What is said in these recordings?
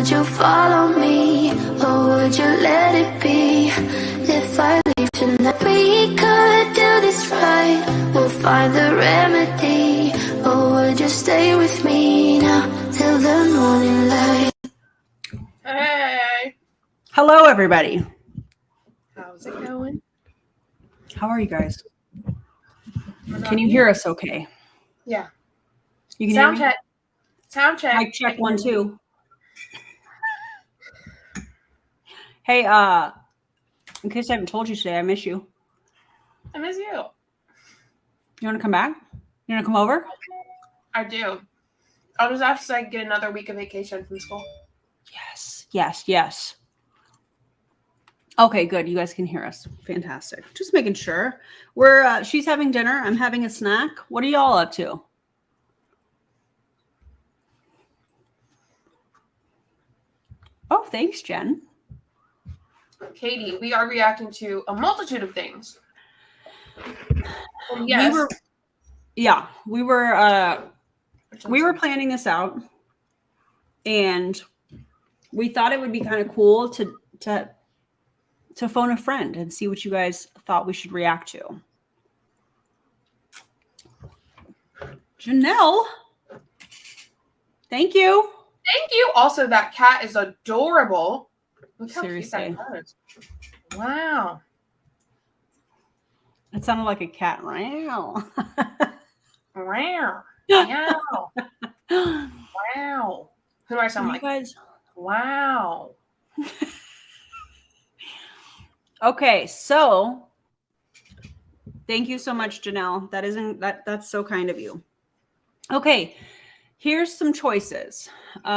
would you follow me, or would you let it be? If I leave tonight, we could do this right. We'll find the remedy. Or would you stay with me now till the morning light? Hey. Hello, everybody. How's it going? How are you guys? Can you hear us okay? Yeah. You can Sound hear me? check. Sound check. Mic check 1, 2. Hey, in case I haven't told you today, I miss you. I miss you. You want to come back? You want to come over? I do. I'll just have to get another week of vacation from school. Yes, yes, yes. Okay, good. You guys can hear us. Fantastic. Just making sure. She's having dinner. I'm having a snack. What are y'all up to? Oh, thanks, Jen. Katie, we are reacting to a multitude of things. And yes. We were planning this out, and we thought it would be kind of cool to phone a friend and see what you guys thought we should react to. Janelle, thank you. Thank you. Also, that cat is adorable. Look how Seriously. cute that is. Wow. It sounded like a cat. Wow. Wow. Wow. Wow. Who do I sound like? Guys? Wow. Okay, so thank you so much, Janelle. That's so kind of you. Okay, here's some choices. We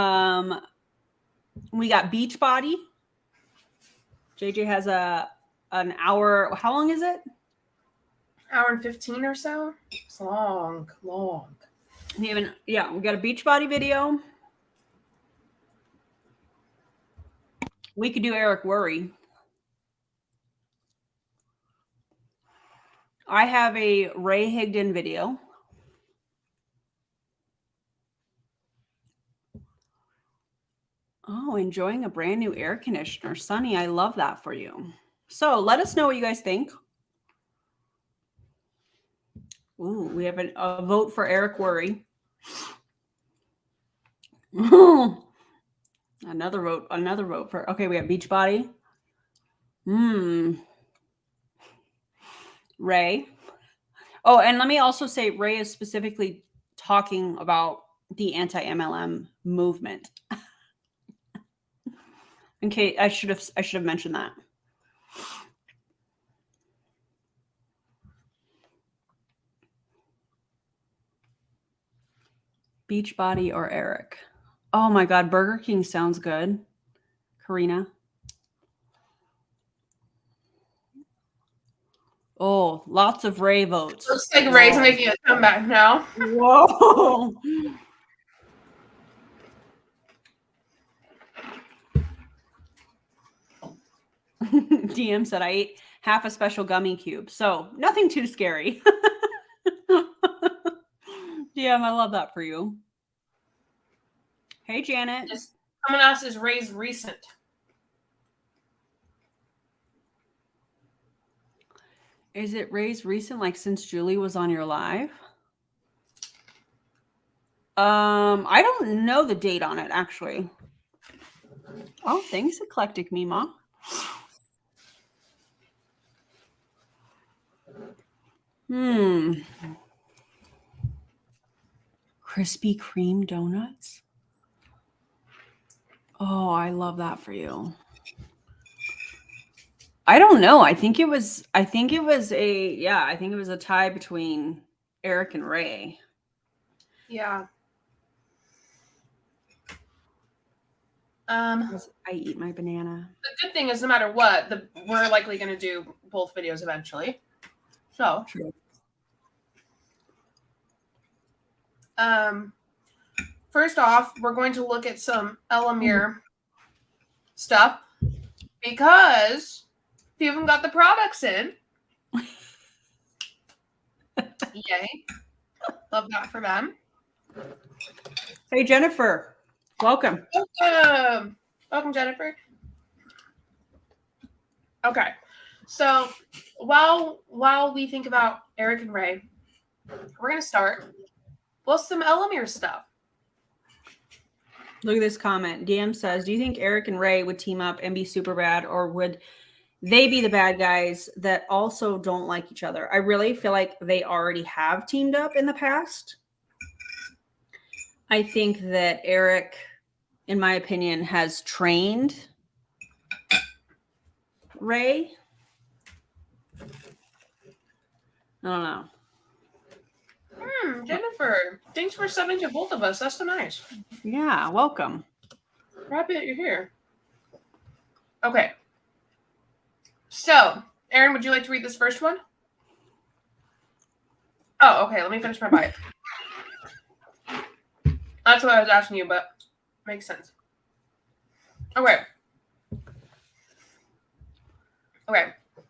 got Beachbody. JJ has an hour. How long is it? Hour and 15 or so. It's long. We got a Beachbody video. We could do Eric Worre. I have a Ray Higdon video. Oh, enjoying a brand new air conditioner. Sunny, I love that for you. So let us know what you guys think. Ooh, we have a vote for Eric Worre. Another vote for, okay, we have Beachbody. Ray. Oh, and let me also say Ray is specifically talking about the anti-MLM movement. Okay, I should have mentioned that. Beachbody or Eric? Oh my God, Burger King sounds good. Karina. Oh, lots of Ray votes. Looks like Ray's making a comeback now. Whoa. DM said I ate half a special gummy cube. So nothing too scary. DM, I love that for you. Hey, Janet. Someone else is Ray's recent. Is it Ray's recent, like since Julie was on your live? I don't know the date on it, actually. Oh, thanks, Eclectic Mima. Krispy Kreme donuts. Oh, I love that for you. I don't know. I think it was a tie between Eric and Ray. Yeah. I eat my banana. The good thing is, no matter what, we're likely going to do both videos eventually. So, true. First off, we're going to look at some Elamir stuff because a few of them got the products in. Yay. Love that for them. Hey, Jennifer. Welcome. Welcome. Welcome, Jennifer. Okay. So while we think about Eric and Ray, we're going to start with some Elamir stuff. Look at this comment. DM says, do you think Eric and Ray would team up and be super bad, or would they be the bad guys that also don't like each other? I really feel like they already have teamed up in the past. I think that Eric, in my opinion, has trained Ray. I don't know. Jennifer, thanks for subbing to both of us. That's so nice. Yeah, welcome. Happy that you're here. Okay. So, Aaron, would you like to read this first one? Oh, okay. Let me finish my bite. That's what I was asking you, but makes sense. Okay.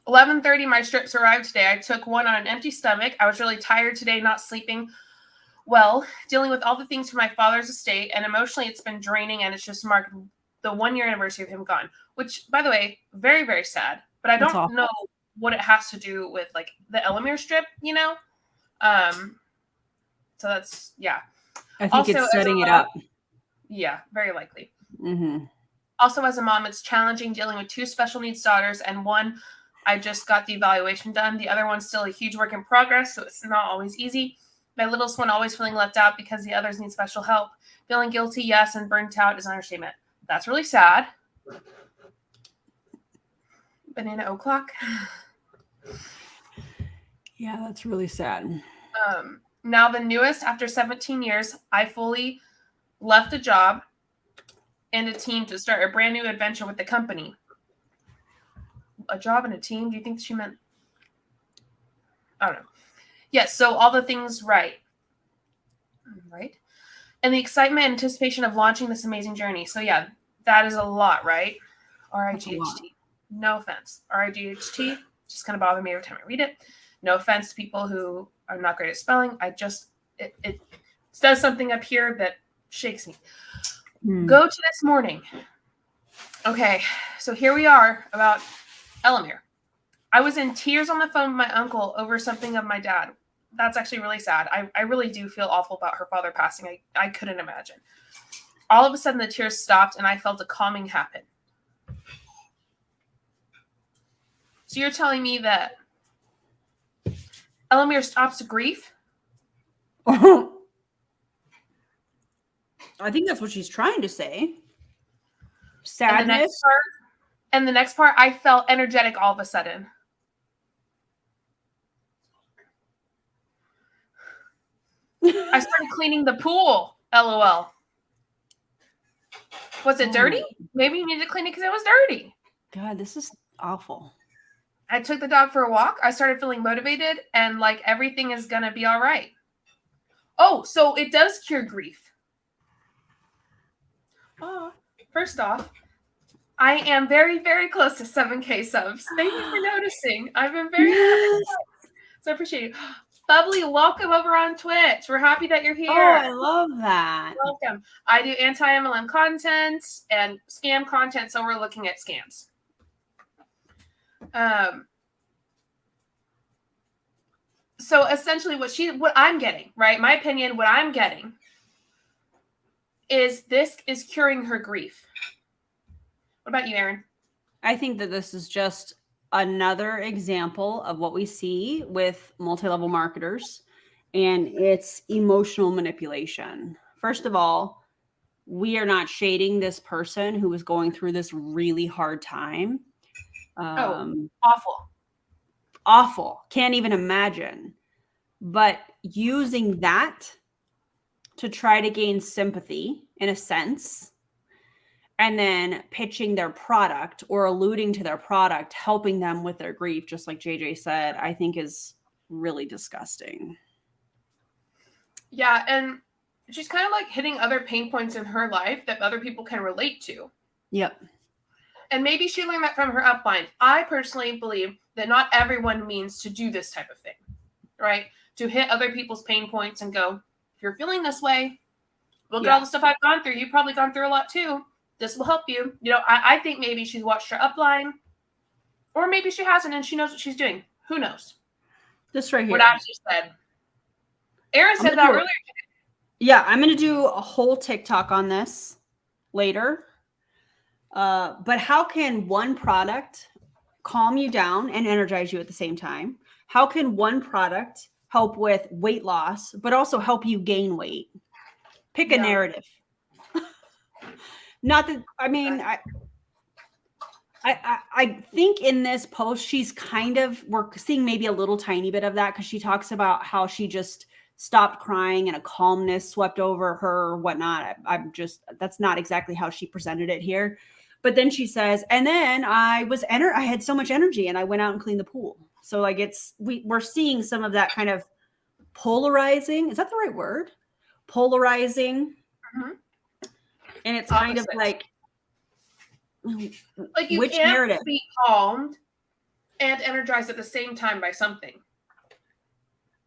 11:30, my strips arrived today. I took one on an empty stomach. I was really tired today, not sleeping well, dealing with all the things from my father's estate, and emotionally it's been draining, and it's just marked the 1-year anniversary of him gone, which, by the way, very, very sad. But I don't know what it has to do with, like, the Elamir strip, you know? So that's, yeah. I think it's setting it up. Yeah, very likely. Mm-hmm. Also, as a mom, it's challenging dealing with 2 special needs daughters, and one, I just got the evaluation done. The other one's still a huge work in progress, so it's not always easy. My littlest one always feeling left out because the others need special help. Feeling guilty, yes, and burnt out is an understatement. That's really sad. Banana o'clock. Yeah, that's really sad. Now the newest, after 17 years, I fully left a job and a team to start a brand new adventure with the company. A job and a team? Do you think she meant? I don't know. Yes, so all the things right. Right? And the excitement and anticipation of launching this amazing journey. So yeah, that is a lot, right? R-I-G-H-T. No offense. R-I-G-H-T. Just kind of bother me every time I read it. No offense to people who are not great at spelling. It does something up here that shakes me. Go to this morning. Okay, so here we are about Elamir. I was in tears on the phone with my uncle over something of my dad. That's actually really sad. I really do feel awful about her father passing. I couldn't imagine. All of a sudden, the tears stopped, and I felt a calming happen. So you're telling me that Elamir stops grief? I think that's what she's trying to say. Sadness. And the next part, I felt energetic all of a sudden. I started cleaning the pool. LOL. Was it dirty? Maybe you needed to clean it because it was dirty. God, this is awful. I took the dog for a walk. I started feeling motivated and like everything is going to be all right. Oh, so it does cure grief. First off, I am very, very close to 7K subs. Thank you for noticing. I've been very happy. So I appreciate you. Bubbly, welcome over on Twitch. We're happy that you're here. Oh, I love that. Welcome. I do anti-MLM content and scam content, so we're looking at scams. So essentially what I'm getting, right? My opinion, what I'm getting is this is curing her grief. What about you, Aaron? I think that this is just another example of what we see with multi-level marketers, and it's emotional manipulation. First of all, we are not shading this person who is going through this really hard time. Awful. Can't even imagine. But using that to try to gain sympathy in a sense, and then pitching their product or alluding to their product, helping them with their grief, just like JJ said, I think is really disgusting. Yeah, and she's kind of like hitting other pain points in her life that other people can relate to. Yep. And maybe she learned that from her upline. I personally believe that not everyone means to do this type of thing, right? To hit other people's pain points and go, if you're feeling this way, look at all the stuff I've gone through. You've probably gone through a lot too. This will help you. You know, I think maybe she's watched her upline, or maybe she hasn't and she knows what she's doing. Who knows? This right here. What I just said. Aaron said that earlier. Yeah, I'm going to do a whole TikTok on this later. But how can one product calm you down and energize you at the same time? How can one product help with weight loss, but also help you gain weight? Pick a narrative. Not that, I mean, I think in this post, we're seeing maybe a little tiny bit of that because she talks about how she just stopped crying and a calmness swept over her or whatnot. That's not exactly how she presented it here. But then she says, and then I had so much energy and I went out and cleaned the pool. So like we're seeing some of that kind of polarizing. Is that the right word? Polarizing. Mm-hmm. And it's kind of like you which can't narrative? Be calmed and energized at the same time by something.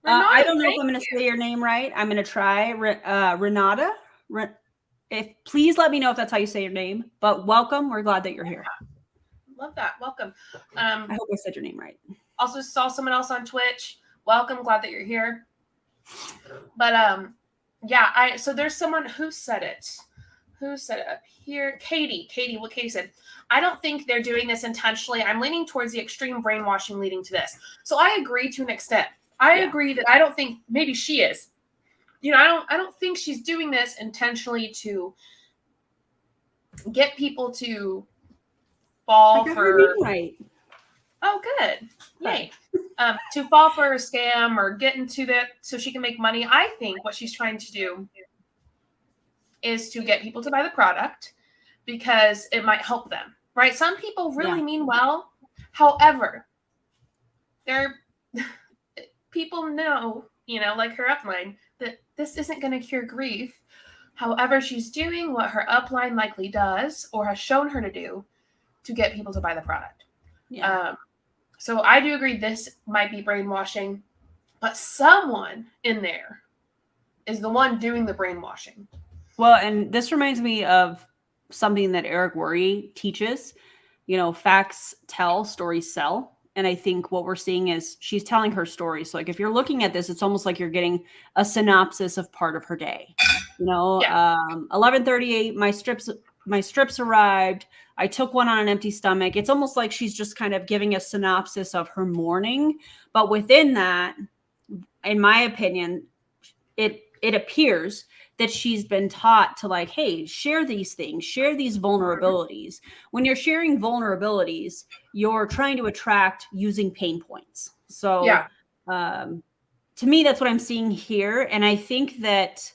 I don't know if I'm going to say your name right. I'm going to try Renata. Please let me know if that's how you say your name. But welcome. We're glad that you're here. Love that. Welcome. I hope I said your name right. Also saw someone else on Twitch. Welcome. Glad that you're here. But yeah, so there's someone who said it. Who said it up here? Katie, what Katie said. I don't think they're doing this intentionally. I'm leaning towards the extreme brainwashing leading to this. So I agree to an extent. I agree that I don't think maybe she is. You know, I don't think she's doing this intentionally to get people to fall for. Right. Oh, good. Yay. To fall for a scam or get into that so she can make money. I think what she's trying to do is to get people to buy the product because it might help them, right? Some people really mean well. However, people know, you know, like her upline, that this isn't going to cure grief. However, she's doing what her upline likely does or has shown her to do to get people to buy the product. Yeah. So I do agree this might be brainwashing, but someone in there is the one doing the brainwashing. Well, and this reminds me of something that Eric Worre teaches, you know, facts tell, stories sell. And I think what we're seeing is she's telling her story. So like, if you're looking at this, it's almost like you're getting a synopsis of part of her day, you know, 11:38, my strips arrived. I took one on an empty stomach. It's almost like she's just kind of giving a synopsis of her morning. But within that, in my opinion, it appears that she's been taught to like, hey, share these things, share these vulnerabilities. When you're sharing vulnerabilities, you're trying to attract using pain points. So to me, that's what I'm seeing here. And I think that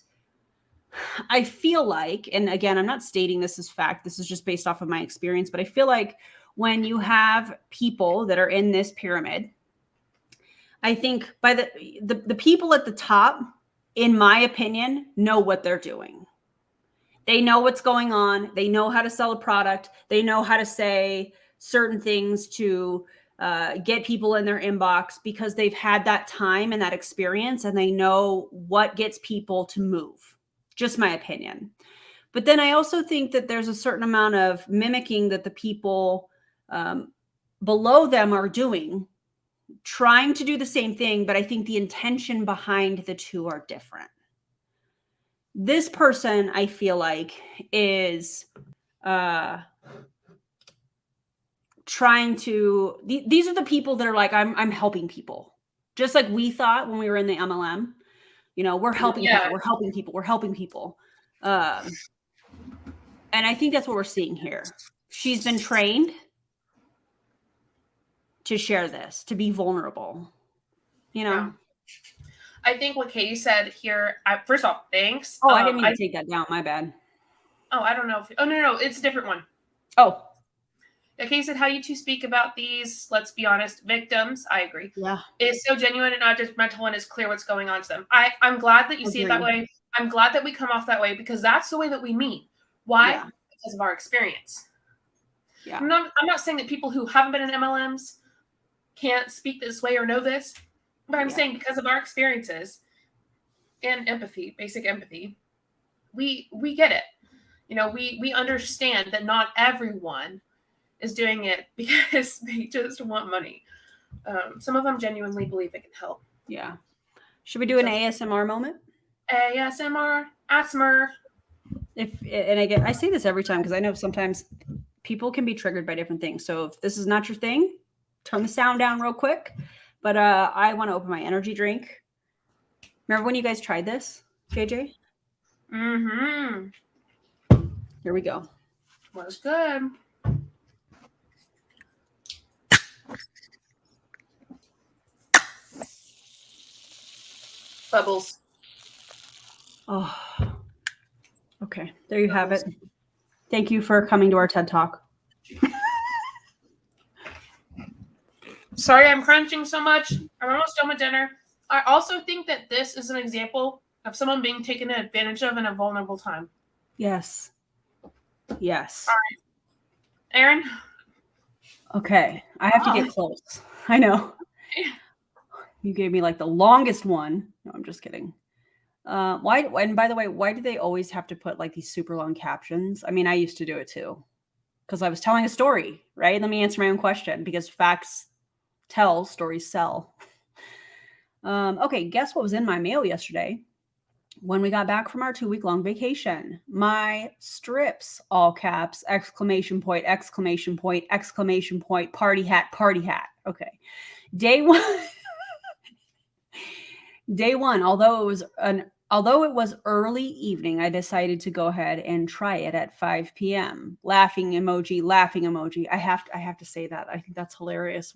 I feel like, and again, I'm not stating this as fact, this is just based off of my experience, but I feel like when you have people that are in this pyramid, I think by the people at the top, in my opinion, know what they're doing. They know what's going on. They know how to sell a product. They know how to say certain things to get people in their inbox because they've had that time and that experience and they know what gets people to move. Just my opinion. But then I also think that there's a certain amount of mimicking that the people below them are doing, trying to do the same thing, but I think the intention behind the two are different. This person, I feel like, is trying to, these are the people that are like, I'm helping people. Just like we thought when we were in the MLM, you know, we're helping people, we're helping people, we're helping people. And I think that's what we're seeing here. She's been trained to share this, to be vulnerable, you know? Yeah. I think what Katie said here, first off, thanks. Oh, I didn't mean to take that down. My bad. Oh, I don't know. No, it's a different one. Oh. Yeah, Katie said, how you two speak about these, let's be honest, victims. I agree. Yeah. It's so genuine and not judgmental and it's clear what's going on to them. I'm glad that you see it that way. I'm glad that we come off that way because that's the way that we meet. Why? Yeah. Because of our experience. Yeah. I'm not saying that people who haven't been in MLMs can't speak this way or know this, but I'm saying because of our experiences and empathy, basic empathy, we get it. You know, we understand that not everyone is doing it because they just want money. Some of them genuinely believe it can help. Yeah. Should we do an ASMR moment? ASMR, ASMR. And again, I say this every time because I know sometimes people can be triggered by different things. So if this is not your thing, turn the sound down real quick. But I want to open my energy drink. Remember when you guys tried this, JJ? Mm-hmm. Here we go. Was good. Bubbles. Oh, okay. There you have it. Thank you for coming to our TED Talk. Sorry I'm crunching so much. I'm almost done with dinner. I also think that this is an example of someone being taken advantage of in a vulnerable time. Yes. Yes. All right. Aaron? Okay. I have to get close. I know. You gave me like the longest one. No, I'm just kidding. Why? And by the way, why do they always have to put like these super long captions? I mean, I used to do it too because I was telling a story, right? Let me answer my own question because facts tell, stories sell. Okay, guess what was in my mail yesterday when we got back from our 2-week-long vacation? My strips, all caps, exclamation point, exclamation point, exclamation point, party hat, party hat. Okay. Day one, although it was early evening, I decided to go ahead and try it at 5 p.m. Laughing emoji, laughing emoji. I have to say that. I think that's hilarious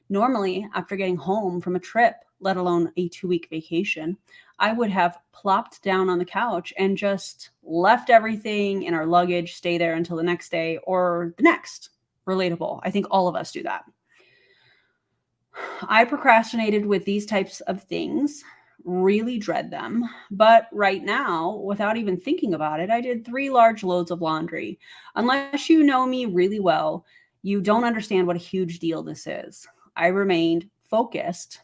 Normally, after getting home from a trip, let alone a 2-week vacation, I would have plopped down on the couch and just left everything in our luggage, stay there until the next day or the next. Relatable. I think all of us do that. I procrastinated with these types of things, really dread them. But right now, without even thinking about it, I did 3 large loads of laundry. Unless you know me really well, you don't understand what a huge deal this is. I remained focused.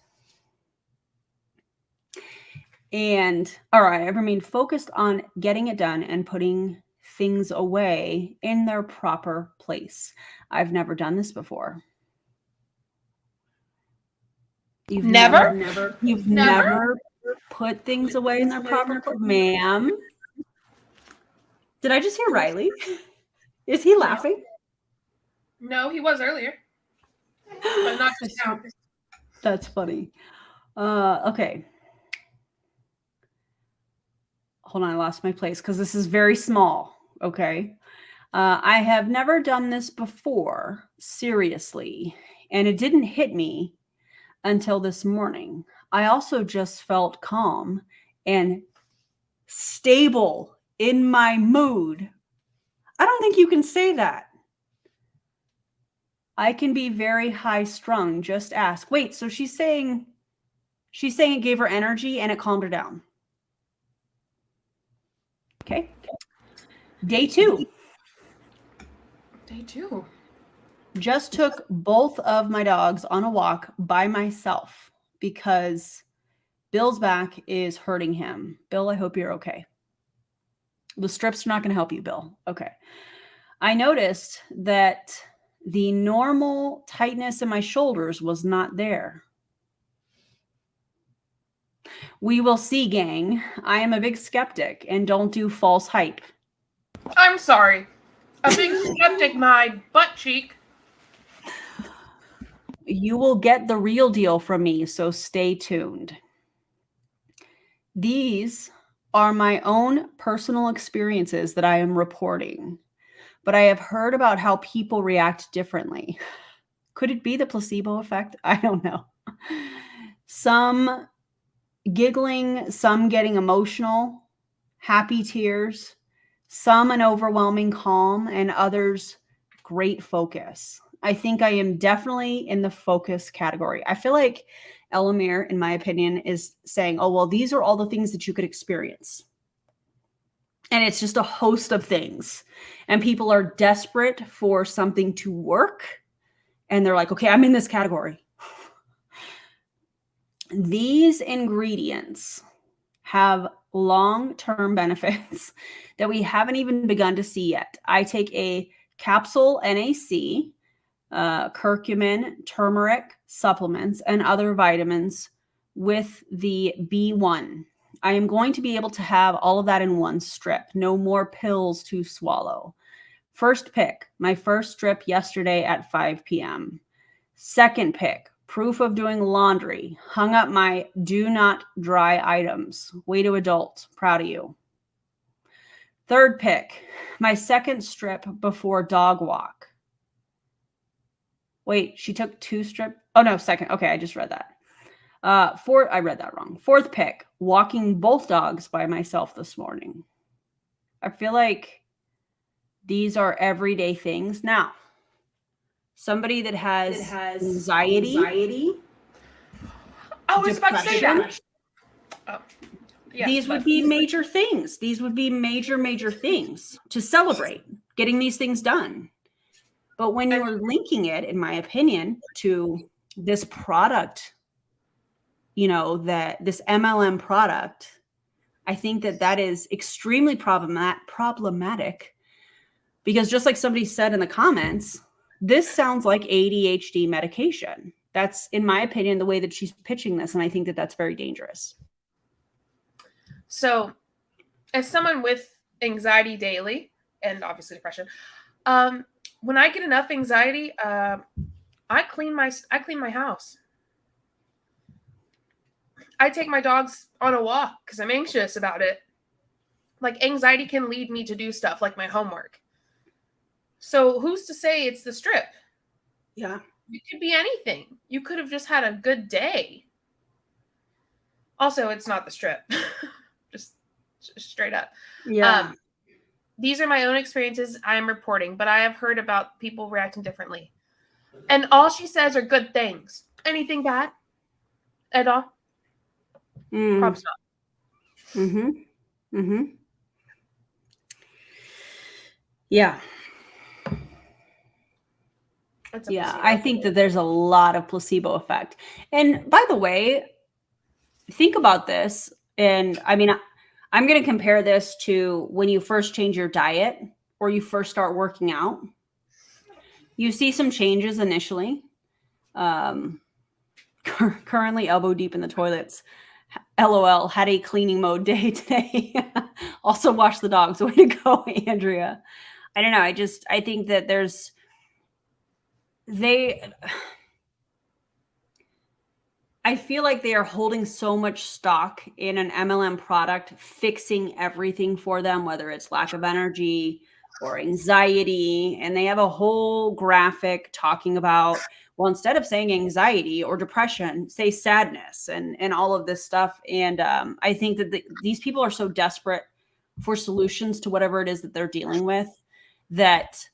I remained focused on getting it done and putting things away in their proper place. I've never done this before. You've never put things away in their proper place, ma'am. Did I just hear Riley? Is he laughing? No, he was earlier. But not just now. That's funny. Okay. Hold on, I lost my place because this is very small. Okay. I have never done this before, seriously, and it didn't hit me until this morning. I also just felt calm and stable in my mood. I don't think you can say that. I can be very high strung. Just ask. Wait, so she's saying it gave her energy and it calmed her down. Okay. Day 2. Day 2. Just took both of my dogs on a walk by myself because Bill's back is hurting him. Bill, I hope you're okay. The strips are not going to help you, Bill. Okay. I noticed that the normal tightness in my shoulders was not there. We will see, gang. I am a big skeptic and don't do false hype. I'm sorry. A big skeptic, my butt cheek. You will get the real deal from me, so stay tuned. These are my own personal experiences that I am reporting, but I have heard about how people react differently. Could it be the placebo effect? I don't know. Some giggling, some getting emotional, happy tears, some an overwhelming calm, and others great focus. I think I am definitely in the focus category. I feel like Elamir, in my opinion, is saying, oh, well, these are all the things that you could experience. And it's just a host of things. And people are desperate for something to work. And they're like, okay, I'm in this category. These ingredients have long-term benefits that we haven't even begun to see yet. I take a capsule NAC, curcumin, turmeric supplements, and other vitamins with the B1. I am going to be able to have all of that in one strip. No more pills to swallow. First pick, my first strip yesterday at 5 p.m. Second pick, proof of doing laundry. Hung up my do not dry items. Way to adult. Proud of you. Third pick, my second strip before dog walk. Wait, she took 2 strip. Oh no, second. Okay, I just read that. I read that wrong. Fourth pick, walking both dogs by myself this morning. I feel like these are everyday things. Now, somebody that has anxiety. I was about to say that. Oh, yeah, these would be major things. These would be major things to celebrate getting these things done. But when you are linking it, in my opinion, to this product, this MLM product, I think that is extremely problematic because just like somebody said in the comments, this sounds like ADHD medication. That's, in my opinion, the way that she's pitching this. And I think that that's very dangerous. So as someone with anxiety daily and obviously depression, when I get enough anxiety, I clean my house. I take my dogs on a walk because I'm anxious about it. Like, anxiety can lead me to do stuff like my homework. So who's to say it's the strip? Yeah. It could be anything. You could have just had a good day. Also, it's not the strip. just straight up. Yeah. These are my own experiences I am reporting, but I have heard about people reacting differently. And all she says are good things. Anything bad at all? Props not. Yeah. Yeah, I think that there's a lot of placebo effect. And by the way, think about this. And I mean, I'm going to compare this to when you first change your diet or you first start working out. You see some changes initially. Currently elbow deep in the toilets. LOL, had a cleaning mode day today. Also wash the dogs. Way to go, Andrea. I don't know. I think that I feel like they are holding so much stock in an MLM product, fixing everything for them, whether it's lack of energy or anxiety. And they have a whole graphic talking about, well, instead of saying anxiety or depression, say sadness and all of this stuff. And I think that these people are so desperate for solutions to whatever it is that they're dealing with that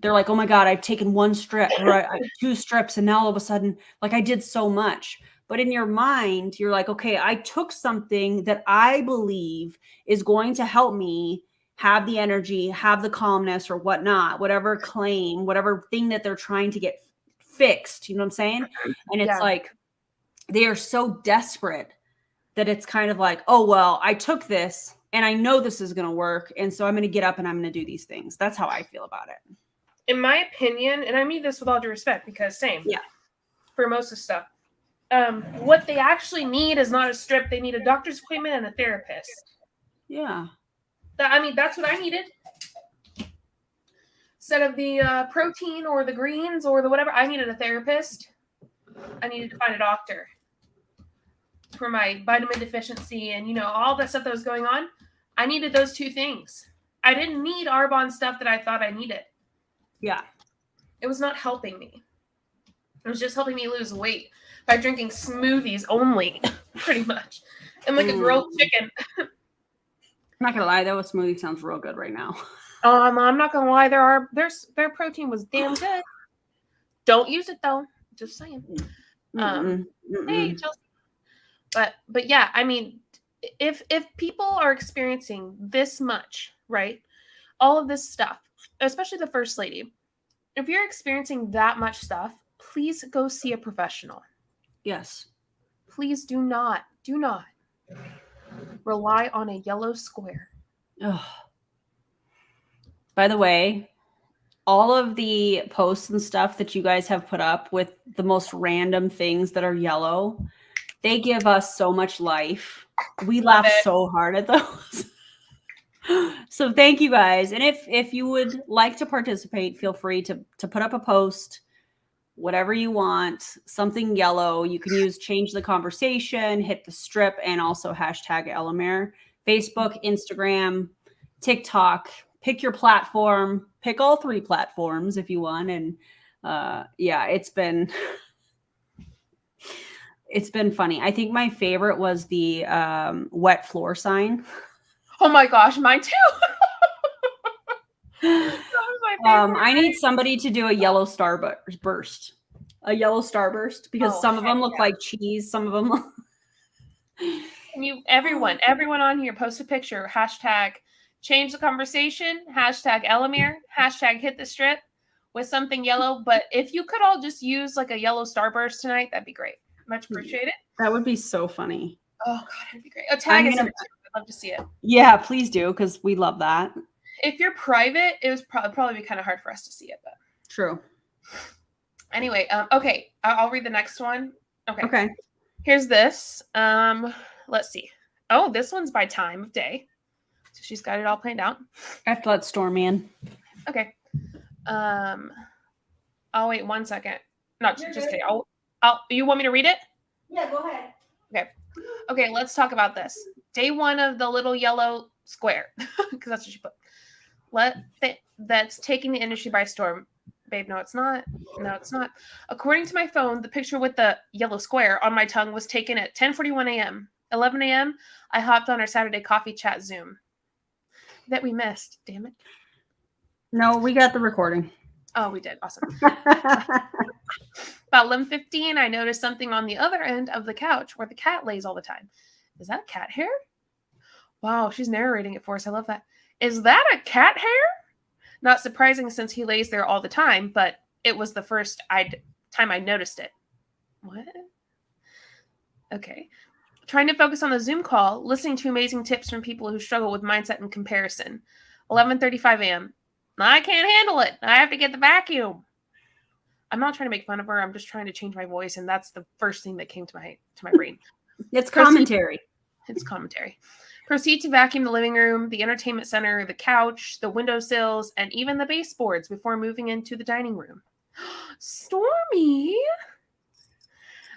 they're like, oh my God, I've taken 1 strip or 2 strips. And now all of a sudden, like, I did so much. But in your mind, you're like, okay, I took something that I believe is going to help me have the energy, have the calmness or whatnot, whatever claim, whatever thing that they're trying to get fixed. You know what I'm saying? And it's like, they are so desperate that it's kind of like, oh, well, I took this and I know this is going to work. And so I'm going to get up and I'm going to do these things. That's how I feel about it. In my opinion, and I mean this with all due respect, because for most of the stuff, what they actually need is not a strip. They need a doctor's appointment and a therapist. Yeah. That's what I needed. Instead of the protein or the greens or the whatever, I needed a therapist. I needed to find a doctor for my vitamin deficiency and, all that stuff that was going on. I needed those 2 things. I didn't need Arbonne stuff that I thought I needed. Yeah. It was not helping me. It was just helping me lose weight by drinking smoothies only, pretty much. And like a grilled chicken. I'm not going to lie, though, a smoothie sounds real good right now. I'm not going to lie. Their protein was damn good. Don't use it, though. Just saying. Hey, Chelsea. But yeah, I mean, if people are experiencing this much, right? All of this stuff, especially the first lady, if you're experiencing that much stuff, please go see a professional. Yes. Please do not. rely on a yellow square. Ugh. By the way, all of the posts and stuff that you guys have put up with the most random things that are yellow, they give us so much life. We laugh so hard at those. So thank you guys. And if you would like to participate, feel free to put up a post, whatever you want, something yellow. You can use change the conversation, hit the strip, and also hashtag Elamere. Facebook, Instagram, TikTok. Pick your platform. Pick all 3 platforms if you want. And yeah, it's been funny. I think my favorite was the wet floor sign. Oh my gosh, mine too. That was my favorite. I need somebody to do a yellow starburst. A yellow starburst, because some of them look like cheese. Some of them look... Can everyone on here post a picture, hashtag change the conversation, hashtag Elamere, hashtag hit the strip with something yellow. But if you could all just use like a yellow starburst tonight, that'd be great. Much appreciated. That would be so funny. Oh God, that'd be great. Tag us. I'd love to see it. Yeah, please do, because we love that. If you're private, it was probably be kind of hard for us to see it, but true. Anyway, okay, I'll read the next one. Okay. Here's this. Let's see. Oh, this one's by time of day. So she's got it all planned out. I have to let Stormy in. Okay. I'll wait 1 second. Not just kidding. You want me to read it? Yeah, go ahead. Okay, let's talk about this. Day 1 of the little yellow square, because that's what she put. That's taking the industry by storm. Babe, no, it's not. No, it's not. According to my phone, the picture with the yellow square on my tongue was taken at 10:41 a.m. 11 a.m., I hopped on our Saturday coffee chat Zoom. That we missed. Damn it. No, we got the recording. Oh, we did. Awesome. About 11:15, I noticed something on the other end of the couch where the cat lays all the time. Is that cat hair? Wow, she's narrating it for us. I love that. Is that a cat hair? Not surprising since he lays there all the time, but it was the first time I noticed it. What? Okay. Trying to focus on the Zoom call, listening to amazing tips from people who struggle with mindset and comparison. 11:35 a.m. I can't handle it. I have to get the vacuum. I'm not trying to make fun of her. I'm just trying to change my voice, and that's the first thing that came to my brain. It's commentary. It's commentary. Proceed to vacuum the living room, the entertainment center, the couch, the windowsills, and even the baseboards before moving into the dining room. Stormy!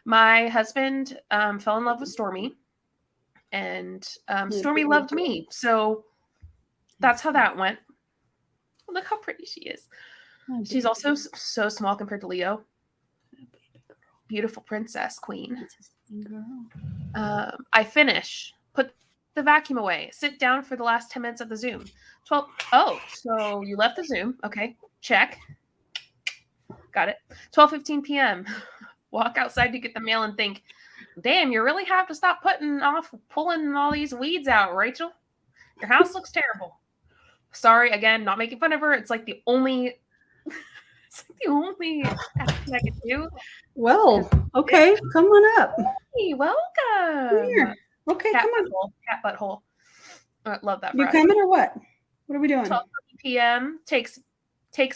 My husband fell in love with Stormy, and Stormy loved me. So that's how that went. Look how pretty she is. She's also so small compared to Leo. Beautiful princess queen. I finish. Put the vacuum away. Sit down for the last 10 minutes of the Zoom. 12. Oh, so you left the Zoom. Okay. Check. Got it. 12:15 p.m. Walk outside to get the mail and think, damn, you really have to stop pulling all these weeds out, Rachel. Your house looks terrible. Sorry, again, not making fun of her. It's like the only action I can do. Well, okay, come on up. Hey, welcome. Here. Okay, Cat come on. butthole. Cat butthole. Love that. You coming or what? What are we doing? 12:30 p.m. takes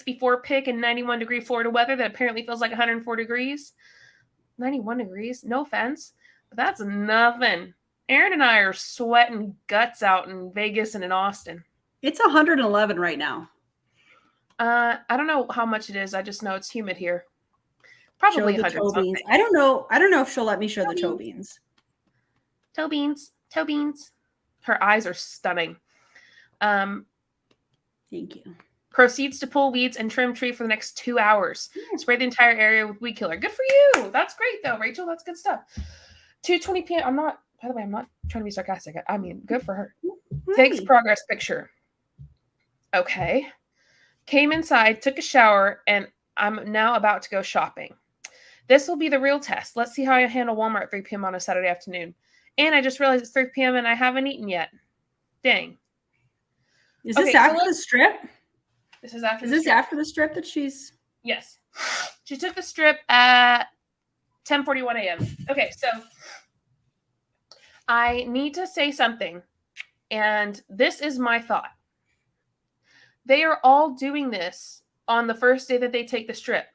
before pick in 91-degree Florida weather that apparently feels like 104 degrees. 91 degrees. No offense, but that's nothing. Aaron and I are sweating guts out in Vegas and in Austin. It's 111 right now. I don't know how much it is. I just know it's humid here. Probably 100 something. I don't know if she'll let me show the toe beans. Toe beans. Toe beans. Her eyes are stunning. Thank you. Proceeds to pull weeds and trim tree for the next 2 hours. Spray the entire area with weed killer. Good for you. That's great though, Rachel. That's good stuff. 2:20 p.m. By the way, I'm not trying to be sarcastic. I mean, good for her. Takes progress picture. Okay. Came inside, took a shower, and I'm now about to go shopping. This will be the real test. Let's see how I handle Walmart at 3 p.m. on a Saturday afternoon. And I just realized it's 3 p.m. and I haven't eaten yet. Dang. Is this after the strip? This is after. Is this after the strip that she's? Yes. She took the strip at 10:41 a.m. Okay, so I need to say something, and this is my thought. They are all doing this on the first day that they take the strip,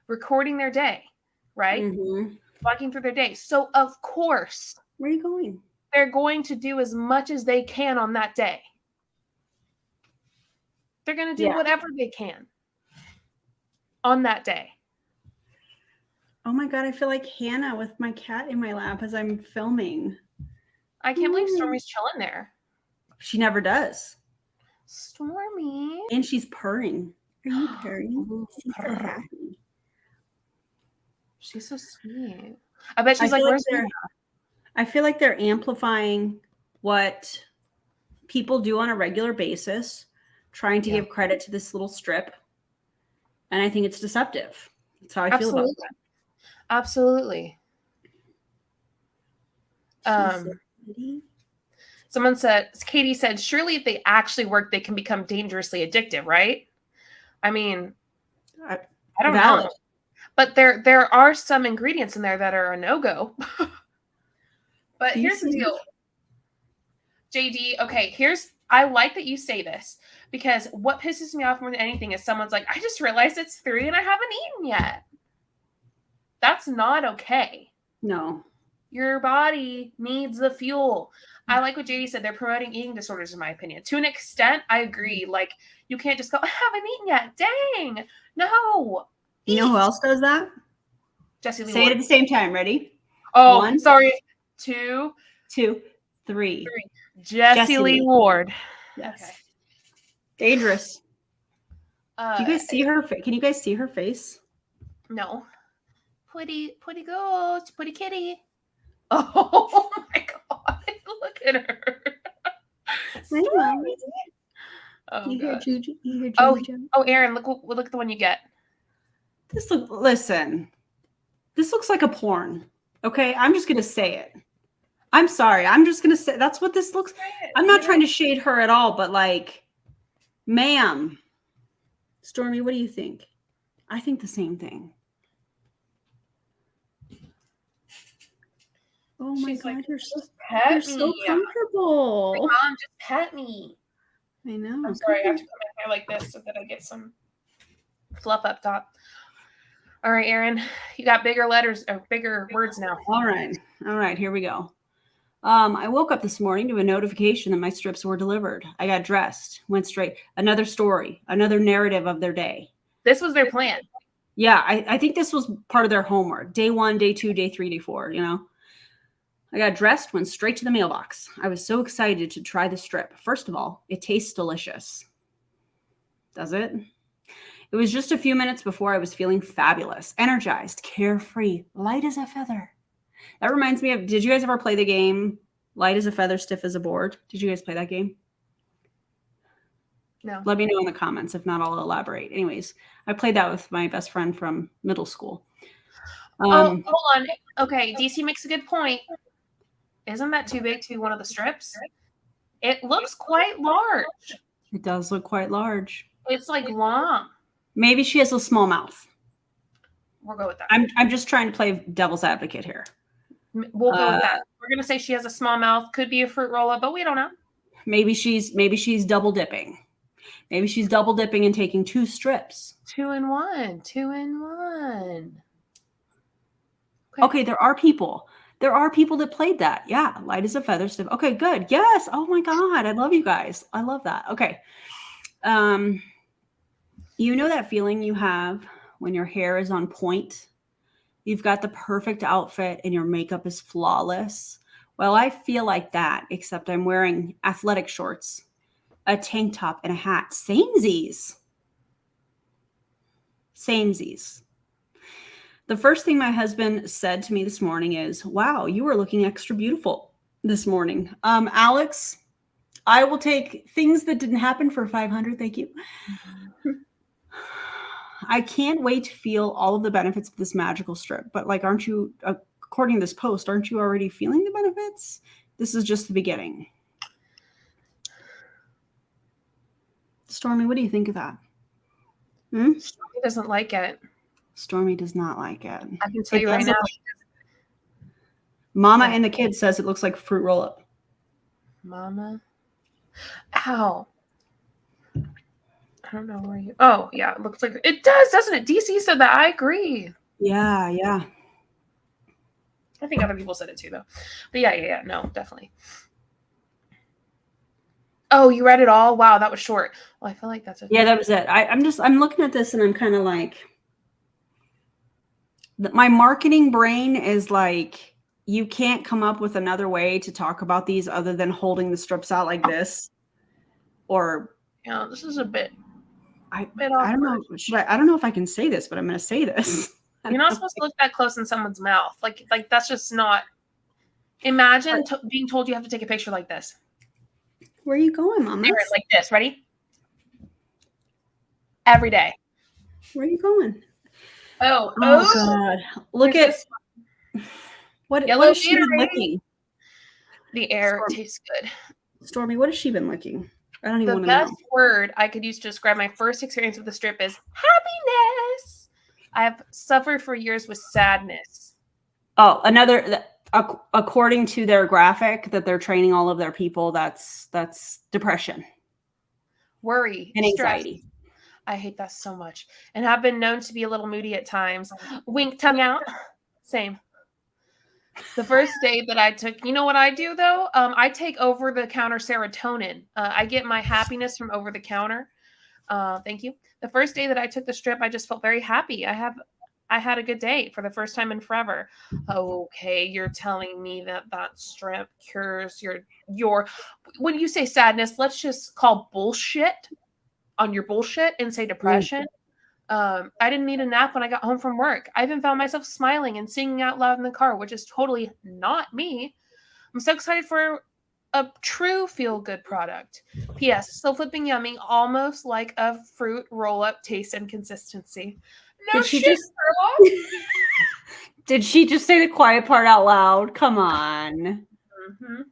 recording their day, right? Mm-hmm. Walking through their day. So, of course, Where are you going? they're going to do as much as they can on that day. They're going to do whatever they can on that day. Oh my God, I feel like Hannah with my cat in my lap as I'm filming. I can't believe Stormy's chilling there. She never does. Stormy. And she's purring. Are you purring? She's so happy. She's so sweet. I bet she's like, where's I feel like they're amplifying what people do on a regular basis, trying to give credit to this little strip. And I think it's deceptive. That's how I feel about that. Absolutely. Someone said, Katie said, surely if they actually work, they can become dangerously addictive, right? I mean, I don't know. But there are some ingredients in there that are a no-go. But here's the deal. JD, okay, I like that you say this, because what pisses me off more than anything is someone's like, I just realized it's 3 and I haven't eaten yet. That's not okay. No. Your body needs the fuel. I like what JD said. They're promoting eating disorders, in my opinion. To an extent, I agree. Like, you can't just go, I haven't eaten yet. Dang. No. You know who else does that? Jesse Lee Say Ward. it at the same time. Ready? Oh, 1, sorry. 2, 3. Jesse Lee Ward. Yes. Okay. Dangerous. Do you guys see her? Can you guys see her face? No. Pretty ghost, pretty kitty. Oh my God! Look at her. Oh, Aaron, look at the one you get. Listen. This looks like a porn. Okay, I'm just gonna say it. I'm sorry. I'm just gonna say that's what this looks. I'm not trying to shade her at all, but like, ma'am, Stormy, what do you think? I think the same thing. Oh my God, you're so comfortable. My mom, just pet me. I know. I'm sorry, I have to put my hair like this so that I get some fluff up top. All right, Aaron, you got bigger letters or bigger words now. All right, here we go. I woke up this morning to a notification that my strips were delivered. I got dressed, went straight. Another story, another narrative of their day. This was their plan. Yeah, I think this was part of their homework. Day 1, day 2, day 3, day 4, you know. I got dressed, went straight to the mailbox. I was so excited to try the strip. First of all, it tastes delicious. Does it? It was just a few minutes before I was feeling fabulous, energized, carefree, light as a feather. That reminds me of, did you guys ever play the game Light as a Feather, Stiff as a Board? Did you guys play that game? No. Let me know in the comments. If not, I'll elaborate. Anyways, I played that with my best friend from middle school. Hold on. Okay, DC makes a good point. Isn't that too big to be one of the strips? It looks quite large. It does look quite large. It's like long. Maybe she has a small mouth. We'll go with that. I'm just trying to play devil's advocate here. We'll go with that. We're gonna say she has a small mouth. Could be a fruit roll-up, but we don't know. Maybe she's double dipping. Maybe she's double dipping and taking 2 strips. 2 in 1. 2 in 1. Okay, there are people that played that. Yeah, light as a feather, stiff. Okay, good. Yes. Oh my God, I love you guys. I love that. Okay. You know that feeling you have when your hair is on point? You've got the perfect outfit and your makeup is flawless. Well, I feel like that, except I'm wearing athletic shorts, a tank top, and a hat. Samesies. The first thing my husband said to me this morning is, wow, you are looking extra beautiful this morning. Alex, I will take things that didn't happen for 500. Thank you. I can't wait to feel all of the benefits of this magical strip. But like, aren't you, according to this post, aren't you already feeling the benefits? This is just the beginning. Stormy, what do you think of that? Stormy doesn't like it. Stormy does not like it. I can tell you right now. Mama and the kid says it looks like fruit roll up. Mama. Ow. I don't know where you. Oh, yeah. It looks like it does, doesn't it? DC said that. I agree. Yeah, yeah. I think other people said it too, though. But yeah. No, definitely. Oh, you read it all? Wow, that was short. Well, I feel like that's Yeah, that was it. I'm looking at this and I'm kind of like, my marketing brain is like, you can't come up with another way to talk about these other than holding the strips out like this. Or yeah, this is a bit. I don't know. I don't know if I can say this, but I'm going to say this. You're not supposed to look that close in someone's mouth. Like that's just not. Imagine being told you have to take a picture like this. Where are you going, Mama? Like this. Ready? Every day. Where are you going? Oh God! Look at what has she been licking? The air tastes good. Stormy, what has she been licking? I don't even want to know. The best word I could use to describe my first experience with the strip is happiness. I have suffered for years with sadness. Oh, according to their graphic that they're training all of their people, that's depression, worry, and anxiety. Stress. I hate that so much, and have been known to be a little moody at times. Wink, tongue out. Same. The first day that I took, you know what I do though? I take over-the-counter serotonin. I get my happiness from over-the-counter. Thank you. The first day that I took the strip, I just felt very happy. I had a good day for the first time in forever. Okay, you're telling me that strip cures your. When you say sadness, let's just call bullshit on your bullshit and say depression. I didn't need a nap when I got home from work. I even found myself smiling and singing out loud in the car, which is totally not me. I'm so excited for a true feel-good product. P.S. Still flipping yummy, almost like a fruit roll-up taste and consistency. No shit, girl. Did she just say the quiet part out loud? Come on. Mm-hmm.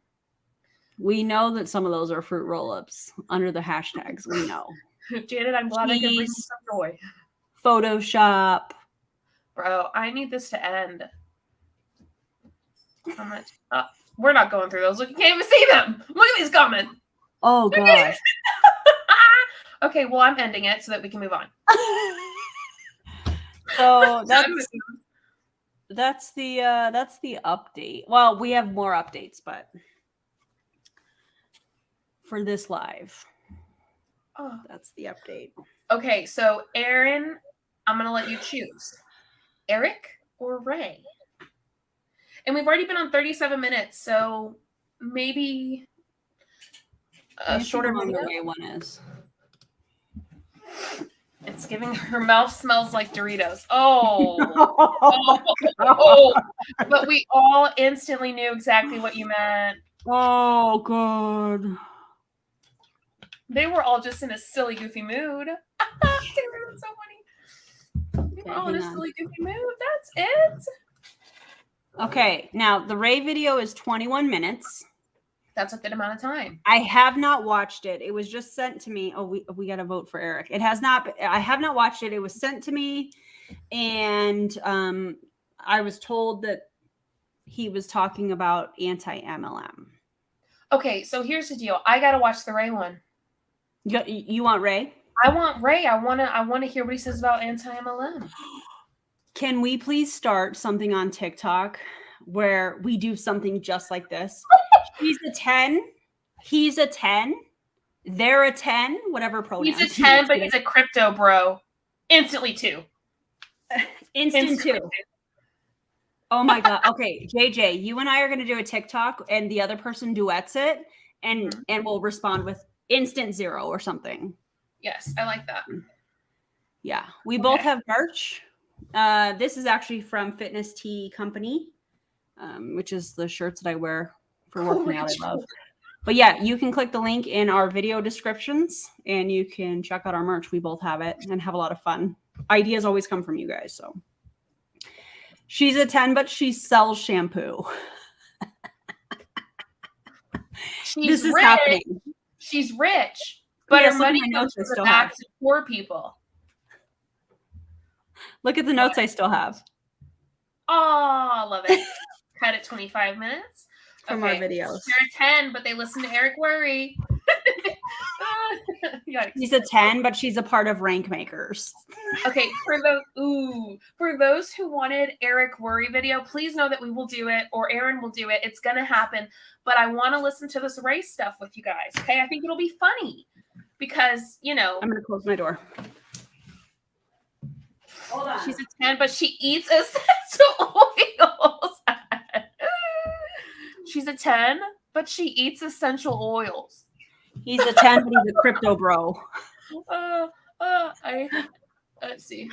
We know that some of those are fruit roll-ups under the hashtags. We know. Janet, I'm glad I could bring you some joy. Photoshop. Bro, I need this to end. How much? We're not going through those. Look, you can't even see them. Look at these comments. Oh, God. Okay, well, I'm ending it so that we can move on. So that's the update. Well, we have more updates, but for this live, that's the update. Okay, so Aaron, I'm gonna let you choose Eric or Ray. And we've already been on 37 minutes, so maybe a shorter video. The Ray one is. It's giving her mouth smells like Doritos. Oh. But we all instantly knew exactly what you meant. Oh, God. They were all just in a silly, goofy mood. That's so funny. They were all in a silly, goofy mood. That's it. Okay, now the Ray video is 21 minutes. That's a good amount of time. I have not watched it. It was just sent to me. Oh, we got to vote for Eric. It has not. I have not watched it. It was sent to me, and I was told that he was talking about anti-MLM. Okay, so here's the deal. I got to watch the Ray one. You want Ray? I want Ray. I want to hear what he says about anti-MLM. Can we please start something on TikTok where we do something just like this? She's a 10. He's a 10. They're a 10. Whatever pronoun. He's a 10, but he's a crypto bro. Instantly 2. Instant 2. Oh my God. Okay, JJ, you and I are going to do a TikTok, and the other person duets it, and we'll respond with instant 0 or something. Yes, I like that. Yeah, we both have merch. This is actually from Fitness Tea Company, which is the shirts that I wear for working out. I love. But yeah, you can click the link in our video descriptions and you can check out our merch. We both have it and have a lot of fun. Ideas always come from you guys. So she's a 10, but she sells shampoo. This is happening. She's rich, but her money goes to the backs of poor people. Look at the notes I still have. Oh, I love it. cut at 25 minutes. From our videos. They're 10, but they listen to Eric Worre. She's a 10, but she's a part of Rank Makers. Okay, for those who wanted Eric Worre video, please know that we will do it, or Aaron will do it. It's gonna happen. But I want to listen to this race stuff with you guys. Okay, I think it'll be funny because I'm gonna close my door. Hold on. She's a 10, but she eats essential oils. She's a 10, but she eats essential oils. He's a 10, but he's a crypto bro. Let's see.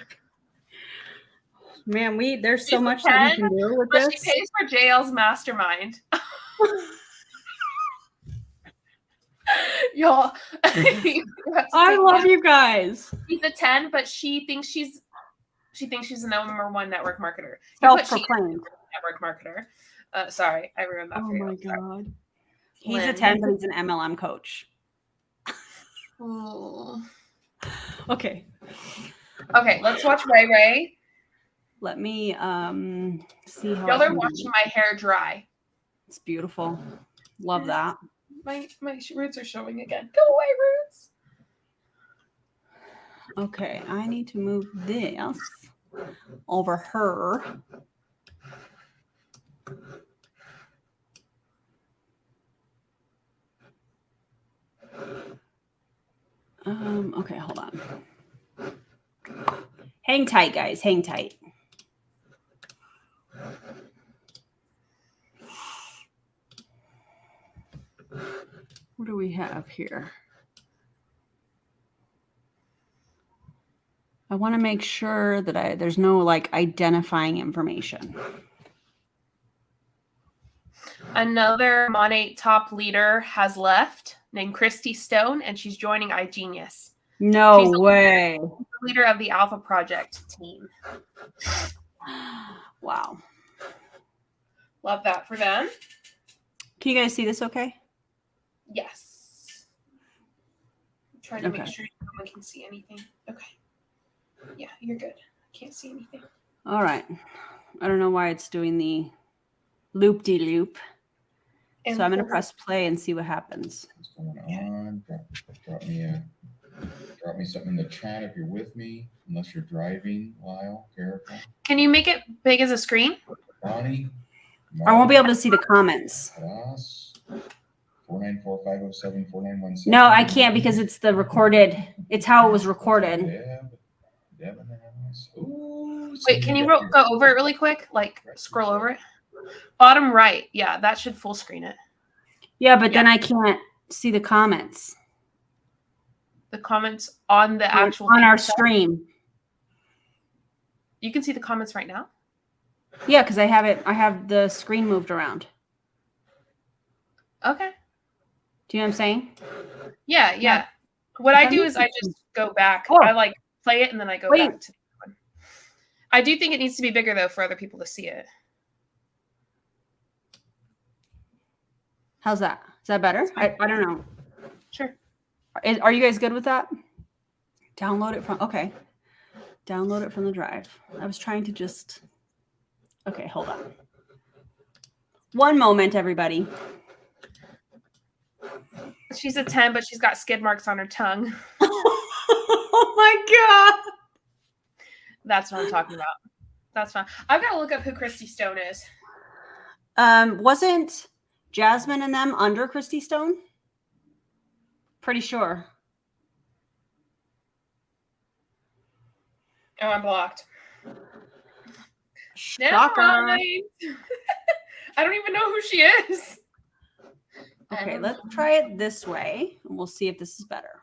Man, there's so much that we can do with this. She pays for JL's mastermind. Y'all. I love you guys. She's a 10, but she thinks she's the #1 network marketer. Self-proclaimed network marketer. Sorry, I ruined that for you. Oh my god. He's a 10, but he's an MLM coach. Oh. Okay. Okay, let's watch Ray. Let me see how y'all are watching my hair dry. It's beautiful. Love that. My roots are showing again. Go away, roots. Okay, I need to move this over her. Okay, hold on. Hang tight, guys. Hang tight. What do we have here? I want to make sure that there's no like identifying information. Another Monate top leader has left, named Christy Stone, and she's joining iGenius. No way. She's the leader of the Alpha Project team. Wow. Love that for them. Can you guys see this okay? Yes. I'm trying to make sure no one can see anything. Okay. Yeah, you're good. I can't see anything. All right. I don't know why it's doing the loop-de-loop. So I'm going to press play and see what happens. What's going on? Drop me something in the chat if you're with me, unless you're driving, Lyle, careful. Can you make it big as a screen? Bonnie. I won't be able to see the comments. 494-507-4917. No, I can't because it's the recorded. It's how it was recorded. Wait, can you go over it really quick? Like scroll over it. Bottom right. Yeah, that should full screen it. Yeah, but then I can't see the comments. The comments on the actual on our stream. You can see the comments right now? Yeah, because I have the screen moved around. Okay. Do you know what I'm saying? Yeah. What I do is I just go back. I like play it and then I go back to the one. I do think it needs to be bigger though for other people to see it. How's that? Is that better? I don't know. Sure. Are you guys good with that? Download it from Download it from the drive. I was trying to just okay, hold on. One moment, everybody. She's a 10, but she's got skid marks on her tongue. Oh my god. That's what I'm talking about. That's fine. I've got to look up who Christy Stone is. Wasn't Jasmine and them under Christy Stone? Pretty sure. Oh, I'm blocked. Shocker. I don't even know who she is. Okay, let's try it this way, and we'll see if this is better.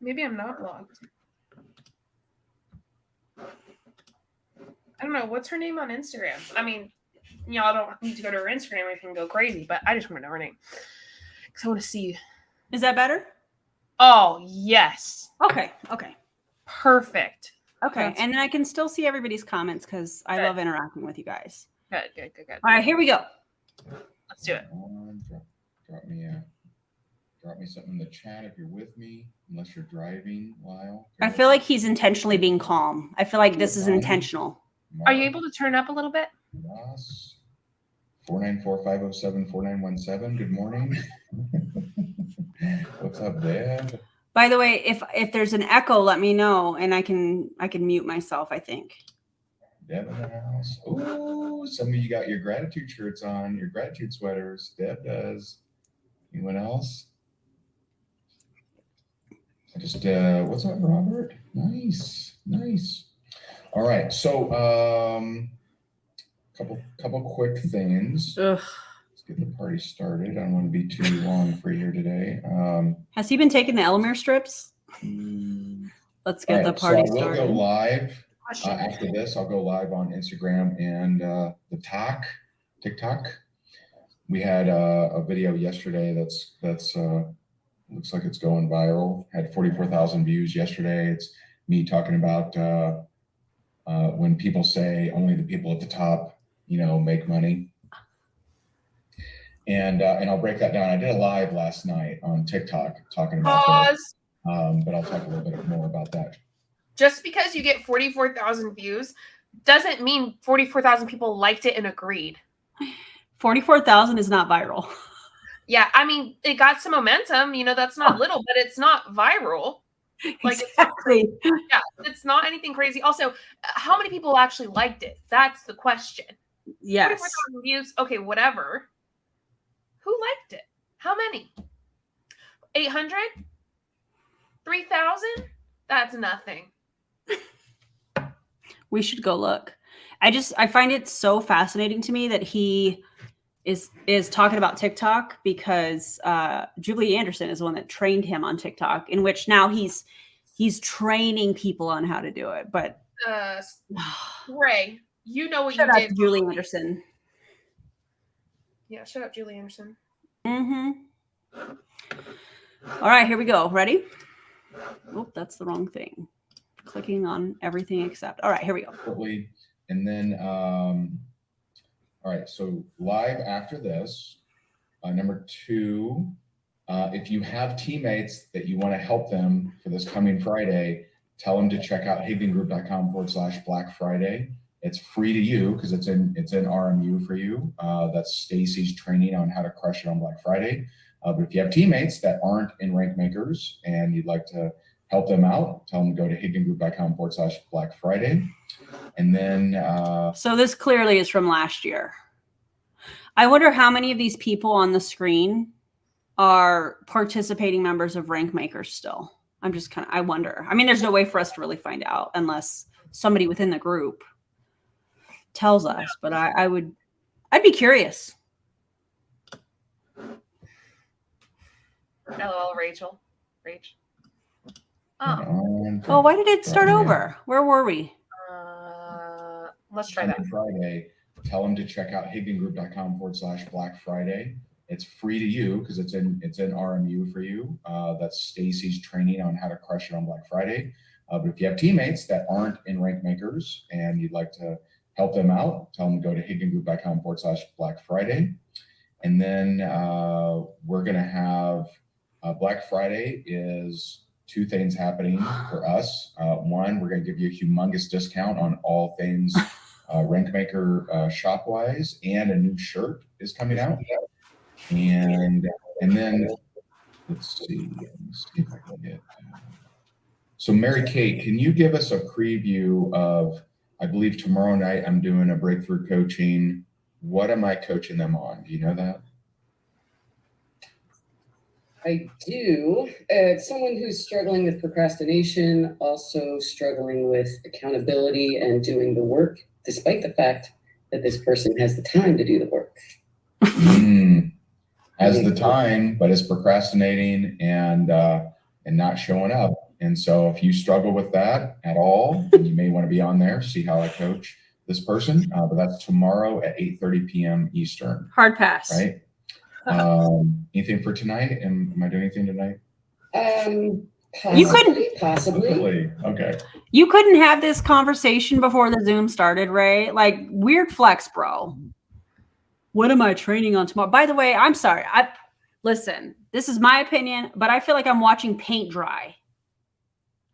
Maybe I'm not blocked. I don't know. What's her name on Instagram? I mean, y'all don't need to go to her Instagram or anything and go crazy, but I just want to know her name. Because I want to see. Is that better? Oh, yes. Okay. Perfect. Okay, and then I can still see everybody's comments because I love interacting with you guys. Good. All right, here we go. Let's do it. Drop Drop me something in the chat if you're with me, unless you're driving, Lyle. I feel like he's intentionally being calm. I feel like this is intentional. Are you able to turn up a little bit? Ross, 494-507-4917. Good morning. What's up, Deb? By the way, if there's an echo, let me know, and I can mute myself, I think. Deb in the house. Oh, some of you got your gratitude shirts on, your gratitude sweaters. Deb does. Anyone else? I just what's up, Robert? Nice. All right, so couple quick things. Ugh. Let's get the party started. I don't want to be too long for you here today. Has he been taking the Elmer strips? Let's get the party started. started. We'll go live after this. I'll go live on Instagram and the TikTok. We had a video yesterday that's looks like it's going viral. Had 44,000 views yesterday. It's me talking about when people say only the people at the top, make money. And I'll break that down. I did a live last night on TikTok talking about that. But I'll talk a little bit more about that. Just because you get 44,000 views doesn't mean 44,000 people liked it and agreed. 44,000 is not viral. Yeah, I mean, it got some momentum. That's not little, but it's not viral. Like, exactly. It's not anything crazy. Also, how many people actually liked it? That's the question. Yes. 44,000 views. Okay, whatever. Who liked it? How many? 800? 3,000? That's nothing. We should go look. I find it so fascinating to me that he is talking about TikTok because Julie Anderson is the one that trained him on TikTok, in which now he's training people on how to do it. But Ray, you know what shut you up, did. Julie Anderson. Yeah, shut up, Julie Anderson. Mm-hmm. All right, here we go. Ready? Oh, that's the wrong thing. Clicking on everything except. All right, here we go. And then, all right, so live after this, number 2, if you have teammates that you want to help them for this coming Friday, tell them to check out HigdonGroup.com/Black Friday. It's free to you because it's in RMU for you. That's Stacy's training on how to crush it on Black Friday. But if you have teammates that aren't in Rank Makers and you'd like to help them out, tell them to go to HigdonGroup.com/Black Friday. And then so this clearly is from last year. I wonder how many of these people on the screen are participating members of Rank Makers still. I wonder. I mean, there's no way for us to really find out unless somebody within the group tells us, but I'd be curious. LOL, Rachel. Oh, why did it start over? Where were we? Let's try that. Friday, tell them to check out HigdonGroup.com/Black Friday. It's free to you because it's in RMU for you. That's Stacy's training on how to crush it on Black Friday. But if you have teammates that aren't in Rank Makers and you'd like to help them out, tell them to go to HigdonGroup.com/Black Friday. And then we're going to have Black Friday is 2 things happening for us. One, we're going to give you a humongous discount on all things Rank Maker shop-wise, and a new shirt is coming out. And then let's see if I can get. So Mary Kate, can you give us a preview of? I believe tomorrow night I'm doing a breakthrough coaching. What am I coaching them on? Do you know that? I do. It's someone who's struggling with procrastination, also struggling with accountability and doing the work, despite the fact that this person has the time to do the work. Has the time, but is procrastinating and not showing up. And so if you struggle with that at all, then you may want to be on there, see how I coach this person. But that's tomorrow at 8:30 p.m. Eastern. Hard pass. Right? Anything for tonight? Am I doing anything tonight? Possibly. Okay. You couldn't have this conversation before the Zoom started, Ray. Like, weird flex, bro. What am I training on tomorrow? By the way, I'm sorry. Listen, This is my opinion, but I feel like I'm watching paint dry.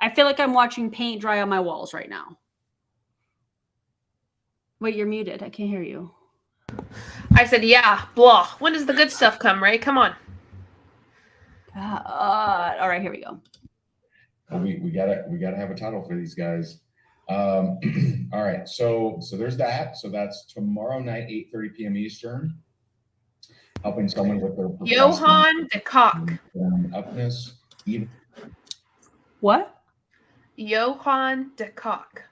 I feel like I'm watching paint dry on my walls right now. Wait, you're muted. I can't hear you. I said, yeah, blah. When does the good stuff come, Ray? Come on. All right, here we go. Well, we gotta have a title for these guys. All right, so there's that. So that's tomorrow night, 8:30 p.m. Eastern. Helping someone with their Johan de Kock. Upness. What? Johan de Kock.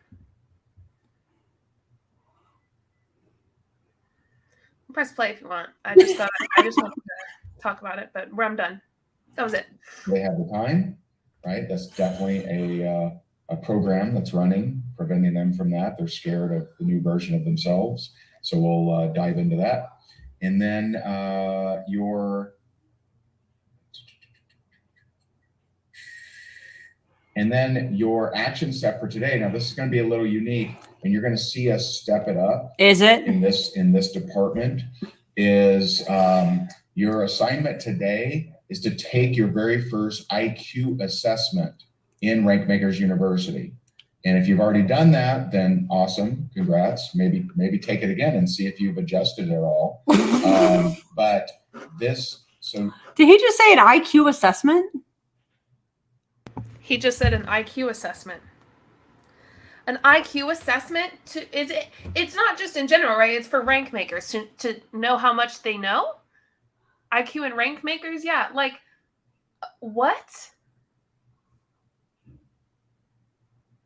Press play if you want. I just wanted to talk about it, but I'm done. That was it. They have the time, right? That's definitely a program that's running, preventing them from that. They're scared of the new version of themselves. So we'll dive into that. And then your action step for today. Now this is going to be a little unique, and you're going to see us step it up. Is it? In this department is your assignment today is to take your very first IQ assessment in Rankmakers University. And if you've already done that, then awesome, congrats. Maybe take it again and see if you've adjusted at all. But this, so did he just say an IQ assessment? He just said an IQ assessment. An IQ assessment it's not just in general, right? It's for rank makers to know how much they know. IQ and rank makers, yeah. Like what?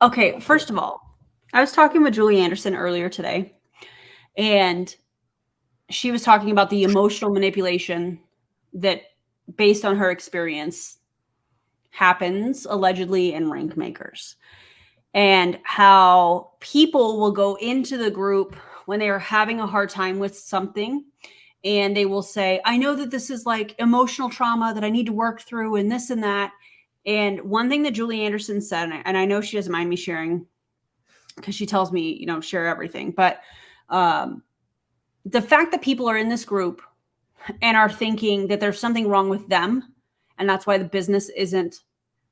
Okay, first of all, I was talking with Julie Anderson earlier today, and she was talking about the emotional manipulation that, based on her experience, happens allegedly in rank makers, and how people will go into the group when they are having a hard time with something, and they will say, I know that this is like emotional trauma that I need to work through and this and that. And one thing that Julie Anderson said, and I know she doesn't mind me sharing because she tells me, share everything. But the fact that people are in this group and are thinking that there's something wrong with them, and that's why the business isn't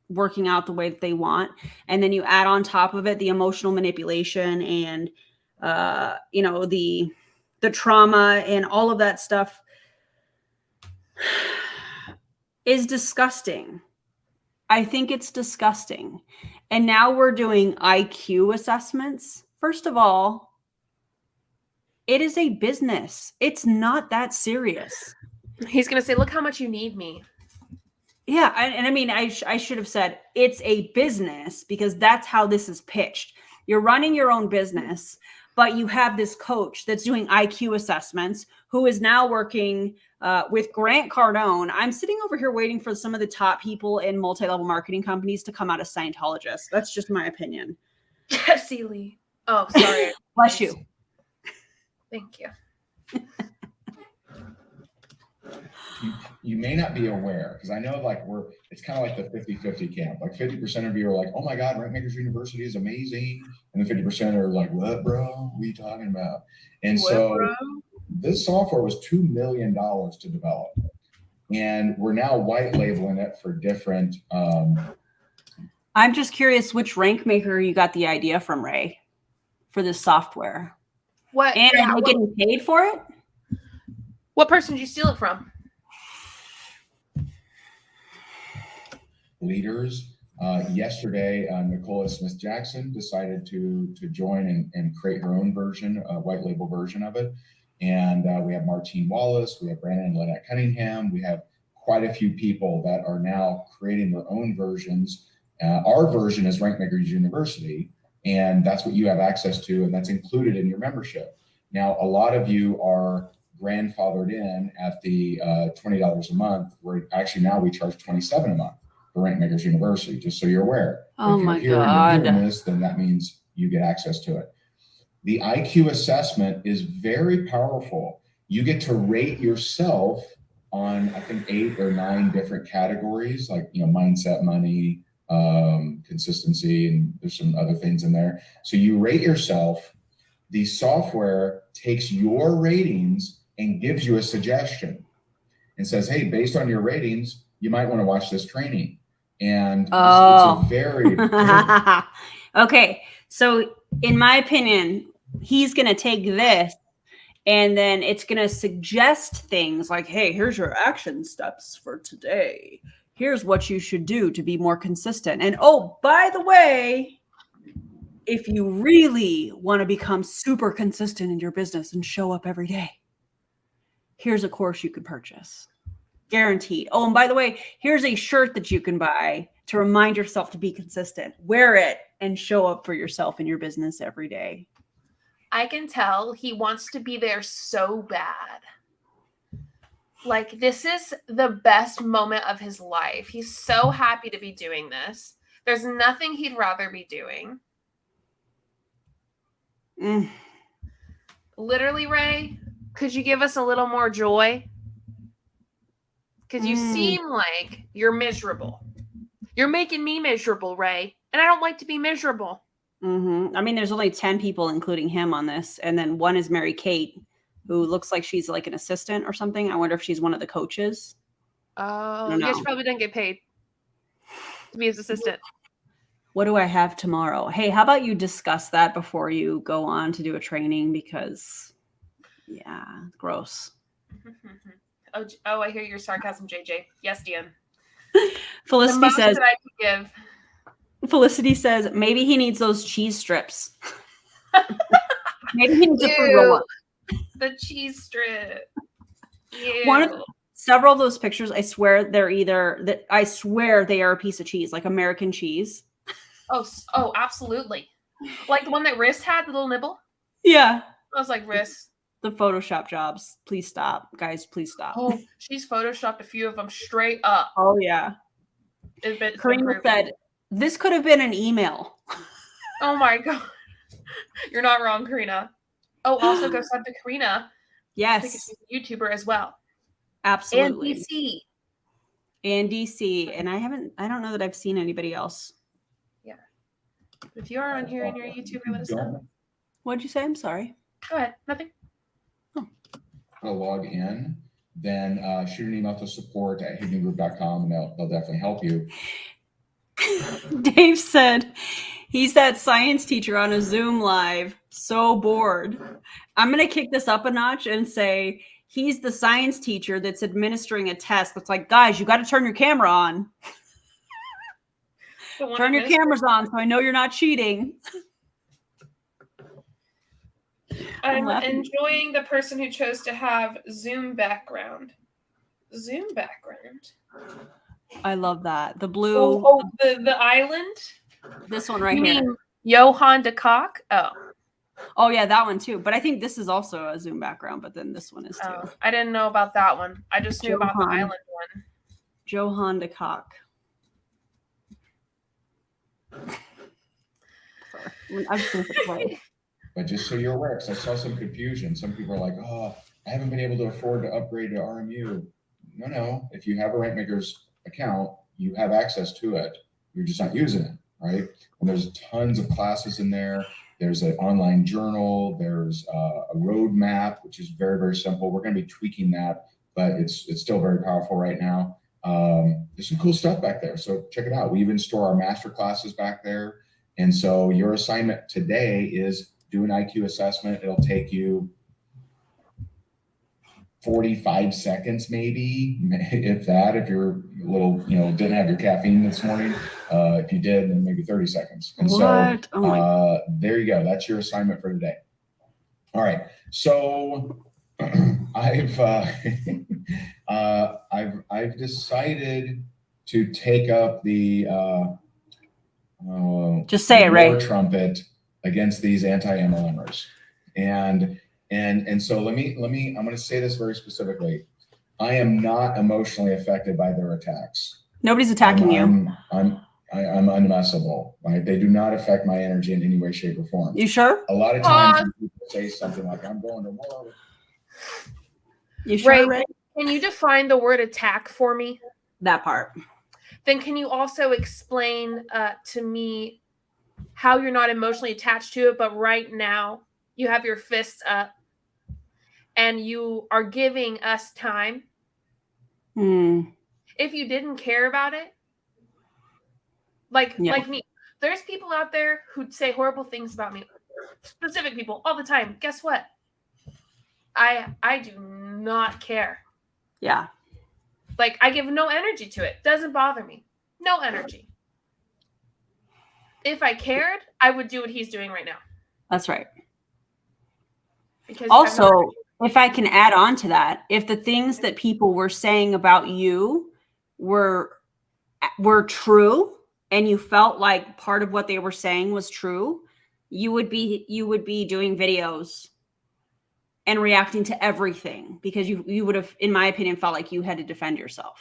working out the way that they want. And then you add on top of it the emotional manipulation and, the trauma and all of that stuff is disgusting. I think it's disgusting. And now we're doing IQ assessments. First of all, it is a business. It's not that serious. He's going to say, look how much you need me. Yeah. And I mean, I should have said it's a business because that's how this is pitched. You're running your own business, but you have this coach that's doing IQ assessments who is now working with Grant Cardone. I'm sitting over here waiting for some of the top people in multi-level marketing companies to come out as Scientologists. That's just my opinion. Jesse Lee. Oh, sorry. Bless you. Thank you. You may not be aware, because I know it's kind of like the 50-50 camp. Like 50% of you are like, oh my God, Rankmakers University is amazing. And then 50% are like, what, bro? What are you talking about? And this software was $2 million to develop. And we're now white labeling it for different. I'm just curious which rank maker you got the idea from, Ray, for this software. What? And are you getting paid for it? What person did you steal it from? Leaders. Yesterday, Nicola Smith-Jackson decided to join and create her own version, a white label version of it. And we have Martine Wallace, we have Brandon and Lynette Cunningham. We have quite a few people that are now creating their own versions. Our version is Rankmakers University, and that's what you have access to, and that's included in your membership. Now, a lot of you are grandfathered in at the $20 a month, where actually now we charge $27 a month for Rankmakers University, just so you're aware. Oh my God. If you're hearing this, then that means you get access to it. The IQ assessment is very powerful. You get to rate yourself on, I think, 8 or 9 different categories, like, mindset, money, consistency, and there's some other things in there. So you rate yourself. The software takes your ratings and gives you a suggestion. and says, hey, based on your ratings, you might want to watch this training. And it's a very okay. So in my opinion, he's going to take this and then it's going to suggest things like, hey, here's your action steps for today. Here's what you should do to be more consistent. And oh, by the way, if you really want to become super consistent in your business and show up every day, here's a course you could purchase. Guaranteed. Oh, and by the way, here's a shirt that you can buy to remind yourself to be consistent. Wear it and show up for yourself in your business every day. I can tell he wants to be there so bad. Like, this is the best moment of his life. He's so happy to be doing this. There's nothing he'd rather be doing. Literally, Ray, could you give us a little more joy? Because you seem like you're miserable. You're making me miserable, Ray. And I don't like to be miserable. I mean, there's only 10 people, including him, on this. And then one is Mary Kate, who looks like she's like an assistant or something. I wonder if she's one of the coaches. Oh, yeah, she probably didn't get paid to be his assistant. What do I have tomorrow? Hey, how about you discuss that before you go on to do a training? Because, yeah, gross. Oh, I hear your sarcasm, JJ. Yes, Deanne. Felicity says, that I could give. Felicity says, maybe he needs those cheese strips. Maybe he needs a fruit roll-up. The cheese strip. Several of those pictures, I swear they are a piece of cheese, like American cheese. Oh, absolutely. Like the one that Riss had, the little nibble? Yeah. I was like, Riss. The Photoshop jobs. Please stop. Guys, please stop. Oh, she's Photoshopped a few of them straight up. Oh, yeah. Karina said, this could have been an email. Oh, my God. You're not wrong, Karina. Oh, also go sub to Karina. Yes. Because she's a YouTuber as well. Absolutely. And DC. And I don't know that I've seen anybody else. Yeah. If you are on here and you're a YouTuber, let us know. What'd you say? I'm sorry. Go ahead. Nothing. Log in, then shoot an email to support@hickingroup.com and they'll definitely help you. Dave said he's that science teacher on a Zoom live, so bored. I'm going to kick this up a notch and say he's the science teacher that's administering a test that's like, guys, you got to turn your camera on. Turn your cameras on so I know you're not cheating. I'm enjoying the person who chose to have Zoom background. Zoom background. I love that. The blue. Oh, the island? This one right here. Mean Johann de Kock? Oh, yeah, that one too. But I think this is also a Zoom background, but then this one is too. Oh, I didn't know about that one. I just knew about the island one. Johann de Kock. I'm just going to play. But just so you're aware, because I saw some confusion. Some people are like, oh, I haven't been able to afford to upgrade to RMU. No. If you have a Rentmakers account, you have access to it. You're just not using it, right? And there's tons of classes in there. There's an online journal. There's a roadmap, which is very, very simple. We're going to be tweaking that, but it's still very powerful right now. There's some cool stuff back there. So check it out. We even store our master classes back there. And so your assignment today is do an IQ assessment. It'll take you 45 seconds, maybe, if that, if you're a little, didn't have your caffeine this morning. If you did, then maybe 30 seconds. And what? So there you go. That's your assignment for today. All right. So I've decided to take up the just say it, Ray. Trumpet against these anti-MLMers. And so let me, I'm going to say this very specifically. I am not emotionally affected by their attacks. Nobody's attacking you. I'm unmessable, right? They do not affect my energy in any way, shape, or form. You sure? A lot of times when people say something like, I'm going to war. You sure, Ray? Can you define the word attack for me? That part. Then can you also explain to me how you're not emotionally attached to it, but right now you have your fists up and you are giving us time If you didn't care about it, like me, there's people out there who say horrible things about me, specific people all the time. Guess what? I do not care. Yeah. Like, I give no energy to it. Doesn't bother me. No energy. If I cared, I would do what he's doing right now. That's right. Because also, if I can add on to that, if the things that people were saying about you were true, and you felt like part of what they were saying was true, you would be doing videos and reacting to everything, because you would have, in my opinion, felt like you had to defend yourself.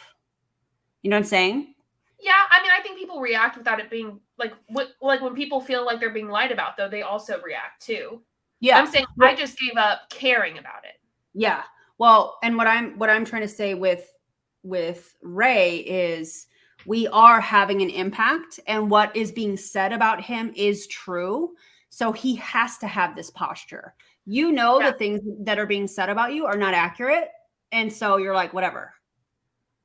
You know what I'm saying? Yeah, I mean, I think people react without it being like when people feel like they're being lied about, though, they also react too. Yeah. I'm saying I just gave up caring about it. Yeah. Well, and what I'm trying to say with Ray is we are having an impact, and what is being said about him is true. So he has to have this posture. You know, the things that are being said about you are not accurate. And so you're like, whatever.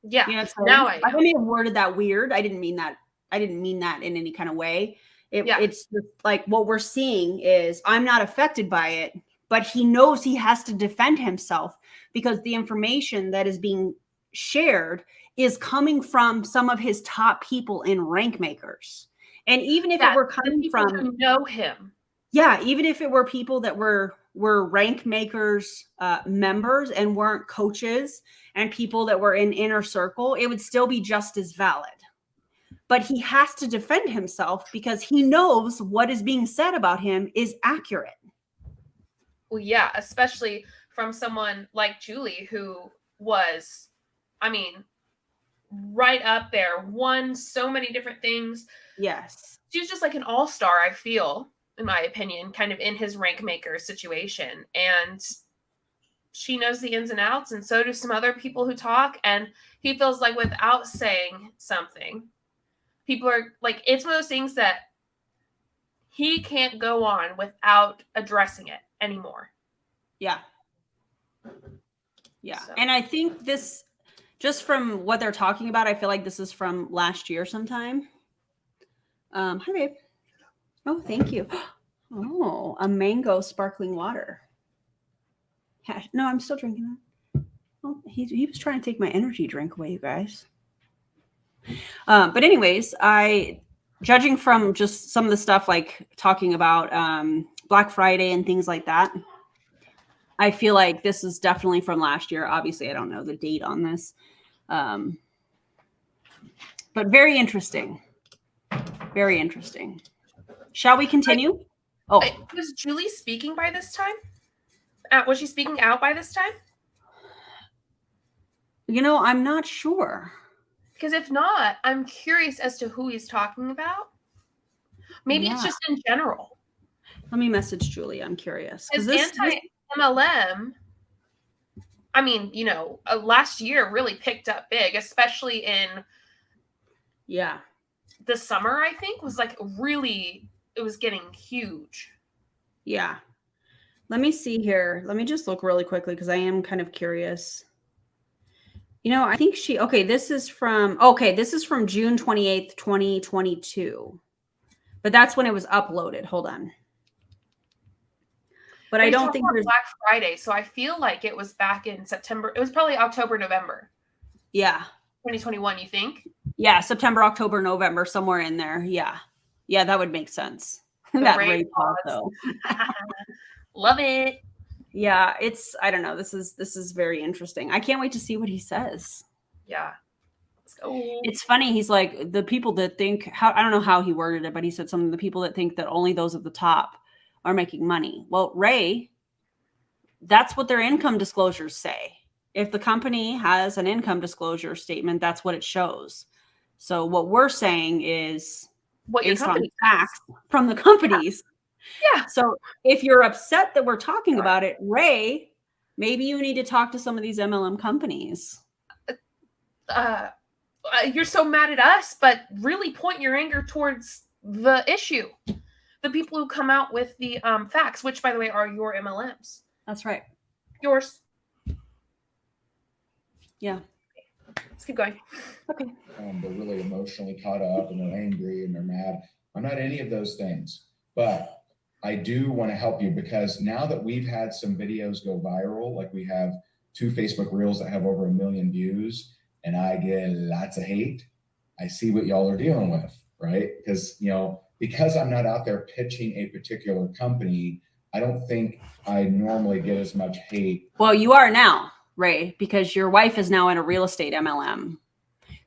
Yeah. You know, now I may have worded that weird. I didn't mean that in any kind of way. It's just like what we're seeing is I'm not affected by it, but he knows he has to defend himself because the information that is being shared is coming from some of his top people in rank makers. And even if it were coming from who know him. Yeah, even if it were people that were rank makers members and weren't coaches and people that were in inner circle, it would still be just as valid. But he has to defend himself because he knows what is being said about him is accurate. Well, yeah, especially from someone like Julie, who was, I mean, right up there, won so many different things. Yes. She was just like an all-star, I feel, in my opinion, kind of in his rank maker situation. And she knows the ins and outs, and so do some other people who talk. And he feels like without saying something, people are like, it's one of those things that he can't go on without addressing it anymore. Yeah. Yeah. So. And I think this, just from what they're talking about, I feel like this is from last year sometime. Hi, babe. Oh, thank you. Oh, a mango sparkling water. No, I'm still drinking that. Oh, he was trying to take my energy drink away, you guys. But anyways, judging from just some of the stuff, like talking about Black Friday and things like that, I feel like this is definitely from last year. Obviously, I don't know the date on this. But very interesting. Very interesting. Shall we continue? Was Julie speaking by this time? Was she speaking out by this time? You know, I'm not sure. Because if not, I'm curious as to who he's talking about. Maybe it's just in general. Let me message Julie. I'm curious. Because anti-MLM, I mean, you know, last year really picked up big, especially in the summer, I think, was like really, it was getting huge. Yeah. Let me see here. Let me just look really quickly because I am kind of curious. You know, I think this is from June 28th, 2022. But that's when it was uploaded. Hold on. But I don't think there's Black Friday, so I feel like it was back in September. It was probably October, November. Yeah. 2021, you think? Yeah, September, October, November, somewhere in there. Yeah. Yeah, that would make sense. That Ray pause, though. Love it. Yeah, I don't know. This is very interesting. I can't wait to see what he says. Yeah. Let's go. It's funny. He's like, the people that think, I don't know how he worded it, but he said something, the people that think that only those at the top are making money. Well, Ray, that's what their income disclosures say. If the company has an income disclosure statement, that's what it shows. So what we're saying is what based on facts from the companies. Yeah. So if you're upset that we're talking about it, Ray, maybe you need to talk to some of these MLM companies. You're so mad at us, but really point your anger towards the issue. The people who come out with the facts, which, by the way, are your MLMs. That's right. Yours. Yeah. Let's keep going. Okay. They're really emotionally caught up and they're angry and they're mad. I'm not any of those things, but I do want to help you because now that we've had some videos go viral, like we have 2 Facebook Reels that have over 1 million views and I get lots of hate, I see what y'all are dealing with, right? Because, you know, because I'm not out there pitching a particular company, I don't think I normally get as much hate. Well, you are now, Ray, because your wife is now in a real estate MLM.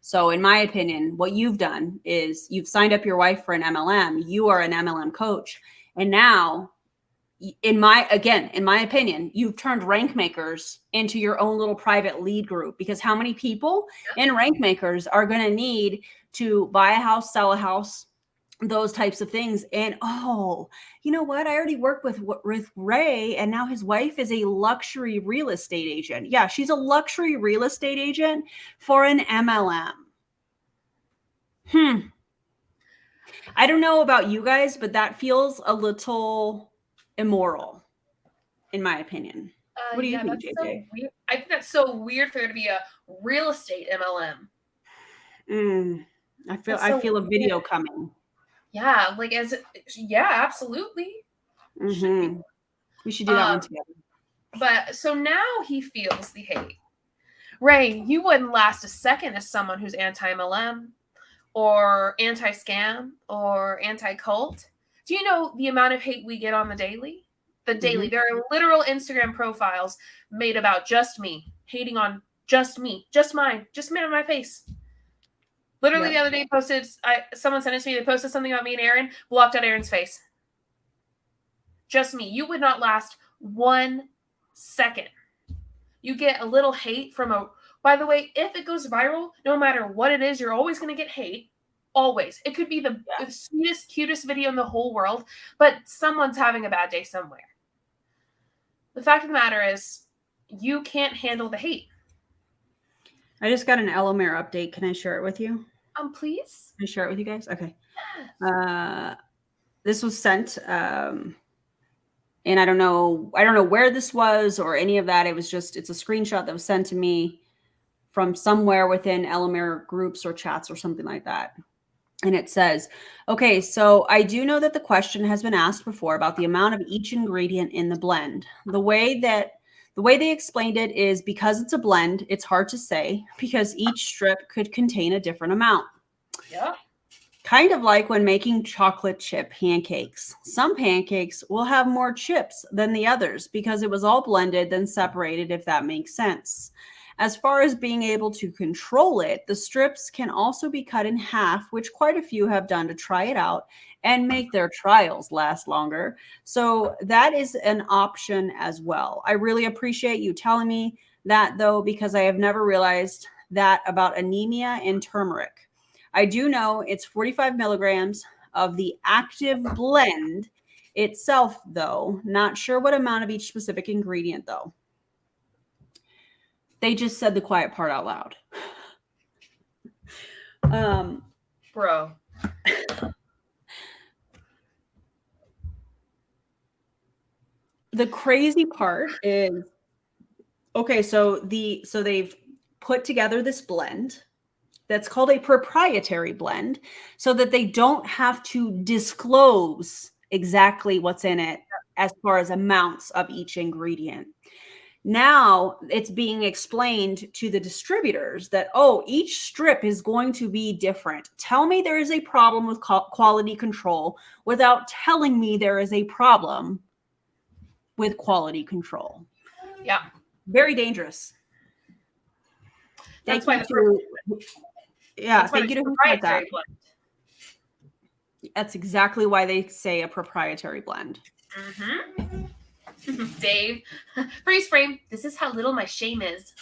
So in my opinion, what you've done is you've signed up your wife for an MLM. You are an MLM coach. And now, in my opinion, you've turned rank makers into your own little private lead group, because how many people in rank makers are going to need to buy a house, sell a house, those types of things. And oh, you know what? I already worked with Ray, and now his wife is a luxury real estate agent. Yeah, she's a luxury real estate agent for an MLM. I don't know about you guys, but that feels a little immoral, in my opinion. What do you think, JJ? So weird. I think that's so weird for there to be a real estate MLM. I feel a video coming. Yeah, like absolutely. We should do that one together. But so now he feels the hate. Ray, you wouldn't last a second as someone who's anti-MLM or anti-scam or anti-cult. Do you know the amount of hate we get on the daily? The daily. There are literal Instagram profiles made about just me, hating on just me, just mine, just me on my face. Literally the other day someone sent it to me, they posted something about me and Aaron, blocked out Aaron's face. Just me. You would not last 1 second. You get a little hate from by the way, if it goes viral, no matter what it is, you're always going to get hate. Always. It could be the sweetest, cutest video in the whole world, but someone's having a bad day somewhere. The fact of the matter is, you can't handle the hate. I just got an Elomere update. Can I share it with you? Please. Can I share it with you guys? Okay. This was sent, and I don't know where this was or any of that. It's a screenshot that was sent to me from somewhere within Elomere groups or chats or something like that. And it says, okay, so I do know that the question has been asked before about the amount of each ingredient in the blend. The way they explained it is because it's a blend, it's hard to say because each strip could contain a different amount. Yeah. Kind of like when making chocolate chip pancakes. Some pancakes will have more chips than the others because it was all blended then separated, if that makes sense. As far as being able to control it, the strips can also be cut in half, which quite a few have done to try it out and make their trials last longer. So that is an option as well. I really appreciate you telling me that, though, because I have never realized that about anemia and turmeric. I do know it's 45 milligrams of the active blend itself, though. Not sure what amount of each specific ingredient, though. They just said the quiet part out loud. Bro. The crazy part is, okay, so they've put together this blend that's called a proprietary blend so that they don't have to disclose exactly what's in it as far as amounts of each ingredient. Now it's being explained to the distributors that, oh, each strip is going to be different. Tell me there is a problem with quality control without telling me there is a problem with quality control. Yeah. Very dangerous. That's thank why you to who said that. That's exactly why they say a proprietary blend. Mm-hmm. Dave, freeze frame. This is how little my shame is.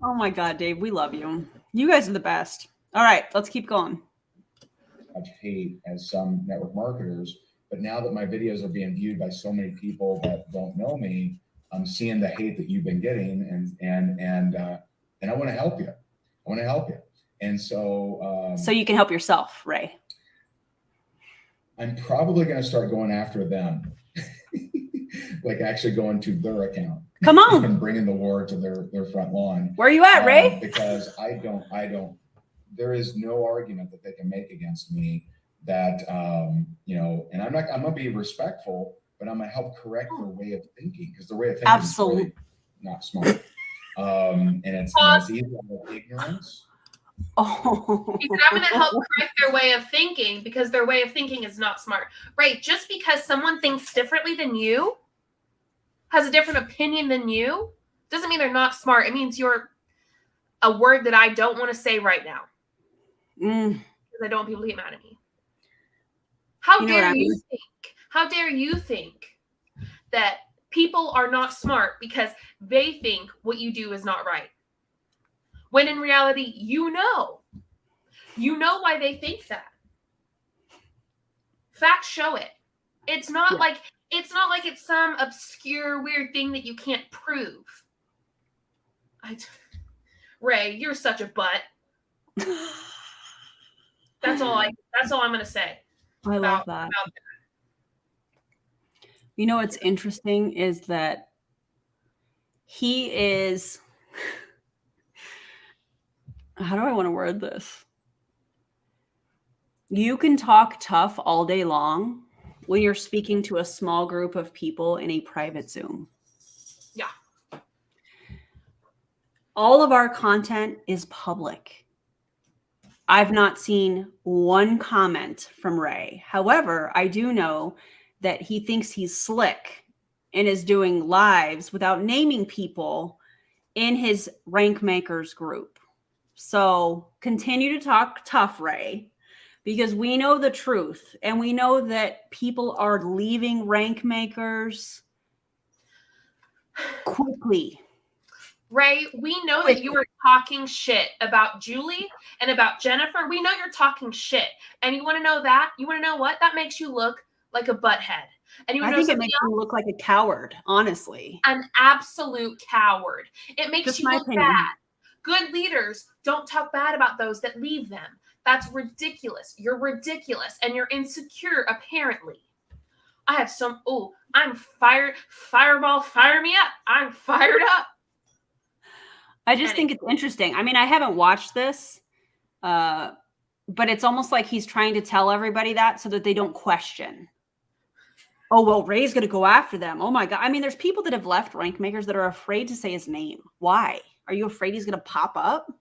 Oh my God, Dave, we love you. You guys are the best. All right, let's keep going. Much hate as some network marketers, but now that my videos are being viewed by so many people that don't know me, I'm seeing the hate that you've been getting, and I want to help you. And so so you can help yourself, Ray. I'm probably going to start going after them. like actually going to their account. Come on. And bringing the war to their front lawn. Where are you at, Ray? Because I don't, there is no argument that they can make against me that, you know, and I'm going to be respectful, but I'm going to help correct their way of thinking, because their way of thinking is really not smart. And it's either ignorance. Oh. He said, I'm going to help correct their way of thinking because their way of thinking is not smart. Right. Just because someone thinks differently than you, has a different opinion than you, doesn't mean they're not smart. It means you're a word that I don't want to say right now. Because I don't want people to get mad at me. How dare you think that people are not smart because they think what you do is not right? When in reality, you know why they think that. Facts show it. It's not like it's some obscure weird thing that you can't prove. Ray, you're such a butt. That's all I'm going to say. I love that. You know what's interesting is that he is, how do I want to word this? You can talk tough all day long when you're speaking to a small group of people in a private Zoom. Yeah. All of our content is public. I've not seen one comment from Ray. However, I do know that he thinks he's slick and is doing lives without naming people in his rank makers group. So continue to talk tough, Ray, because we know the truth and we know that people are leaving rank makers quickly. Ray, we know that you are talking shit about Julie and about Jennifer. We know you're talking shit. And you want to know that? You want to know what? That makes you look like a butthead. And I think it makes you look like a coward, honestly. An absolute coward. It makes Just you my look opinion. bad. Good leaders don't talk bad about those that leave them. That's ridiculous. You're ridiculous. And you're insecure, apparently. I have some, I'm fired. Fireball, fire me up. I'm fired up. I just think it's interesting. I mean, I haven't watched this, but it's almost like he's trying to tell everybody that so that they don't question. Oh, well, Ray's going to go after them. Oh, my God. I mean, there's people that have left rank makers that are afraid to say his name. Why? Are you afraid he's going to pop up?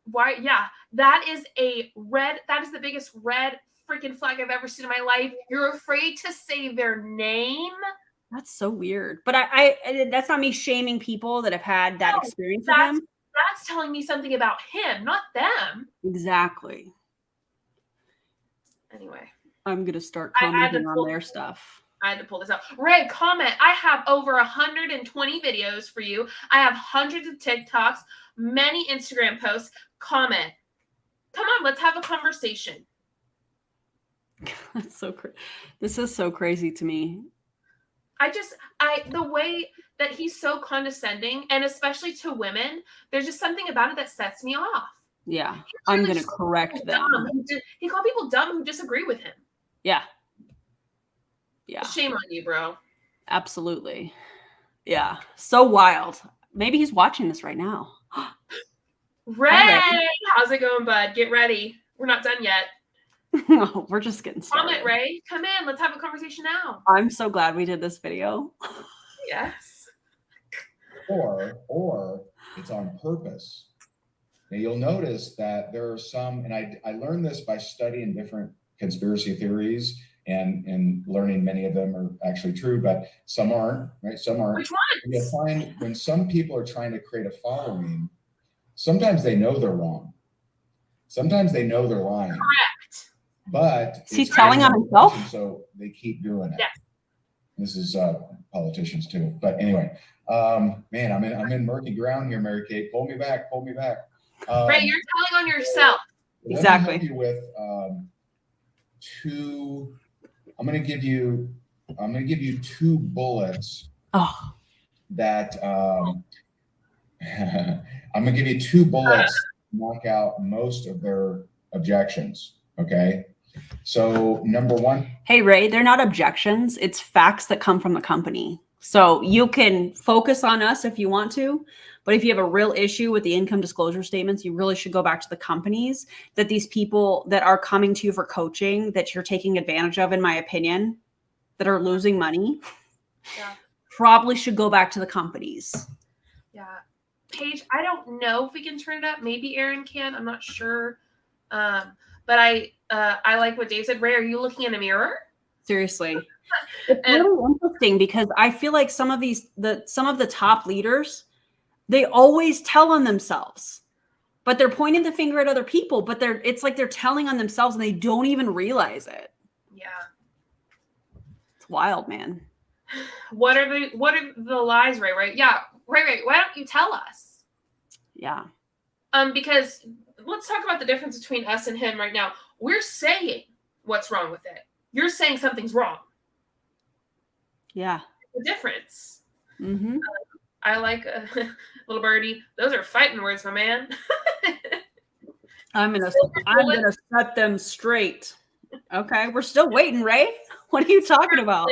Why? Yeah, that is the biggest red freaking flag I've ever seen in my life. You're afraid to say their name? That's so weird. But I that's not me shaming people that have had that experience with him. That's telling me something about him, not them. Exactly. Anyway. I'm going to start commenting on their stuff. I had to pull this out. Ray, comment. I have over 120 videos for you. I have hundreds of TikToks, many Instagram posts. Comment. Come on, let's have a conversation. That's so crazy. This is so crazy to me. The way that he's so condescending, and especially to women, there's just something about it that sets me off. Yeah, I'm going to correct them. He called people dumb who disagree with him. Yeah. Yeah. Shame on you, bro. Absolutely. Yeah. So wild. Maybe he's watching this right now. Ray, how's it going, bud? Get ready. We're not done yet. No, we're just getting started. Comment, Ray. Come in. Let's have a conversation now. I'm so glad we did this video. Yes. Or it's on purpose. Now you'll notice that there are some, and I learned this by studying different conspiracy theories and learning many of them are actually true, but some aren't, right? Some aren't. Which ones? You find when some people are trying to create a following, sometimes they know they're wrong. Sometimes they know they're lying. Correct. But is he telling on himself? So they keep doing it. Yeah. This is politicians too. But anyway, man, I'm in murky ground here, Mary Kate. Pull me back. Ray, you're telling on yourself. Exactly. Let me help you with I'm going to give you two bullets. Oh. That I'm going to give you two bullets to knock out most of their objections. Okay. So number one. Hey, Ray, they're not objections. It's facts that come from the company. So you can focus on us if you want to, but if you have a real issue with the income disclosure statements, you really should go back to the companies that these people that are coming to you for coaching that you're taking advantage of, in my opinion, that are losing money. Yeah. Probably should go back to the companies. Yeah. Paige, I don't know if we can turn it up. Maybe Aaron can. I'm not sure. But I like what Dave said. Ray, are you looking in a mirror? Seriously. It's really interesting because I feel like some of the top leaders, they always tell on themselves, but they're pointing the finger at other people, but it's like they're telling on themselves and they don't even realize it. Yeah. It's wild, man. What are the lies, Ray? Right? Yeah. Ray, why don't you tell us? Yeah. Because let's talk about the difference between us and him right now. We're saying what's wrong with it. You're saying something's wrong. Yeah. The difference. Mm-hmm. I like little birdie. Those are fighting words, my man. I'm gonna set them straight. Okay, we're still waiting, Ray. What are you talking about?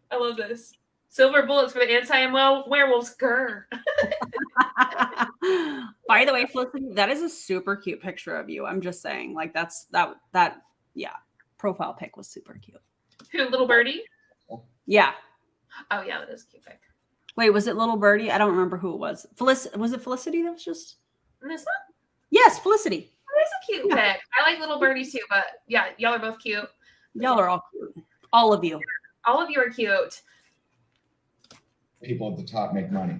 I love this. Silver bullets for the anti-ML werewolves. Grr. By the way, Felicity, that is a super cute picture of you. I'm just saying, like that. Yeah, profile pic was super cute. Who, little birdie? Yeah. Oh yeah, that is a cute pic. Wait, was it little birdie? I don't remember who it was. Was it Felicity that was just? This one? Yes, Felicity. That is a cute pic. I like little birdies too, but yeah, y'all are both cute. Y'all are all cute. All of you. All of you are cute. People at the top make money.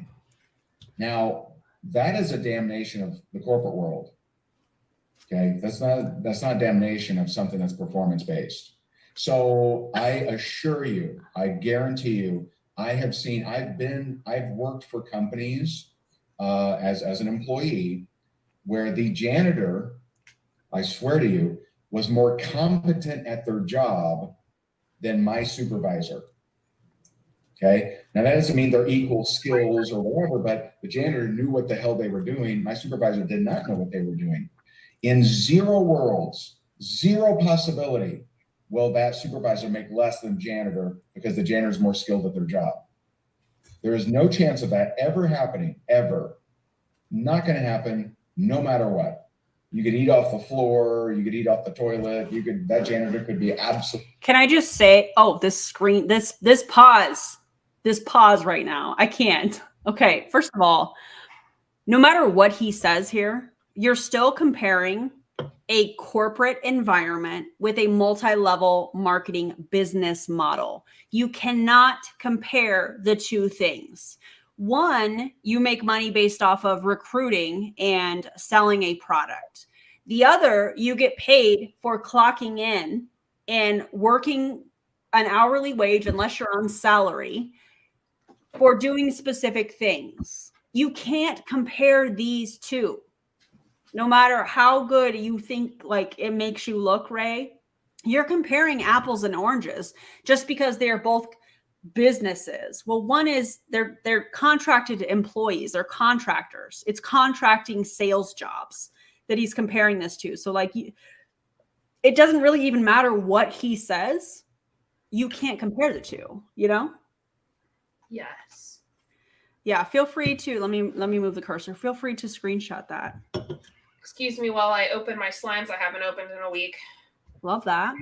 Now, that is a damnation of the corporate world. Okay, that's not a damnation of something that's performance-based. So I assure you, I guarantee you, I've worked for companies as an employee where the janitor, I swear to you, was more competent at their job than my supervisor. Okay, now that doesn't mean they're equal skills or whatever, but the janitor knew what the hell they were doing. My supervisor did not know what they were doing. In zero worlds, zero possibility will that supervisor make less than janitor because the janitor is more skilled at their job. There is no chance of that ever happening, ever. Not going to happen, no matter what. You could eat off the floor, you could eat off the toilet, that janitor could be absolutely. Can I just say, this pause right now. I can't. Okay, first of all, no matter what he says here, you're still comparing a corporate environment with a multi-level marketing business model. You cannot compare the two things. One, you make money based off of recruiting and selling a product. The other, you get paid for clocking in and working an hourly wage, unless you're on salary, for doing specific things. You can't compare these two. No matter how good you think like it makes you look, Ray, you're comparing apples and oranges just because they're both businesses. Well, one is they're contracted employees, they're contractors. It's contracting sales jobs that he's comparing this to. So like it doesn't really even matter what he says. You can't compare the two, you know? Yes. Yeah, feel free to let me move the cursor. Feel free to screenshot that. Excuse me while I open my slimes I haven't opened in a week. Love that.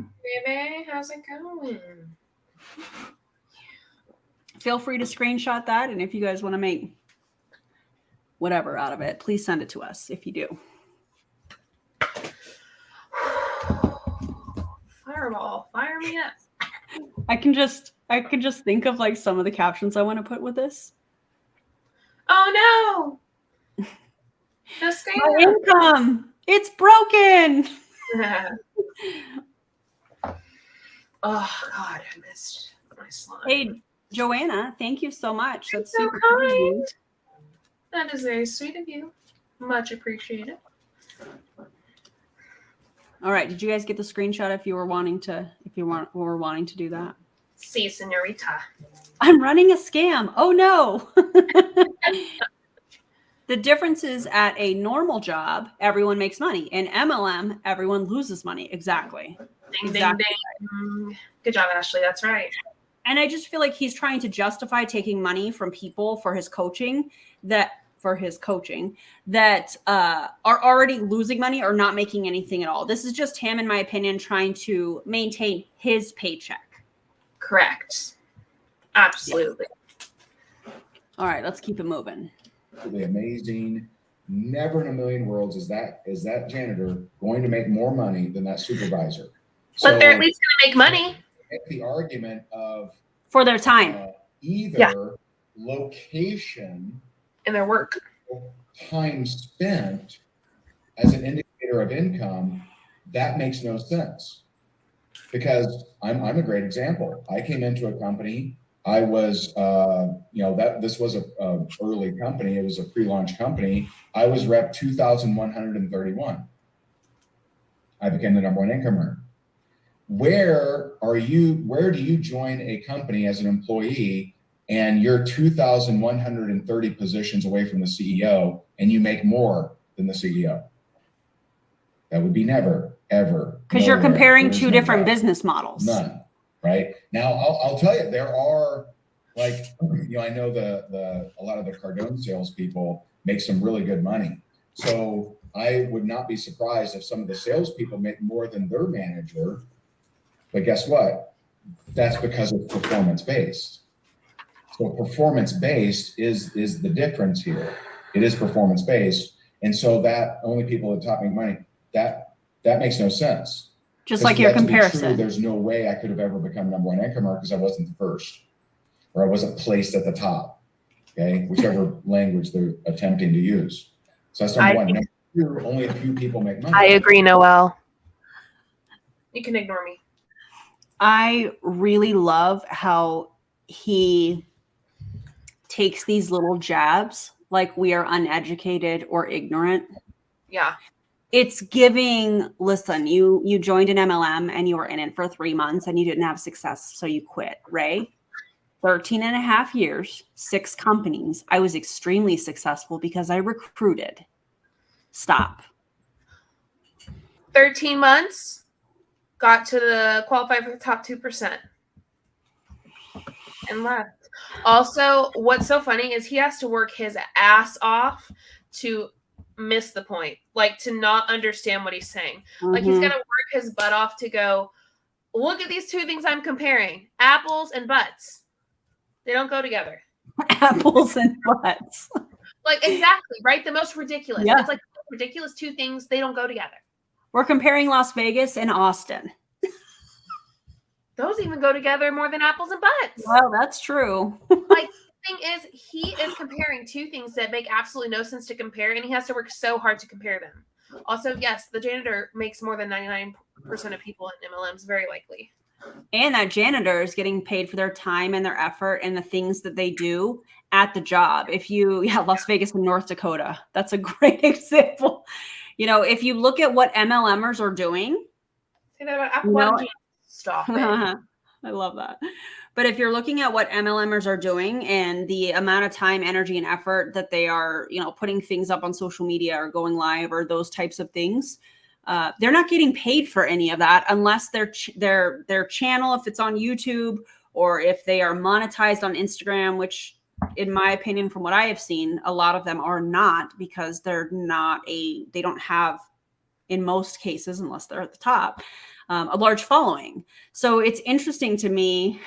Baby, how's it going? Feel free to screenshot that. And if you guys want to make whatever out of it, please send it to us if you do. Fireball, fire me up. I can just think of like some of the captions I want to put with this. Oh no! No scam. My income, it's broken. Oh God, I missed my slime. Hey, Joanna, thank you so much. That's so super kind of you. kind. That is very sweet of you. Much appreciated. All right, did you guys get the screenshot if you were wanting to do that? Si, señorita. I'm running a scam. Oh no. The difference is at a normal job, everyone makes money. In MLM, everyone loses money. Exactly. Ding, Exactly. ding, ding. Good job, Ashley. That's right. And I just feel like he's trying to justify taking money from people for his coaching that are already losing money or not making anything at all. This is just him, in my opinion, trying to maintain his paycheck. Correct. Absolutely. Yes. All right, let's keep it moving. Absolutely amazing. Never in a million worlds is that janitor going to make more money than that supervisor. But they're at least going to make money. Make the argument of for their time, either location in their work, time spent as an indicator of income. That makes no sense, because I'm a great example. I came into a company. I was, this was a early company. It was a pre-launch company. I was rep 2,131. I became the number one income earner. Where do you join a company as an employee and you're 2,130 positions away from the CEO and you make more than the CEO? That would be never, ever. Because you're comparing two different business models. None. Right? Now, I'll tell you, there are, like, I know a lot of the Cardone salespeople make some really good money. So I would not be surprised if some of the salespeople make more than their manager. But guess what? That's because it's performance-based. So performance-based is the difference here. It is performance-based. And so that only people at the top make money, that makes no sense. Just like your comparison. True, there's no way I could have ever become number one income earner because I wasn't the first, or I wasn't placed at the top. Okay, whichever language they're attempting to use. So that's number one. Number two, only a few people make money. I agree, Noel. You can ignore me. I really love how he takes these little jabs like we are uneducated or ignorant. Yeah. It's giving, listen, you joined an MLM and you were in it for 3 months and you didn't have success, so you quit, Ray. 13 and a half years, 6 companies. I was extremely successful because I recruited. Stop. 13 months, got to the qualify for the top 2% and left. Also, what's so funny is he has to work his ass off to miss the point, like to not understand what he's saying. Like he's got to work his butt off to go, look at these 2 things I'm comparing, apples and butts. They don't go together. Apples and butts. Like, exactly, right? The most ridiculous. Yeah. It's like ridiculous 2 things, they don't go together. We're comparing Las Vegas and Austin. Those even go together more than apples and butts. Well, that's true. Like, the thing is, he is comparing 2 things that make absolutely no sense to compare, and he has to work so hard to compare them. Also, yes, the janitor makes more than 99% of people in MLMs, very likely. And that janitor is getting paid for their time and their effort and the things that they do at the job. Las Vegas and North Dakota, that's a great example. If you look at what MLMers are doing. Say that about Apple. Stop it. I love that. But if you're looking at what MLMers are doing and the amount of time, energy, and effort that they are, putting things up on social media or going live or those types of things, they're not getting paid for any of that unless their channel, if it's on YouTube, or if they are monetized on Instagram, which in my opinion, from what I have seen, a lot of them are not, because they don't have, in most cases, unless they're at the top, a large following. So it's interesting to me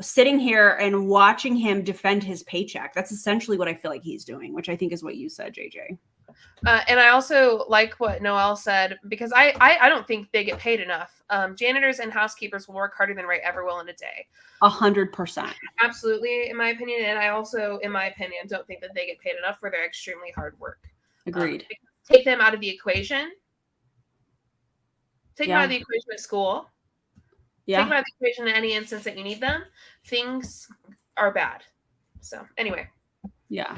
sitting here and watching him defend his paycheck. That's essentially what I feel like he's doing, which I think is what you said, JJ. And I also like what Noel said, because I don't think they get paid enough. Janitors and housekeepers will work harder than Ray ever will in a day. 100%. Absolutely, in my opinion. And I also, in my opinion, don't think that they get paid enough for their extremely hard work. Agreed. Take them out of the equation. Take them out of the equation at school. Yeah. Take them out of the equation in any instance that you need them. Things are bad. So anyway. Yeah.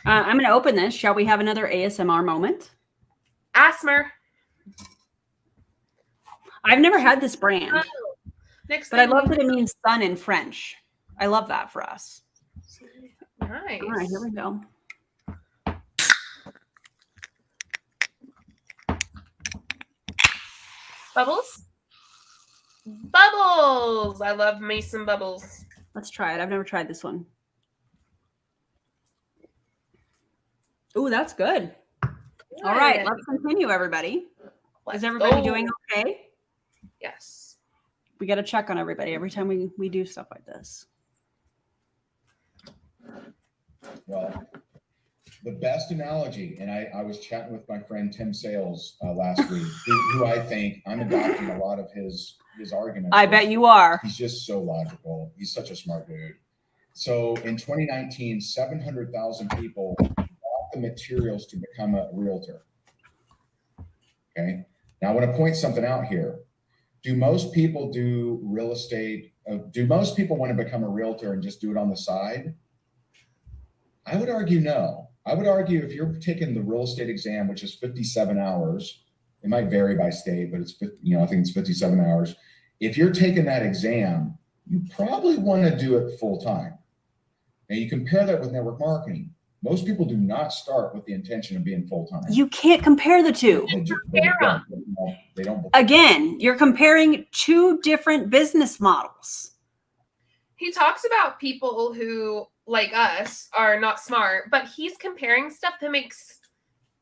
I'm going to open this. Shall we have another ASMR moment? Asmer. I've never had this brand. Oh, but I love that it means sun in French. I love that for us. Nice. All right, here we go. Bubbles? Bubbles! I love me some bubbles. Let's try it. I've never tried this one. Ooh, that's good. All right, let's continue, everybody. Is everybody doing okay? Yes. We got to check on everybody every time we do stuff like this. Well, the best analogy, and I was chatting with my friend Tim Sales last week, who I think I'm adopting a lot of his arguments. I bet you are. He's just so logical. He's such a smart dude. So in 2019, 700,000 people bought the materials to become a realtor. Okay. Now I want to point something out here. Do most people do real estate? Do most people want to become a realtor and just do it on the side? I would argue no. I would argue if you're taking the real estate exam, which is 57 hours, it might vary by state, but it's, I think it's 57 hours. If you're taking that exam, you probably want to do it full time. Now you compare that with network marketing. Most people do not start with the intention of being full time. You can't compare the two. They don't. Again, you're comparing two different business models. He talks about people who, like us, are not smart, but he's comparing stuff that makes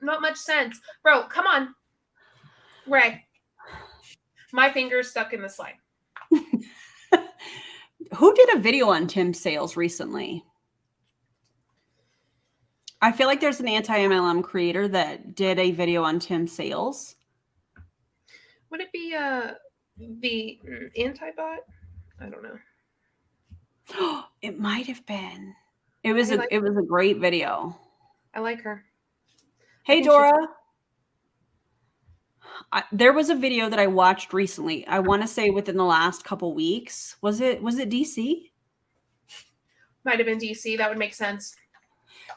not much sense. Bro, come on. Ray. My finger's stuck in the slide. Who did a video on Tim Sales recently? I feel like there's an anti-MLM creator that did a video on Tim Sales. Would it be the anti-bot? I don't know. It might have been. It was a great video. I like her. Hey, Dora. There was a video that I watched recently. I want to say within the last couple weeks. Was it DC? Might have been DC. That would make sense.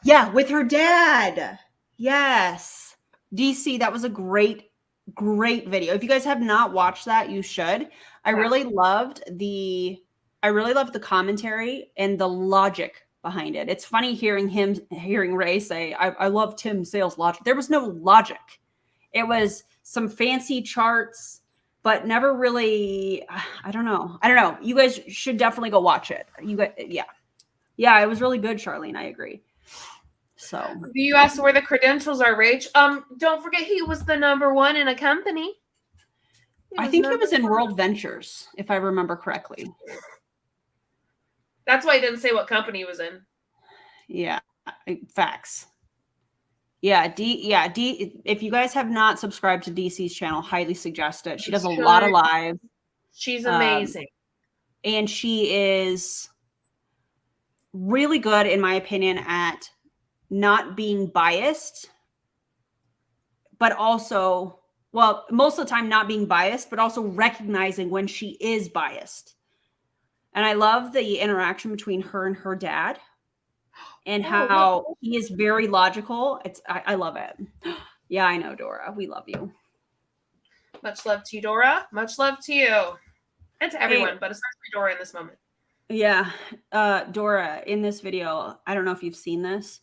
Yeah, with her dad. Yes. DC, that was a great video. If you guys have not watched that, you should. I really loved the commentary and the logic behind it. It's funny hearing Ray say, I love Tim Sales logic. There was no logic. It was some fancy charts, but never really, I don't know. You guys should definitely go watch it. Yeah, it was really good, Charlene. I agree. So you asked where the credentials are, Rach. Don't forget he was the #1 in a company. I think he was in World Ventures, if I remember correctly. That's why he didn't say what company he was in. Yeah, facts. Yeah, D. If you guys have not subscribed to DC's channel, highly suggest it. She does a lot of live. She's amazing. And she is really good, in my opinion, at not being biased, but also, well, most of the time not being biased, but also recognizing when she is biased. And I love the interaction between her and her dad and how he is very logical. I love it. Yeah, I know, Dora. We love you. Much love to you, Dora. Much love to you. And to everyone, but especially Dora in this moment. Yeah. Dora, in this video, I don't know if you've seen this,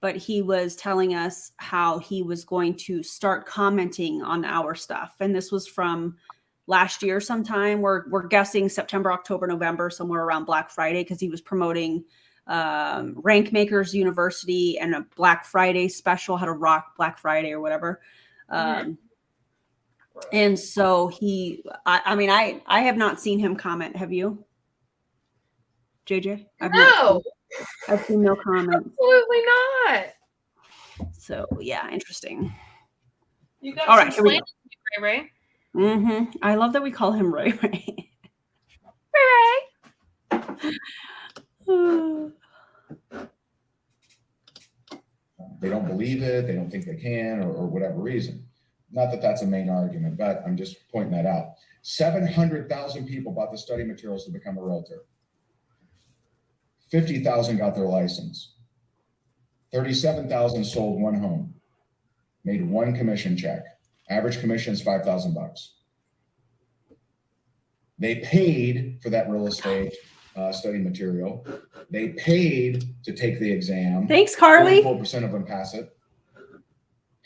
but he was telling us how he was going to start commenting on our stuff. And this was from last year sometime. We're guessing September, October, November, somewhere around Black Friday, because he was promoting Rank Makers University and a Black Friday special, how to rock Black Friday or whatever. And so I have not seen him comment. Have you, JJ? I've seen no comment. Absolutely not. So yeah, interesting. You got all some right, here we go. Ray. Mm-hmm. I love that we call him Ray. Ray. They don't believe it. They don't think they can, or whatever reason. Not that that's a main argument, but I'm just pointing that out. 700,000 people bought the study materials to become a realtor. 50,000 got their license. 37,000 sold one home, made one commission check. Average commission is $5,000. They paid for that real estate study material. They paid to take the exam. Thanks, Carly. 44% of them pass it.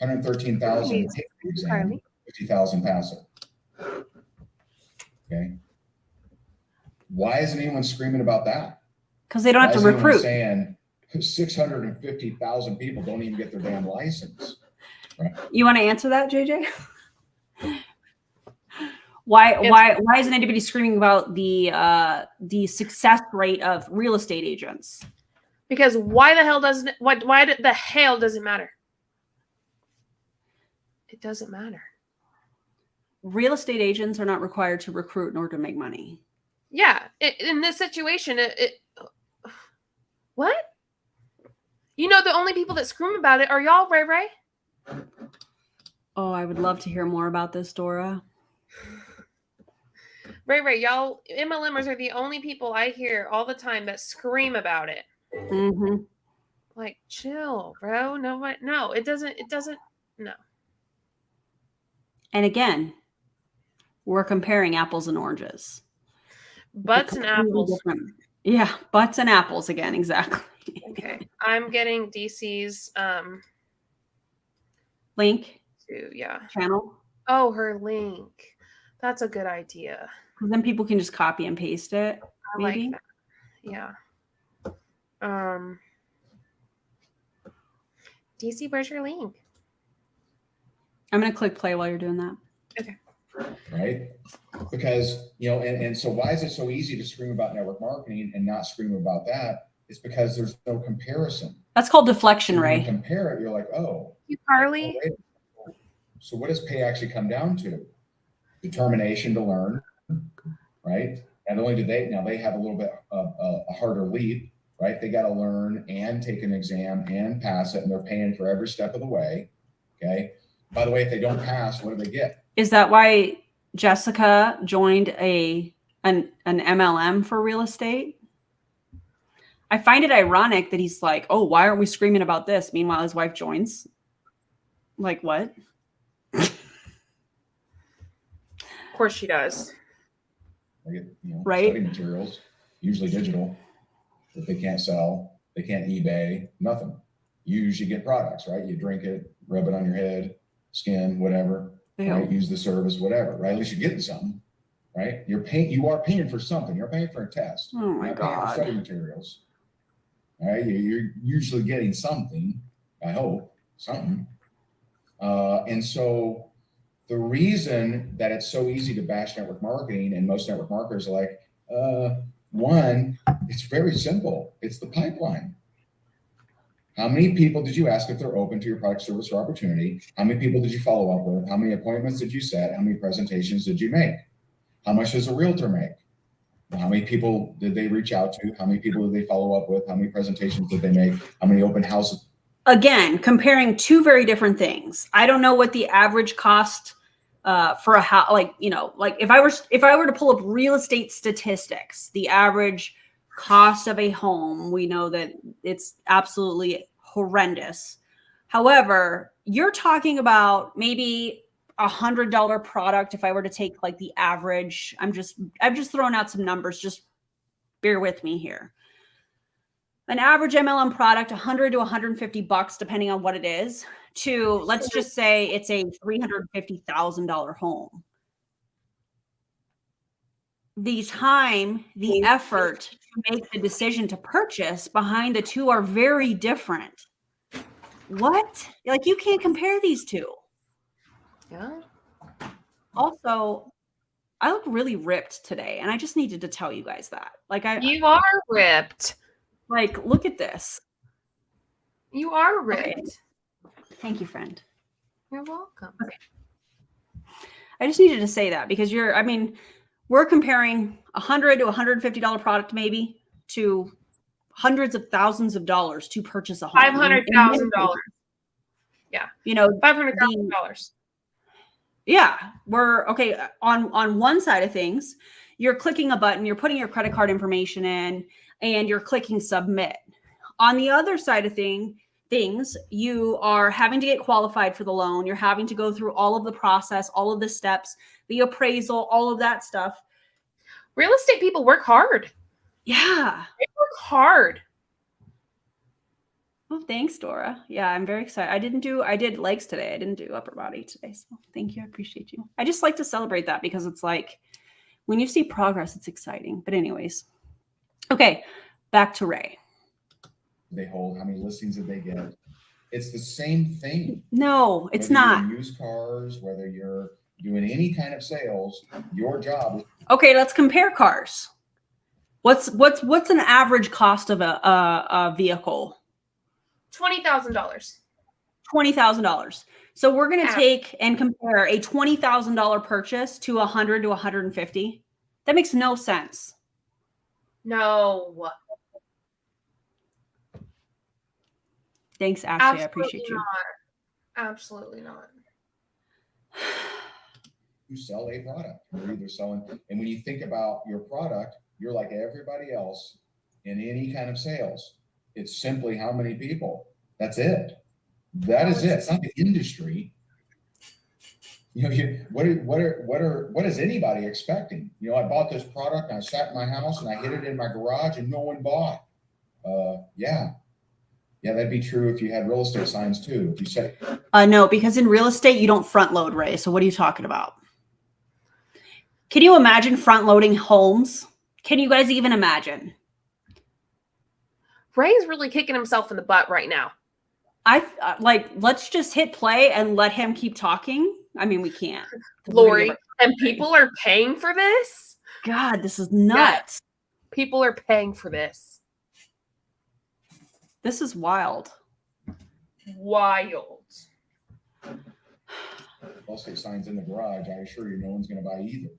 113,000 take the exam. 50,000 pass it. Okay. Why isn't anyone screaming about that? Because they don't have to Why is anyone recruit. saying 650,000 people don't even get their damn license? Right? You want to answer that, JJ? Why isn't anybody screaming about the success rate of real estate agents? Because why the hell doesn't it, why the hell does it matter? It doesn't matter. Real estate agents are not required to recruit in order to make money. Yeah, in this situation, what? You know, the only people that scream about it are y'all, Ray. Oh, I would love to hear more about this, Dora. Ray, y'all MLMers are the only people I hear all the time that scream about it. Mm-hmm. Like, chill, bro. No, it doesn't. No. And again, we're comparing apples and oranges. Butts and apples. Different. Yeah, butts and apples again, exactly. Okay, I'm getting DC's link to channel. Oh, her link. That's a good idea. Because then people can just copy and paste it. I maybe. like that. Yeah. DC, where's your link? I'm gonna click play while you're doing that. Okay. Right? Because, you know, and so why is it so easy to scream about network marketing and not scream about that? It's because there's no comparison. That's called deflection, When Ray. you compare it, you're like, oh. You, Carly. So what does pay actually come down to? Determination to learn, right? Not only do they have a little bit of a harder leap, right? They got to learn and take an exam and pass it, and they're paying for every step of the way. Okay. By the way, if they don't pass, what do they get? Is that why Jessica joined an MLM for real estate? I find it ironic that he's like, oh, why aren't we screaming about this? Meanwhile, his wife joins. Like, what? Of course she does. They get, right? Study materials, usually digital, that they can't sell. They can't eBay, nothing. You usually get products, right? You drink it, rub it on your head, skin, whatever. Yeah. Right? Use the service, whatever, right? At least you're getting something, right? You are paying for something. You're paying for a test. Oh my You're not paying for God. study materials. Right? You're usually getting something, I hope, something. And so the reason that it's so easy to bash network marketing, and most network marketers are like, one, it's very simple. It's the pipeline. How many people did you ask if they're open to your product, service, or opportunity? How many people did you follow up with? How many appointments did you set? How many presentations did you make? How much does a realtor make? How many people did they reach out to? How many people did they follow up with? How many presentations did they make? How many open houses? Again, comparing two very different things. I don't know what the average cost for a house, like if I were to pull up real estate statistics, the average cost of a home, we know that it's absolutely horrendous. However, you're talking about maybe $100 product. If I were to take like the average, I'm just throwing out some numbers. Just bear with me here. An average MLM product, $100 to $150, depending on what it is, to let's just say it's a $350,000 home. The time, the effort to make the decision to purchase behind the two are very different. What? Like, you can't compare these two. Yeah. Also, I look really ripped today, and I just needed to tell you guys that. Like, You are ripped. Like, look at this. You are ripped. Okay. Thank you, friend. You're welcome. Okay. I just needed to say that because we're comparing $100 to $150 product maybe to hundreds of thousands of dollars to purchase a home. $500,000. Yeah. $500,000. Yeah. We're okay. On one side of things, you're clicking a button, you're putting your credit card information in, and you're clicking submit. On the other side of things, you are having to get qualified for the loan. You're having to go through all of the process, all of the steps, the appraisal, all of that stuff. Real estate people work hard. Yeah. They work hard. Oh, thanks, Dora. Yeah, I'm very excited. I did legs today. I didn't do upper body today. So thank you. I appreciate you. I just like to celebrate that because it's like when you see progress, it's exciting. But anyways, okay. back to Ray. They hold, how many listings did they get? It's the same thing. No, it's Whether not. you're used cars, whether you're doing any kind of sales, your job is. Okay, let's compare cars. What's an average cost of a vehicle? $20,000. $20,000. So we're going to take and compare a $20,000 purchase to 100 to 150. That makes no sense. No. Thanks, Ashley. Absolutely I appreciate you. Not. Absolutely not. You sell a product. You're either selling, and when you think about your product, you're like everybody else in any kind of sales. It's simply how many people. That's it. That is it. It's not the industry. You know, what is anybody expecting? You know, I bought this product and I sat in my house and I hid it in my garage and no one bought. Yeah, that'd be true if you had real estate signs too. If you say no, because in real estate you don't front load, Ray. So what are you talking about? Can you imagine front loading homes? Can you guys even imagine? Ray's really kicking himself in the butt right now. Let's just hit play and let him keep talking. I mean, we can't. Lori, and people are paying for this? God, this is nuts. Yeah. People are paying for this. This is wild. Wild. real estate signs in the garage, I assure you no one's going to buy either.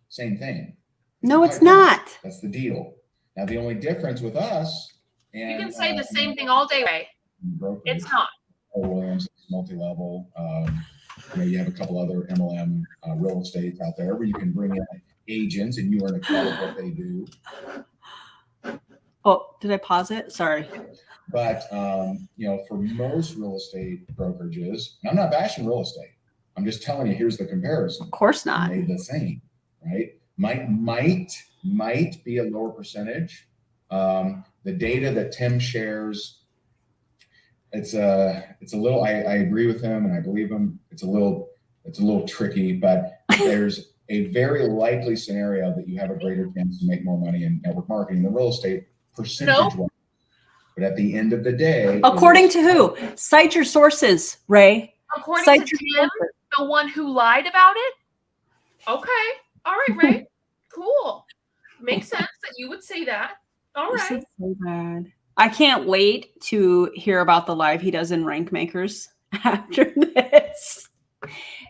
Same thing. No, it's not. That's the deal. Now, the only difference with us and you can say the same thing all day, Ray. It's not. Williams, multi-level. You have a couple other MLM real estates out there where you can bring in agents and you earn a cut of what they do. Oh, did I pause it? Sorry. But, for most real estate brokerages, and I'm not bashing real estate. I'm just telling you, here's the comparison. Of course not. They're the same, right? Might be a lower percentage. The data that Tim shares, it's a little, I agree with him and I believe him. It's a little tricky, but there's a very likely scenario that you have a greater chance to make more money in network marketing than real estate percentage. Nope. But at the end of the day, according to who? Cite your sources, Ray. According to Tim, the one who lied about it. Okay. All right, Ray. Cool. Makes sense that you would say that. All right. This is so bad. I can't wait to hear about the live he does in Rank Makers after this.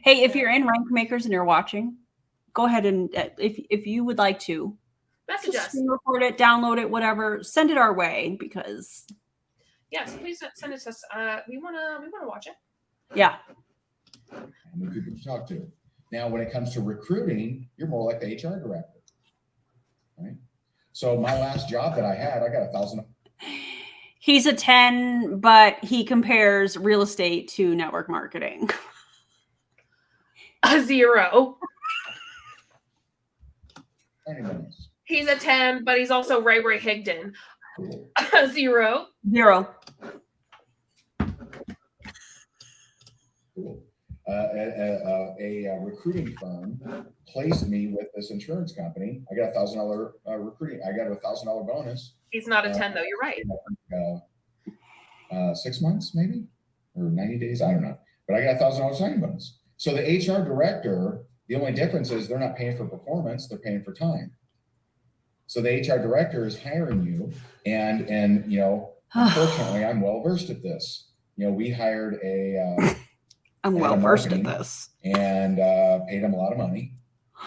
Hey, if you're in Rank Makers and you're watching, go ahead and if you would like to message us, record it, download it, whatever, send it our way because yes, please send it to us. We wanna watch it. Yeah. And we could talk to. Now, when it comes to recruiting, you're more like the HR director, right? So my last job that I had, I got 1,000. He's a 10, but he compares real estate to network marketing. A 0. Anyways. He's a 10, but he's also Ray Higdon. A 0. 0. Cool. A recruiting firm placed me with this insurance company. I got $1,000 recruiting. I got a $1,000 bonus. He's not a 10 though. You're right. 6 months maybe, or 90 days. I don't know. But I got $1,000 signing bonus. So the HR director, the only difference is they're not paying for performance. They're paying for time. So the HR director is hiring you, and unfortunately, I'm well versed at this. We hired I'm well versed at this. And paid him a lot of money.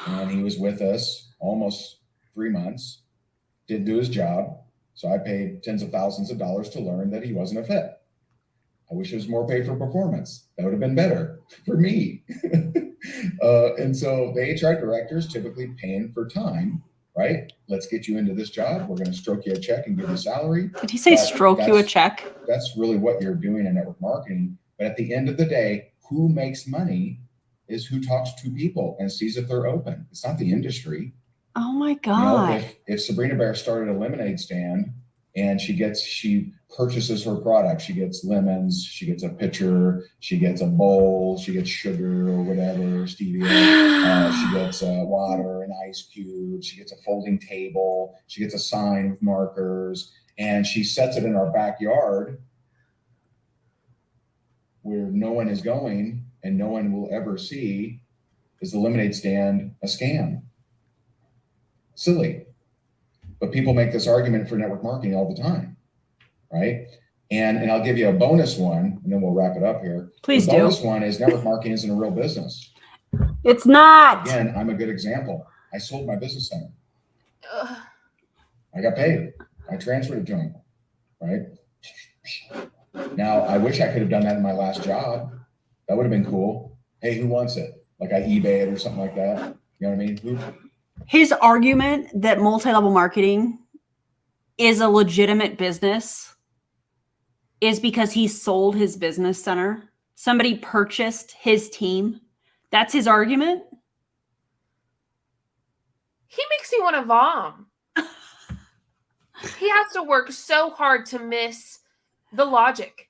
And he was with us almost 3 months, didn't do his job. So I paid tens of thousands of dollars to learn that he wasn't a fit. I wish it was more pay for performance. That would have been better for me. And so the HR director is typically paying for time, right? Let's get you into this job. We're going to stroke you a check and give you a salary. Did he say stroke you a check? That's really what you're doing in network marketing. But at the end of the day, who makes money is who talks to people and sees if they're open. It's not the industry. Oh my God. If Sabrina Bear started a lemonade stand and she purchases her product. She gets lemons, she gets a pitcher, she gets a bowl, she gets sugar or whatever, stevia, she gets water and ice cubes, she gets a folding table, she gets a sign with markers, and she sets it in our backyard where no one is going and no one will ever see. Is the lemonade stand a scam? Silly. But people make this argument for network marketing all the time, right? And I'll give you a bonus one, and then we'll wrap it up here. Please the do. bonus one is network marketing isn't a real business. It's not. Again, I'm a good example. I sold my business center. Ugh. I got paid. I transferred it to him, right? Now, I wish I could have done that in my last job. That would have been cool. Hey, who wants it? Like I eBay it or something like that. You know what I mean? His argument that multi-level marketing is a legitimate business is because he sold his business center. Somebody purchased his team. That's his argument. He makes me want to vom. He has to work so hard to miss the logic.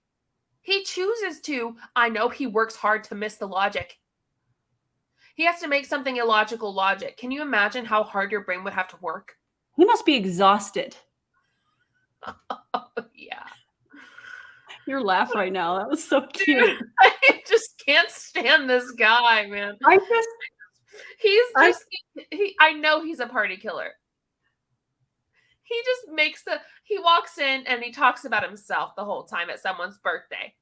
He chooses to. I know he works hard to miss the logic. He has to make something illogical logic. Can you imagine how hard your brain would have to work? He must be exhausted. Yeah. Your laugh right now. That was so cute. Dude, I just can't stand this guy, man. I know he's a party killer. He just he walks in and he talks about himself the whole time at someone's birthday.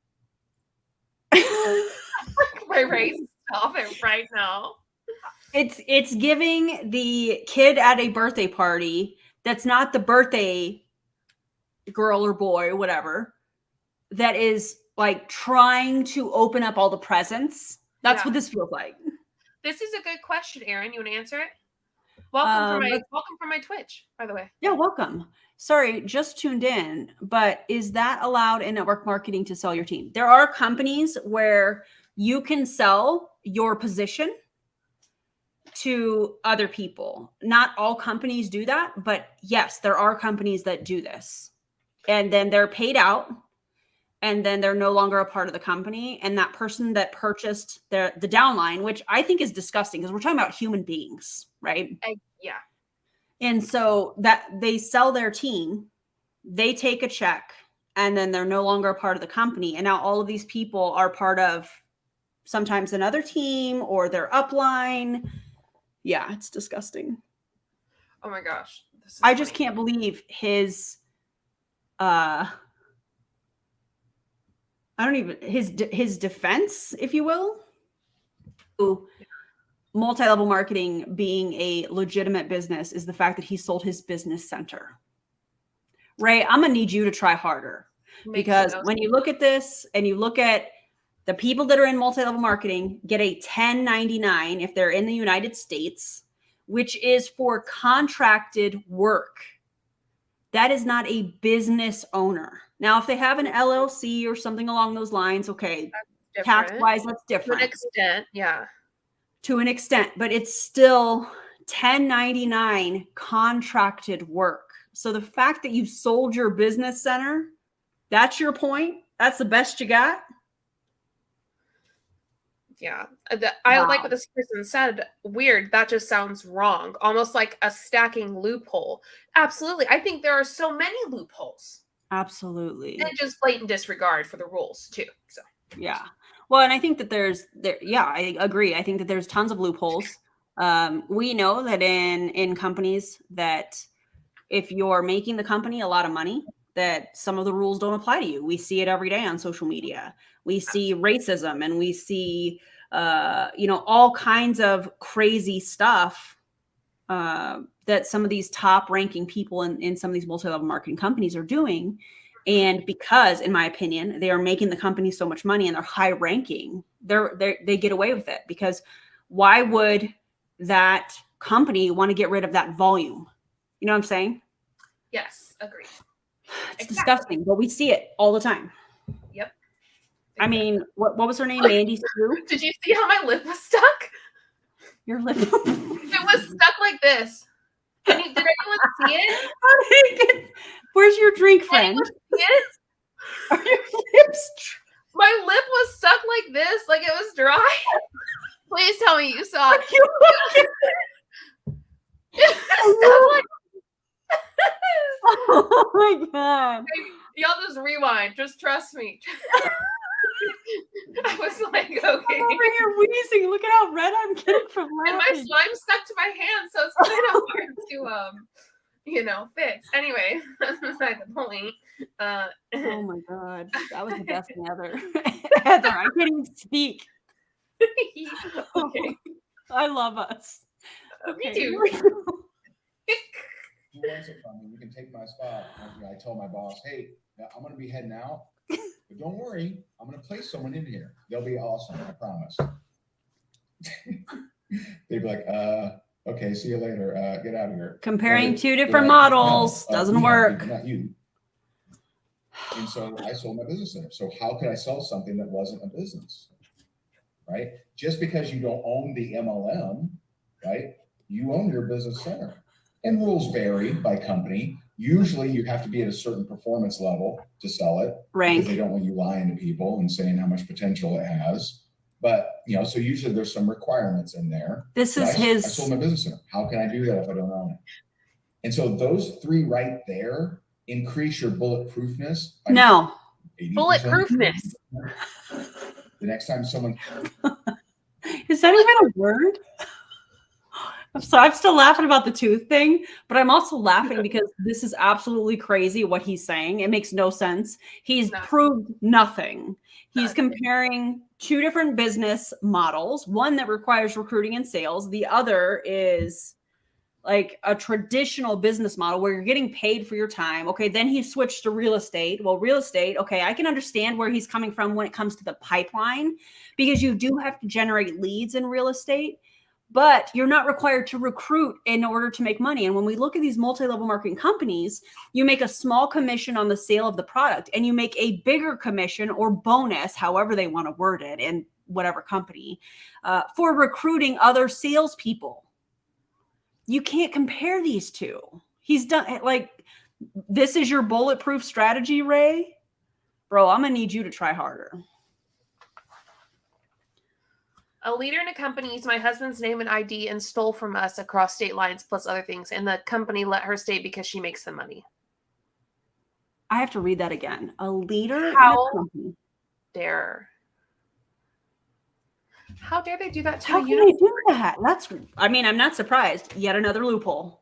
Ray, stop it right now. It's giving the kid at a birthday party that's not the birthday girl or boy or whatever that is like trying to open up all the presents. That's what this feels like. This is a good question, Erin. You want to answer it? Welcome from my Twitch, by the way. Yeah, welcome. Sorry, just tuned in, but is that allowed in network marketing to sell your team? There are companies where you can sell your position to other people. Not all companies do that, but yes, there are companies that do this. And then they're paid out, and then they're no longer a part of the company. And that person that purchased the downline, which I think is disgusting because we're talking about human beings, right? Yeah. And so that they sell their team, they take a check, and then they're no longer a part of the company. And now all of these people are part of sometimes another team or their upline. Yeah, it's disgusting. Oh my gosh. I just can't believe his his defense, if you will. Multi-level marketing being a legitimate business is the fact that he sold his business center. Ray, I'm gonna need you to try harder because when you look at this and you look at the people that are in multi-level marketing get a 1099 if they're in the United States, which is for contracted work. That is not a business owner. Now, if they have an LLC or something along those lines, okay, tax-wise, that's different. To an extent, yeah. To an extent, but it's still 1099 contracted work. So the fact that you sold your business center, that's your point? That's the best you got? Yeah. I like what this person said. Weird. That just sounds wrong. Almost like a stacking loophole. Absolutely. I think there are so many loopholes. Absolutely. And just blatant disregard for the rules too. So yeah. Well, and I think that I agree. I think that there's tons of loopholes. We know that in companies that if you're making the company a lot of money, that some of the rules don't apply to you. We see it every day on social media. We see racism and we see, all kinds of crazy stuff that some of these top ranking people in some of these multi-level marketing companies are doing. And because, in my opinion, they are making the company so much money and they're high ranking, they get away with it because why would that company want to get rid of that volume? You know what I'm saying? Yes, agreed. It's disgusting, but we see it all the time. Yep. I mean, what was her name? Mandy Sue? Did you see how my lip was stuck? Your lip? It was stuck like this. Did anyone see it? Where's your drink, friend? Yes. Are your lips? My lip was stuck like this, like it was dry. Please tell me you saw it. Oh my god. Y'all just rewind. Just trust me. I was like, okay. I'm over here wheezing. Look at how red I'm getting from And my laughing. slime stuck to my hand, so it's kind of hard to fix. Anyway, that's beside the point. Oh my god. That was the best thing ever. Heather, I can't even speak. Okay. I love us. Me too. Who wants it from me? You can take my spot. I told my boss, hey, I'm going to be heading out, but don't worry, I'm going to place someone in here. They'll be awesome, I promise. They'd be like, okay, see you later. Get out of here. Comparing two different models doesn't work. Not you. And so I sold my business center. So how could I sell something that wasn't a business? Right? Just because you don't own the MLM, right? You own your business center. And rules vary by company. Usually you have to be at a certain performance level to sell it. Rank. Because they don't want you lying to people and saying how much potential it has. But, so usually there's some requirements in there. This I is sold my business center. How can I do that if I don't own it? And so those three right there increase your bulletproofness. No. 80%. Bulletproofness. The next time someone... Is that even a word? I'm still laughing about the tooth thing, but I'm also laughing because this is absolutely crazy what he's saying. It makes no sense. He's proved nothing. He's comparing two different business models, one that requires recruiting and sales. The other is like a traditional business model where you're getting paid for your time. Okay, then he switched to real estate. Well, real estate, okay, I can understand where he's coming from when it comes to the pipeline, because you do have to generate leads in real estate. But you're not required to recruit in order to make money. And when we look at these multi-level marketing companies, you make a small commission on the sale of the product and you make a bigger commission or bonus, however they want to word it in whatever company, for recruiting other salespeople. You can't compare these two. He's done like, this is your bulletproof strategy, Ray? Bro, I'm going to need you to try harder. A leader in a company used my husband's name and ID and stole from us across state lines plus other things. And the company let her stay because she makes the money. I have to read that again. A leader in a company. How dare they do that to How can they do that? I'm not surprised. Yet another loophole.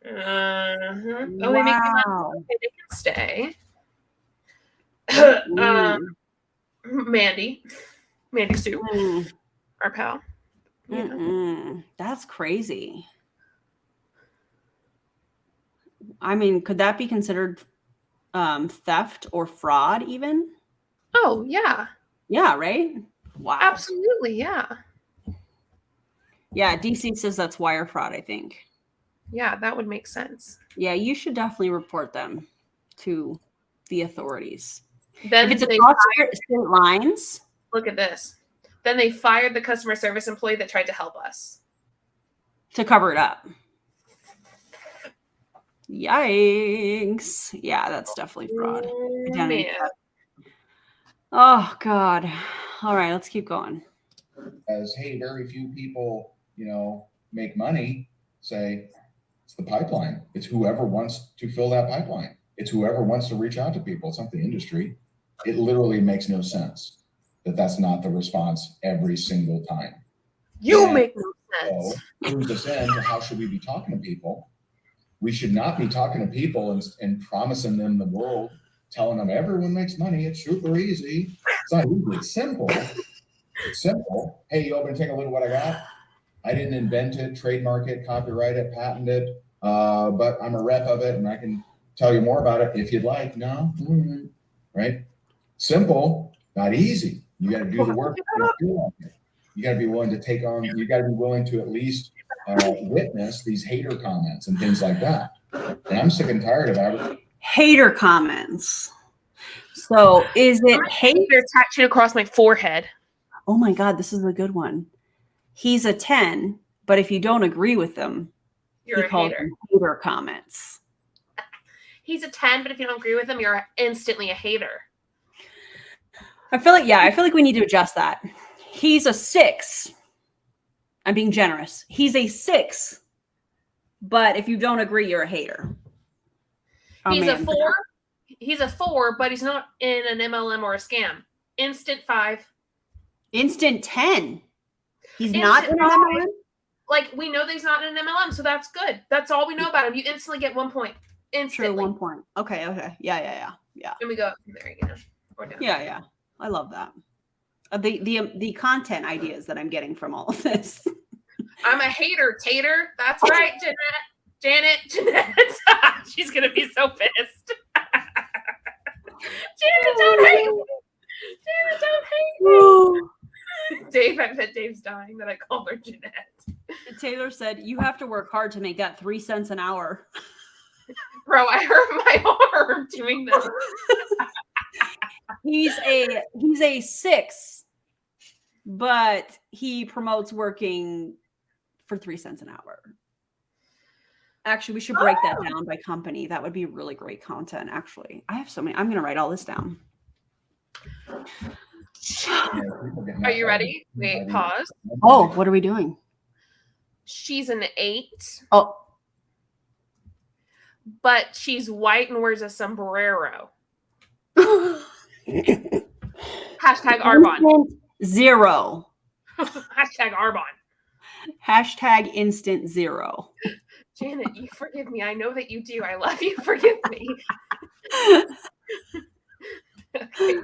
Oh, wow. They make the money. Okay, they can stay. Mandy Sue. Our pal. That's crazy. I mean, could that be considered theft or fraud even? Oh, yeah. Yeah, right? Wow. Absolutely, yeah. Yeah, DC says that's wire fraud, I think. Yeah, that would make sense. Yeah, you should definitely report them to the authorities. Then if it's across state lines. Look at this. Then they fired the customer service employee that tried to help us. To cover it up. Yikes. Yeah, that's definitely fraud. Oh, God. All right, let's keep going. As, hey, very few people, make money, say, it's the pipeline. It's whoever wants to fill that pipeline. It's whoever wants to reach out to people. It's not the industry. It literally makes no sense that that's not the response every single time. Make no sense. So, moves us into how should we be talking to people? We should not be talking to people and promising them the world, telling them everyone makes money. It's super easy. It's not easy. It's simple. It's simple. Hey, you open and take a look at what I got. I didn't invent it, trademark it, copyright it, patent it, but I'm a rep of it and I can tell you more about it if you'd like. No, right? Simple, not easy. You got to do the work. You got to be willing to take on, you got to be willing to at least witness these hater comments and things like that. And I'm sick and tired of that. Hater comments. So is it hate? They're tattooed across my forehead. Oh my God, this is a good one. He's a 10, but if you don't agree with them, you're a hater. Hater comments. he's a 10, but if you don't agree with him, you're instantly a hater. I feel like we need to adjust that. He's a 6. I'm being generous. He's a 6, but if you don't agree, you're a hater. Oh, He's man. a 4. He's a 4, but he's not in an MLM or a scam. Instant 5. Instant 10. He's Instant not in an 5. MLM? Like, we know that he's not in an MLM, so that's good. That's all we know about him. You instantly get 1 point. Instantly. True, 1 point. Okay. Yeah. And we go up from there, you know. Or down. Yeah. I love that. The content ideas that I'm getting from all of this. I'm a hater, Tater. That's right, Janet. She's going to be so pissed. Janet, don't hate me. Janet, don't hate me. Dave, I bet Dave's dying that I called her Jeanette. Taylor said, you have to work hard to make that 3 cents an hour. Bro, I hurt my arm doing this. He's a 6, but he promotes working for 3 cents an hour. Actually, we should break that down by company. That would be really great content, actually. I have so many. I'm going to write all this down. Are you ready? Wait, pause. Oh, what are we doing? She's an 8, Oh, but she's white and wears a sombrero. Hashtag Arbonne. 0. Hashtag Arbonne. Hashtag instant 0. Janet, you forgive me. I know that you do. I love you. Forgive me. Okay.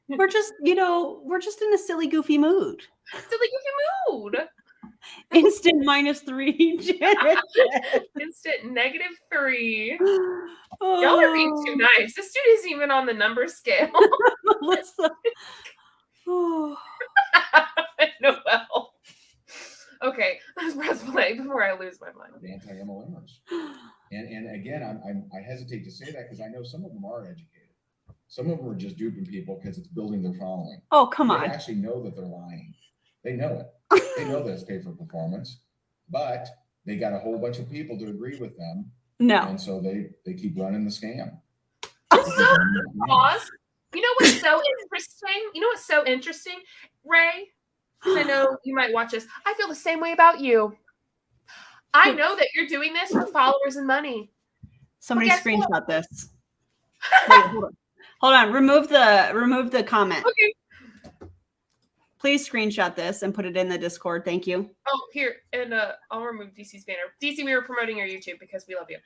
We're just in a silly, goofy mood. Silly goofy mood. Instant -3. Janet. Instant -3. Oh. Y'all are being too nice. This dude isn't even on the number scale. Melissa. Oh. Noel. Okay, let's press play before I lose my mind. Anti-MLMers. And again, I hesitate to say that because I know some of them are educated. Some of them are just duping people because it's building their following. Oh, come They on. actually know that they're lying. They know it. They know that it's pay for performance, but they got a whole bunch of people to agree with them. No. And so they keep running the scam. Pause. You know what's so interesting? Ray? 'Cause I know you might watch this. I feel the same way about you. I know that you're doing this for followers and money. Somebody Well, guess screenshot what? this. Wait, hold on. Remove the comment. Okay. Please screenshot this and put it in the Discord. Thank you. Oh, here, and I'll remove DC's banner. DC, we were promoting your YouTube because we love you.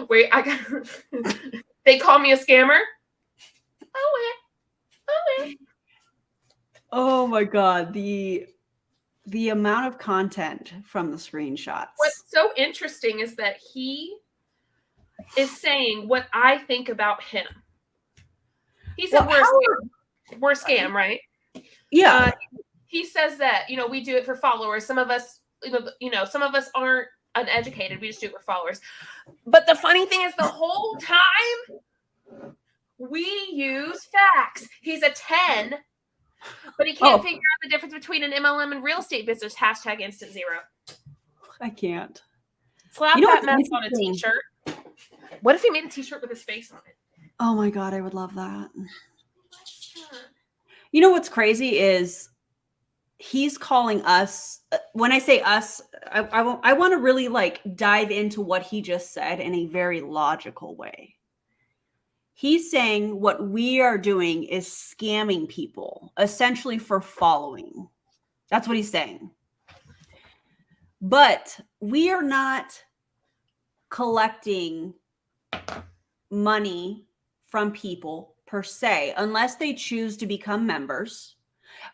Wait, I got. They call me a scammer. Oh my god, the amount of content from the screenshots. What's so interesting is that he is saying what I think about him. He said we're a scam, right? Yeah. He says that, we do it for followers. Some of us, some of us aren't uneducated. We just do it for followers. But the funny thing is the whole time we use facts. He's a 10, but he can't figure out the difference between an MLM and real estate business. Hashtag instant 0. I can't. Slap You know that what's mess on a interesting? t-shirt. What if he made a t-shirt with his face on it? Oh my god, I would love that. You know what's crazy is he's calling us. When I say us, I want to really dive into what he just said in a very logical way. He's saying what we are doing is scamming people, essentially for following. That's what he's saying. But we are not collecting money from people per se, unless they choose to become members,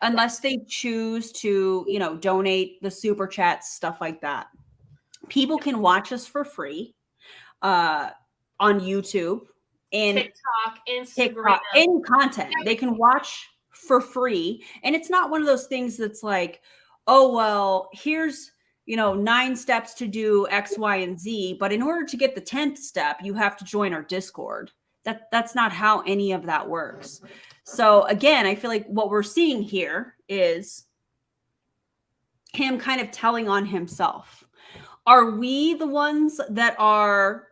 unless they choose to, donate the super chats, stuff like that. People can watch us for free on YouTube and TikTok, Instagram, any content they can watch for free. And it's not one of those things that's like, oh, well, here's 9 steps to do X, Y, and Z. But in order to get the 10th step, you have to join our Discord. That's not how any of that works. So again, I feel like what we're seeing here is him kind of telling on himself. Are we the ones that are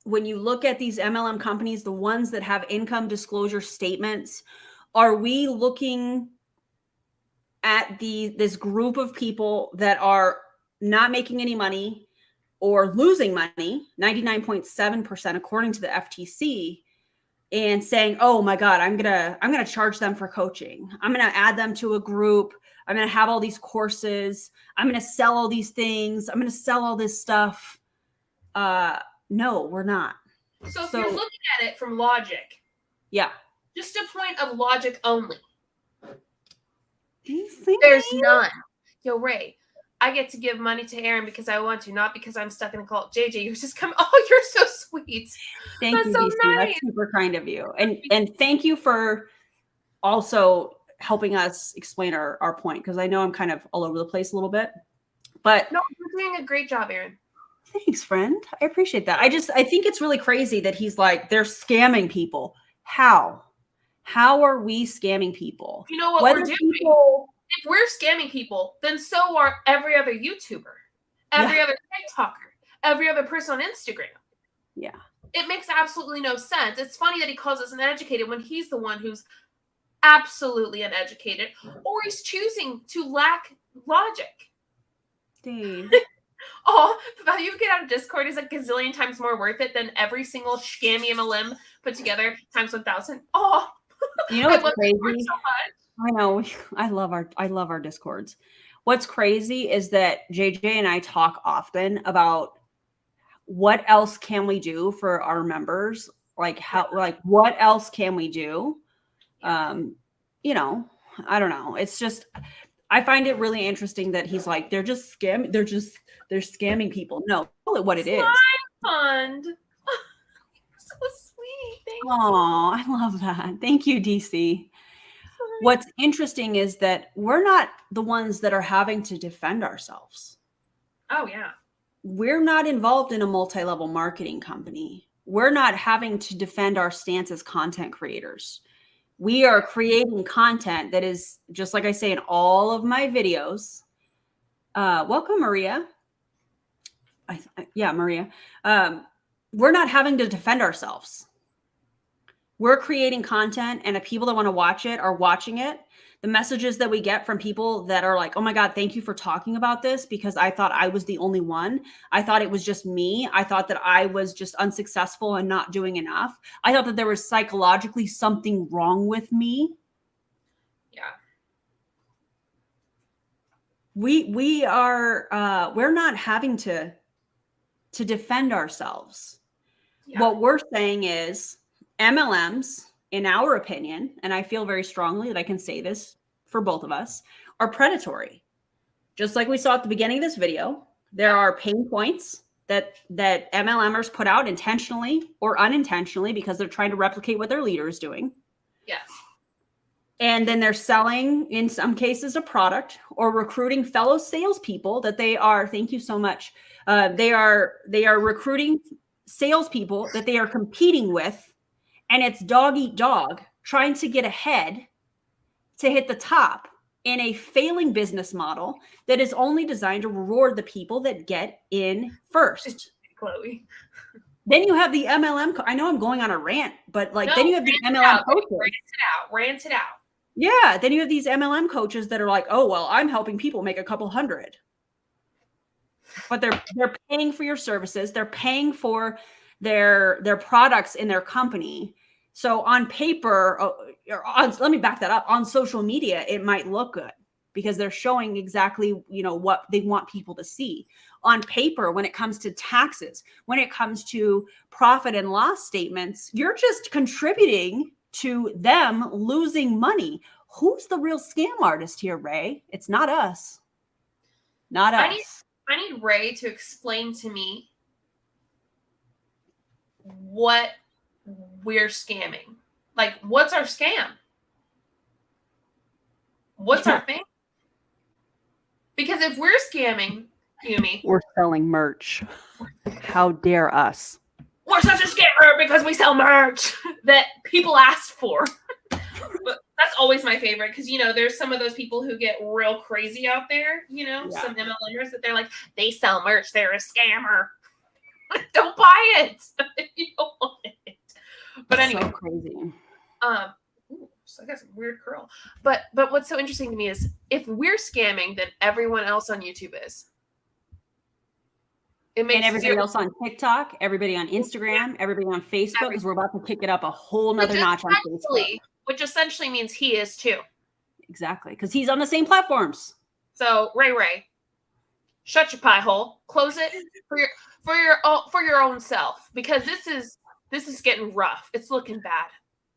when you look at these MLM companies, the ones that have income disclosure statements, are we looking at this group of people that are not making any money or losing money, 99.7% according to the FTC, and saying, oh my God, I'm gonna charge them for coaching. I'm gonna add them to a group. I'm gonna have all these courses. I'm gonna sell all these things. I'm gonna sell all this stuff. No, we're not. So if you're looking at it from logic, yeah, just a point of logic only, there's there's none. Yo, Ray, I get to give money to Aaron because I want to, not because I'm stuck in a cult. JJ, you're just coming. Oh, you're so sweet. Thank That's you, so DC. nice. That's super kind of you. And thank you for also helping us explain our point, because I know I'm kind of all over the place a little bit. But no, you're doing a great job, Aaron. Thanks, friend. I appreciate that. I think it's really crazy that he's like, they're scamming people. How are we scamming people? You know what we're doing? If we're scamming people, then so are every other YouTuber, every other TikToker, every other person on Instagram. Yeah. It makes absolutely no sense. It's funny that he calls us uneducated when he's the one who's absolutely uneducated, or he's choosing to lack logic. Dang. Oh, the value you get out of Discord is a gazillion times more worth it than every single scammy MLM put together times 1,000. Oh, you know what's crazy? So much. I know. I love our Discords. What's crazy is that JJ and I talk often about what else can we do for our members? What else can we do? You know, I don't know. It's just, I find it really interesting that he's like, they're scamming people. No, call it what it is. Fund. So sweet. Thank you. Oh, I love that. Thank you, DC. What's interesting is that we're not the ones that are having to defend ourselves. Oh, yeah. We're not involved in a multi-level marketing company. We're not having to defend our stance as content creators. We are creating content that is, just like I say in all of my videos. Welcome, Maria. Maria. We're not having to defend ourselves. We're creating content, and the people that want to watch it are watching it. The messages that we get from people that are like, oh my God, thank you for talking about this, because I thought I was the only one. I thought it was just me. I thought that I was just unsuccessful and not doing enough. I thought that there was psychologically something wrong with me. Yeah. We are, we're not having to defend ourselves. Yeah. What we're saying is MLMs, in our opinion, and I feel very strongly that I can say this for both of us, are predatory. Just like we saw at the beginning of this video, there are pain points that MLMers put out intentionally or unintentionally because they're trying to replicate what their leader is doing. Yes. And then they're selling, in some cases, a product or recruiting fellow salespeople that they are, thank you so much, they are recruiting salespeople that they are competing with. And it's dog eat dog, trying to get ahead to hit the top in a failing business model that is only designed to reward the people that get in first. Chloe. Then you have the MLM. I know I'm going on a rant, but then you have the MLM coaches. Rant it out. Yeah. Then you have these MLM coaches that are like, oh, well, I'm helping people make a couple hundred. But they're paying for your services. They're paying for their products in their company. So on paper, let me back that up. On social media, it might look good because they're showing exactly, what they want people to see. On paper, when it comes to taxes, when it comes to profit and loss statements, you're just contributing to them losing money. Who's the real scam artist here, Ray? It's not us. Not us. I need Ray to explain to me what we're scamming. Like, what's our scam? What's our thing? Because if we're scamming, Yumi, we're selling merch. How dare us? We're such a scammer because we sell merch that people asked for. But that's always my favorite because, there's some of those people who get real crazy out there, some MLMers that they're like, they sell merch, they're a scammer. Don't buy it. You don't want it. But anyway, so crazy. Ooh, so I got some weird curl. But what's so interesting to me is if we're scamming, then everyone else on YouTube is. It makes And everybody else on TikTok, everybody on Instagram, everybody on Facebook, because we're about to kick it up a whole nother notch on Facebook. Which essentially means he is too. Exactly, because he's on the same platforms. So Ray, shut your pie hole. Close it for your own self, because this is getting rough. It's looking bad.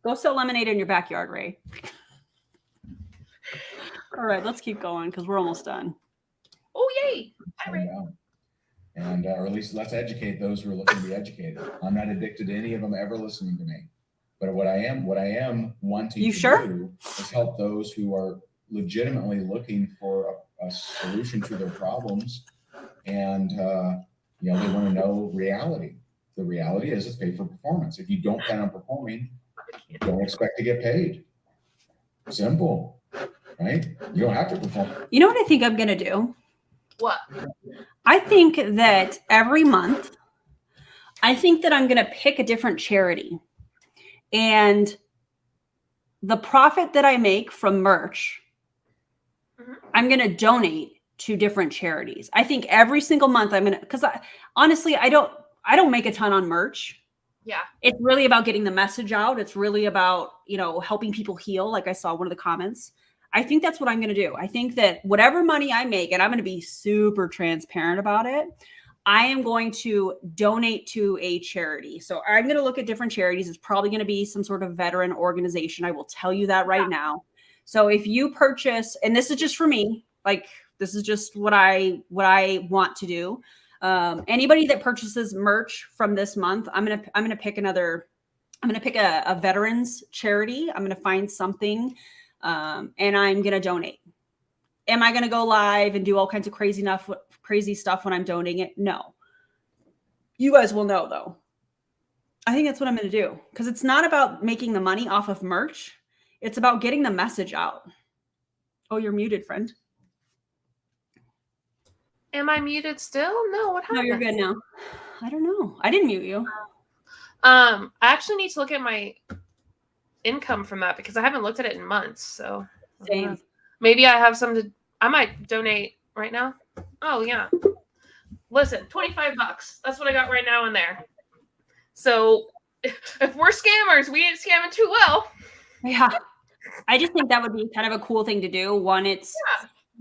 Go sell lemonade in your backyard, Ray. All right, let's keep going because we're almost done. Oh, yay. Hi, Ray. And or at least let's educate those who are looking to be educated. I'm not addicted to any of them ever listening to me. But what I am wanting to do is help those who are legitimately looking for a solution to their problems. And, they want to know reality. The reality is it's pay for performance. If you don't plan on performing, don't expect to get paid. Simple, right? You don't have to perform. You know what I think I'm going to do? What? I think that every month, I think that I'm going to pick a different charity. And the profit that I make from merch, I'm going to donate to different charities. I think every single month I'm going to, because honestly, I don't make a ton on merch. Yeah. It's really about getting the message out. It's really about, helping people heal. Like I saw one of the comments. I think that's what I'm going to do. I think that whatever money I make, and I'm going to be super transparent about it, I am going to donate to a charity. So I'm going to look at different charities. It's probably going to be some sort of veteran organization. I will tell you that right now. So if you purchase, and this is just for me, like this is just what I want to do. Anybody that purchases merch from this month, I'm going to pick a veterans charity. I'm going to find something, and I'm going to donate. Am I going to go live and do all kinds of crazy stuff when I'm donating it? No. You guys will know though. I think that's what I'm going to do, because it's not about making the money off of merch. It's about getting the message out. Oh, you're muted, friend. Am I muted still? No, what happened? No, you're good now. I don't know. I didn't mute you. I actually need to look at my income from that because I haven't looked at it in months. So Same. Maybe I have some I might donate right now. Oh yeah. Listen, $25. That's what I got right now in there. So if we're scammers, we ain't scamming too well. Yeah. I just think that would be kind of a cool thing to do. One,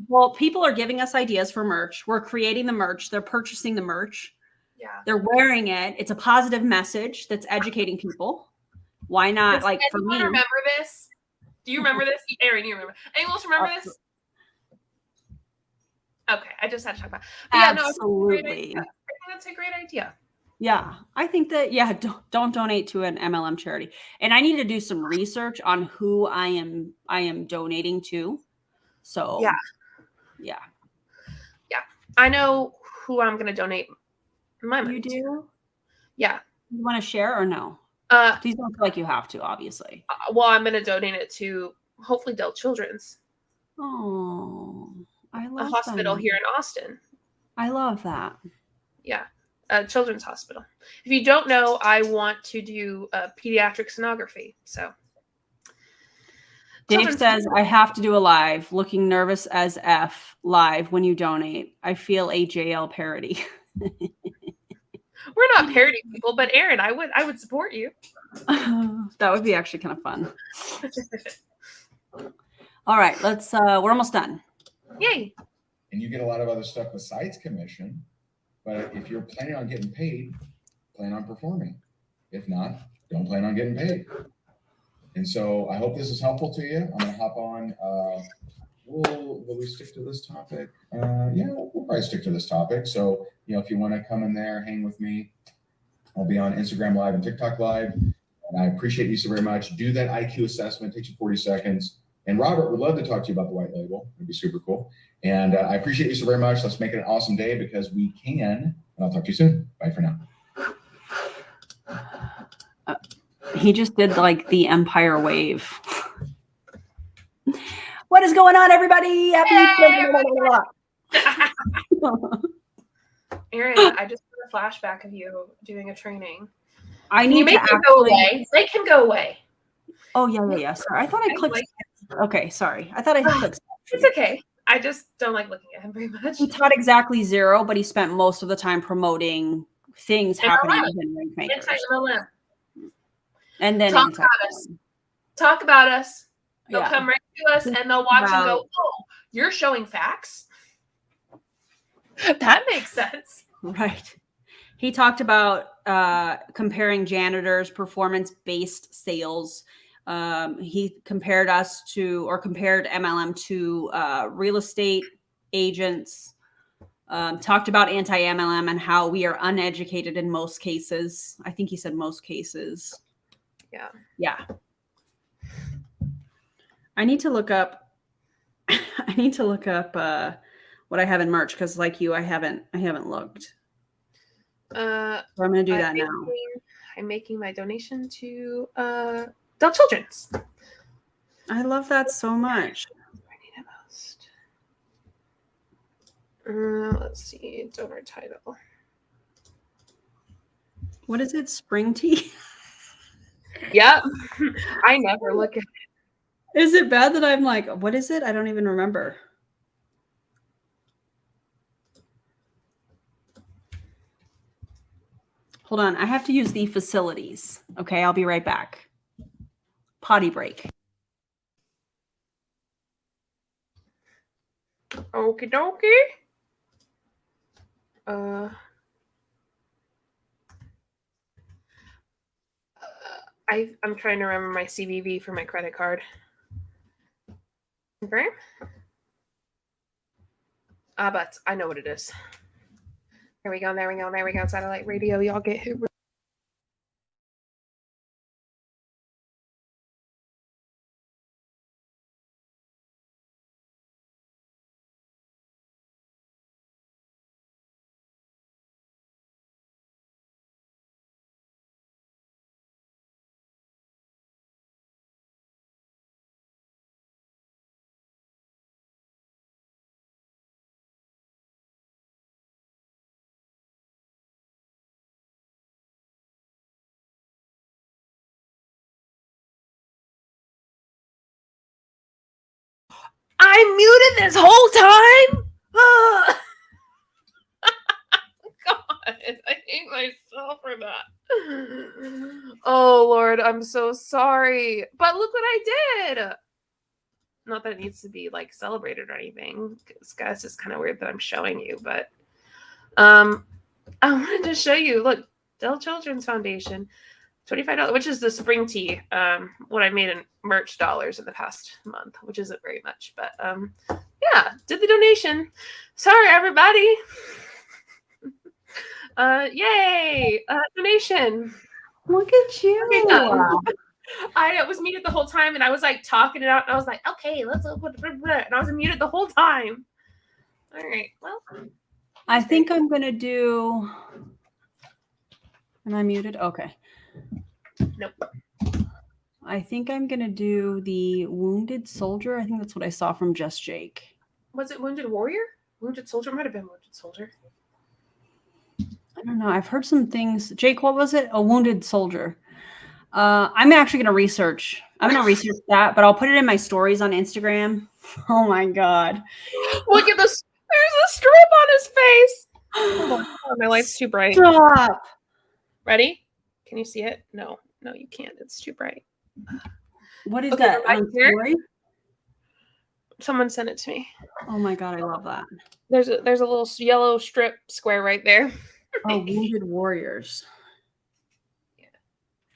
well, people are giving us ideas for merch. We're creating the merch. They're purchasing the merch. Yeah. They're wearing it. It's a positive message that's educating people. Why not? Does like for me. Remember this? Do you remember this? Aaron, you remember? Anyone else remember this? Okay, I just had to talk about it. Absolutely. I think that's a great idea. Yeah, I think that, don't donate to an MLM charity. And I need to do some research on who I am donating to. So yeah. I know who I'm going to donate my money to. You do? Yeah. You want to share or no? Please don't feel like you have to, obviously. Well, I'm going to donate it to hopefully Dell Children's. Oh, I love a hospital here in Austin. I love that. Yeah. Children's hospital. If you don't know, I want to do pediatric sonography. So Dave says, I have to do a live. Looking nervous as F live when you donate. I feel a JL parody. We're not parodying people, but Aaron, I would support you. That would be actually kind of fun. All right, we're almost done. Yay. And you get a lot of other stuff besides commission. But if you're planning on getting paid, plan on performing. If not, don't plan on getting paid. And so I hope this is helpful to you. I'm going to hop on. Will we stick to this topic? We'll probably stick to this topic. So, if you want to come in there, hang with me. I'll be on Instagram Live and TikTok Live. And I appreciate you so very much. Do that IQ assessment. It takes you 40 seconds. And Robert would love to talk to you about the white label. It'd be super cool. And I appreciate you so very much. Let's make it an awesome day because we can. And I'll talk to you soon. Bye for now. He just did like the Empire wave. What is going on, everybody? Happy Aaron, I just put a flashback of you doing a training. I Can you need make to them go actually. away? They can go away. Oh yeah. Sorry, I thought I clicked. Okay, sorry. I thought I clicked. It's okay. I just don't like looking at him very much. He taught exactly 0, but he spent most of the time promoting things happening within Ring Makers. Anti-MLM. And then Talk about us. Talk about us. They'll come right to us and they'll watch and go, oh, you're showing facts? That makes sense. Right. He talked about comparing janitors' performance-based sales. He compared compared MLM to real estate agents. Talked about anti-MLM and how we are uneducated in most cases. I think he said most cases. Yeah. I need to look up. What I have in merch because, like you, I haven't looked. So I'm going to do that now. I'm making my donation to Del Children's. I love that so much. Let's see, donor title. What is it? Spring tea? Yep. I never look at it. Is it bad that I'm like, what is it? I don't even remember. Hold on. I have to use the facilities. Okay, I'll be right back. Potty break. Okie dokie. I'm trying to remember my CVV for my credit card. Okay. But I know what it is. There we go. Satellite radio. Y'all get who. I muted this whole time. God, I hate myself for that. Oh Lord, I'm so sorry. But look what I did. Not that it needs to be like celebrated or anything. It's just kind of weird that I'm showing you, but I wanted to show you. Look, Del Children's Foundation. $25, which is the spring tea, what I made in merch dollars in the past month, which isn't very much, but yeah, did the donation. Sorry, everybody. Yay, donation. Look at you. I was muted the whole time, and I was like talking it out, and I was like, okay, let's and I was muted the whole time. All right, well. I think I'm going to do, am I muted? Okay. Nope. I think I'm going to do the Wounded Soldier. I think that's what I saw from Just Jake. Was it Wounded Warrior? Wounded Soldier? Might have been Wounded Soldier. I don't know. I've heard some things. Jake, what was it? A Wounded Soldier. I'm actually going to research. I'm going to research that, but I'll put it in my stories on Instagram. Oh my God. Look at this. There's a strip on his face. Hold on. Oh, my light's too bright. Stop. Ready? Can you see it? No, you can't. It's too bright. What is that? Story? Someone sent it to me. Oh my God, I love that. There's a little yellow strip square right there. Oh, Wounded Warriors. Yeah.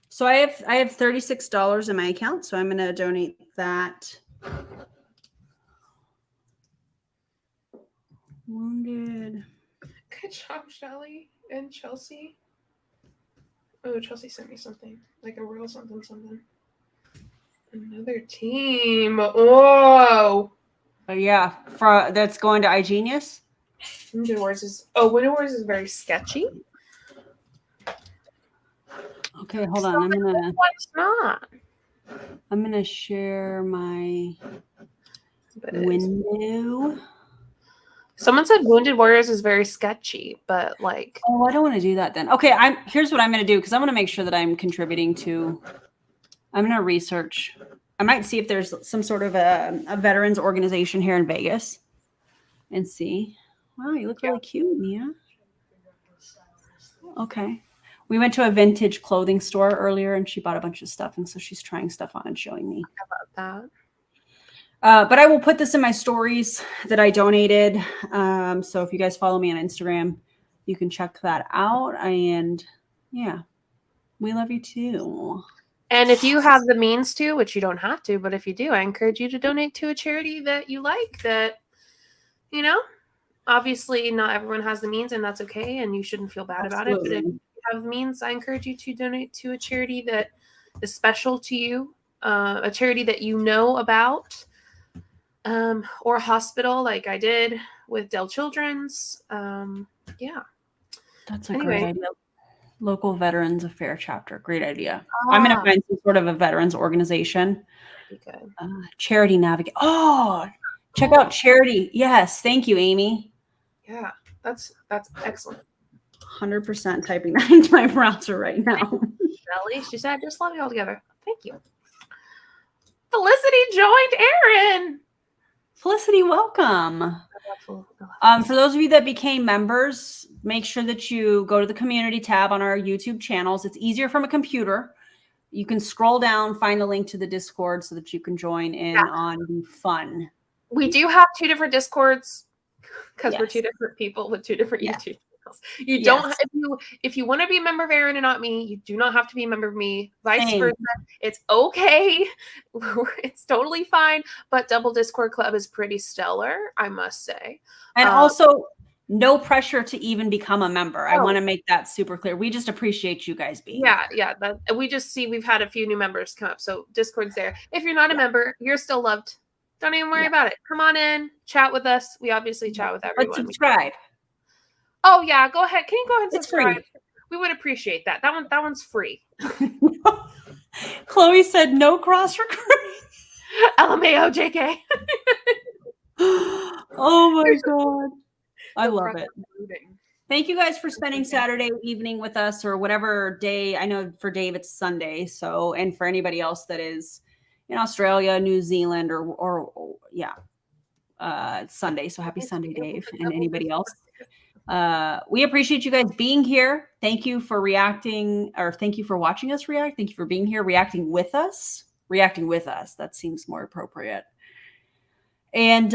So I have $36 in my account, so I'm going to donate that. Wounded. Good job, Shelly and Chelsea. Oh, Chelsea sent me something. Like a real something. Another team. Whoa. Oh, yeah. That's going to iGenius? Wounded Wars is very sketchy. Okay, hold on. What's not? I'm gonna share my window. Someone said Wounded Warriors is very sketchy, but like, Oh, I don't want to do that then. Okay, here's what I'm going to do because I want to make sure that I'm contributing to. I'm going to research. I might see if there's some sort of a veterans organization here in Vegas, and see. Wow, you look really cute, Mia. Okay, we went to a vintage clothing store earlier, and she bought a bunch of stuff, and so she's trying stuff on and showing me. I love that. But I will put this in my stories that I donated. So if you guys follow me on Instagram, you can check that out. And yeah, we love you too. And if you have the means to, which you don't have to, but if you do, I encourage you to donate to a charity that you like that, you know, obviously not everyone has the means and that's okay. And you shouldn't feel bad about it. But if you have the means, I encourage you to donate to a charity that is special to you, a charity that you know about. Or a hospital like I did with Dell Children's. Yeah. That's a great idea. Local Veterans Affair chapter. Great idea. I'm going to find some sort of a veterans organization. Good. Charity Navigate. Oh, check out Charity. Yes. Thank you, Amy. Yeah, that's excellent. 100% typing that into my browser right now. Shelly, she said, just love you all together. Thank you. Felicity joined Aaron. Felicity, welcome. For those of you that became members, make sure that you go to the community tab on our YouTube channels. It's easier from a computer. You can scroll down, find the link to the Discord so that you can join in on the fun. We do have 2 different Discords because we're Yes. 2 different people with 2 different YouTube channels. You Yes. don't if you want to be a member of Aaron and not me, you do not have to be a member of me. Vice versa. It's okay. It's totally fine. But Double Discord Club is pretty stellar, I must say. And also, no pressure to even become a member. I want to make that super clear. We just appreciate you guys being here. Yeah. We just see we've had a few new members come up. So Discord's there. If you're not a member, you're still loved. Don't even worry about it. Come on in, chat with us. We obviously chat with everyone. But subscribe. Oh yeah, go ahead. Can you go ahead and It's subscribe? free. We would appreciate that. That one's free. Chloe said no cross recruiting. LMAO JK. Oh my God. I love it. Recruiting. Thank you guys for spending Saturday evening with us or whatever day. I know for Dave it's Sunday. So, and for anybody else that is in Australia, New Zealand, or it's Sunday. So happy Sunday, Dave, and anybody else. We appreciate you guys being here. Thank you for reacting, or thank you for watching us react. Thank you for being here, reacting with us. That seems more appropriate. And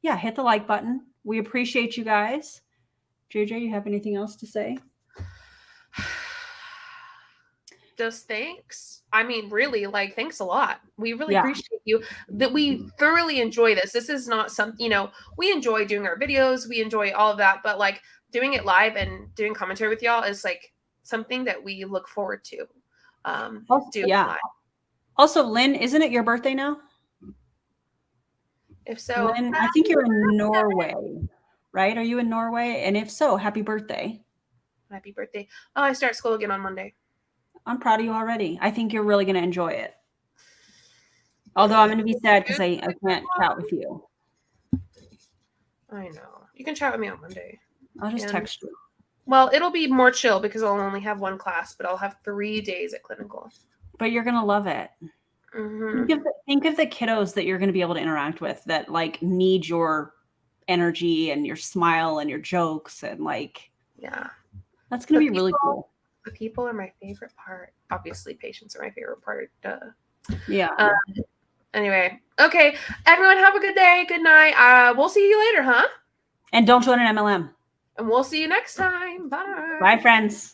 hit the like button. We appreciate you guys. JJ, you have anything else to say? Just thanks. I mean, really, thanks a lot. We really appreciate you. That we thoroughly enjoy this. This is not something, we enjoy doing our videos. We enjoy all of that. But doing it live and doing commentary with y'all is something that we look forward to. Doing live. Also, Lynn, isn't it your birthday now? If so, Lynn, I think you're in Norway, right? Are you in Norway? And if so, happy birthday. Happy birthday. Oh, I start school again on Monday. I'm proud of you already. I think you're really going to enjoy it. Although I'm going to be sad because I can't chat with you. I know. You can chat with me on Monday. I'll just text you. Well, it'll be more chill because I'll only have 1 class, but I'll have 3 days at clinical. But you're going to love it. Mm-hmm. Think of the kiddos that you're going to be able to interact with that need your energy and your smile and your jokes and that's going to be really cool. The people are my favorite part. Obviously, patients are my favorite part. Yeah. Anyway, okay. Everyone have a good day. Good night. We'll see you later, huh? And don't join an MLM. And we'll see you next time. Bye. Bye, friends.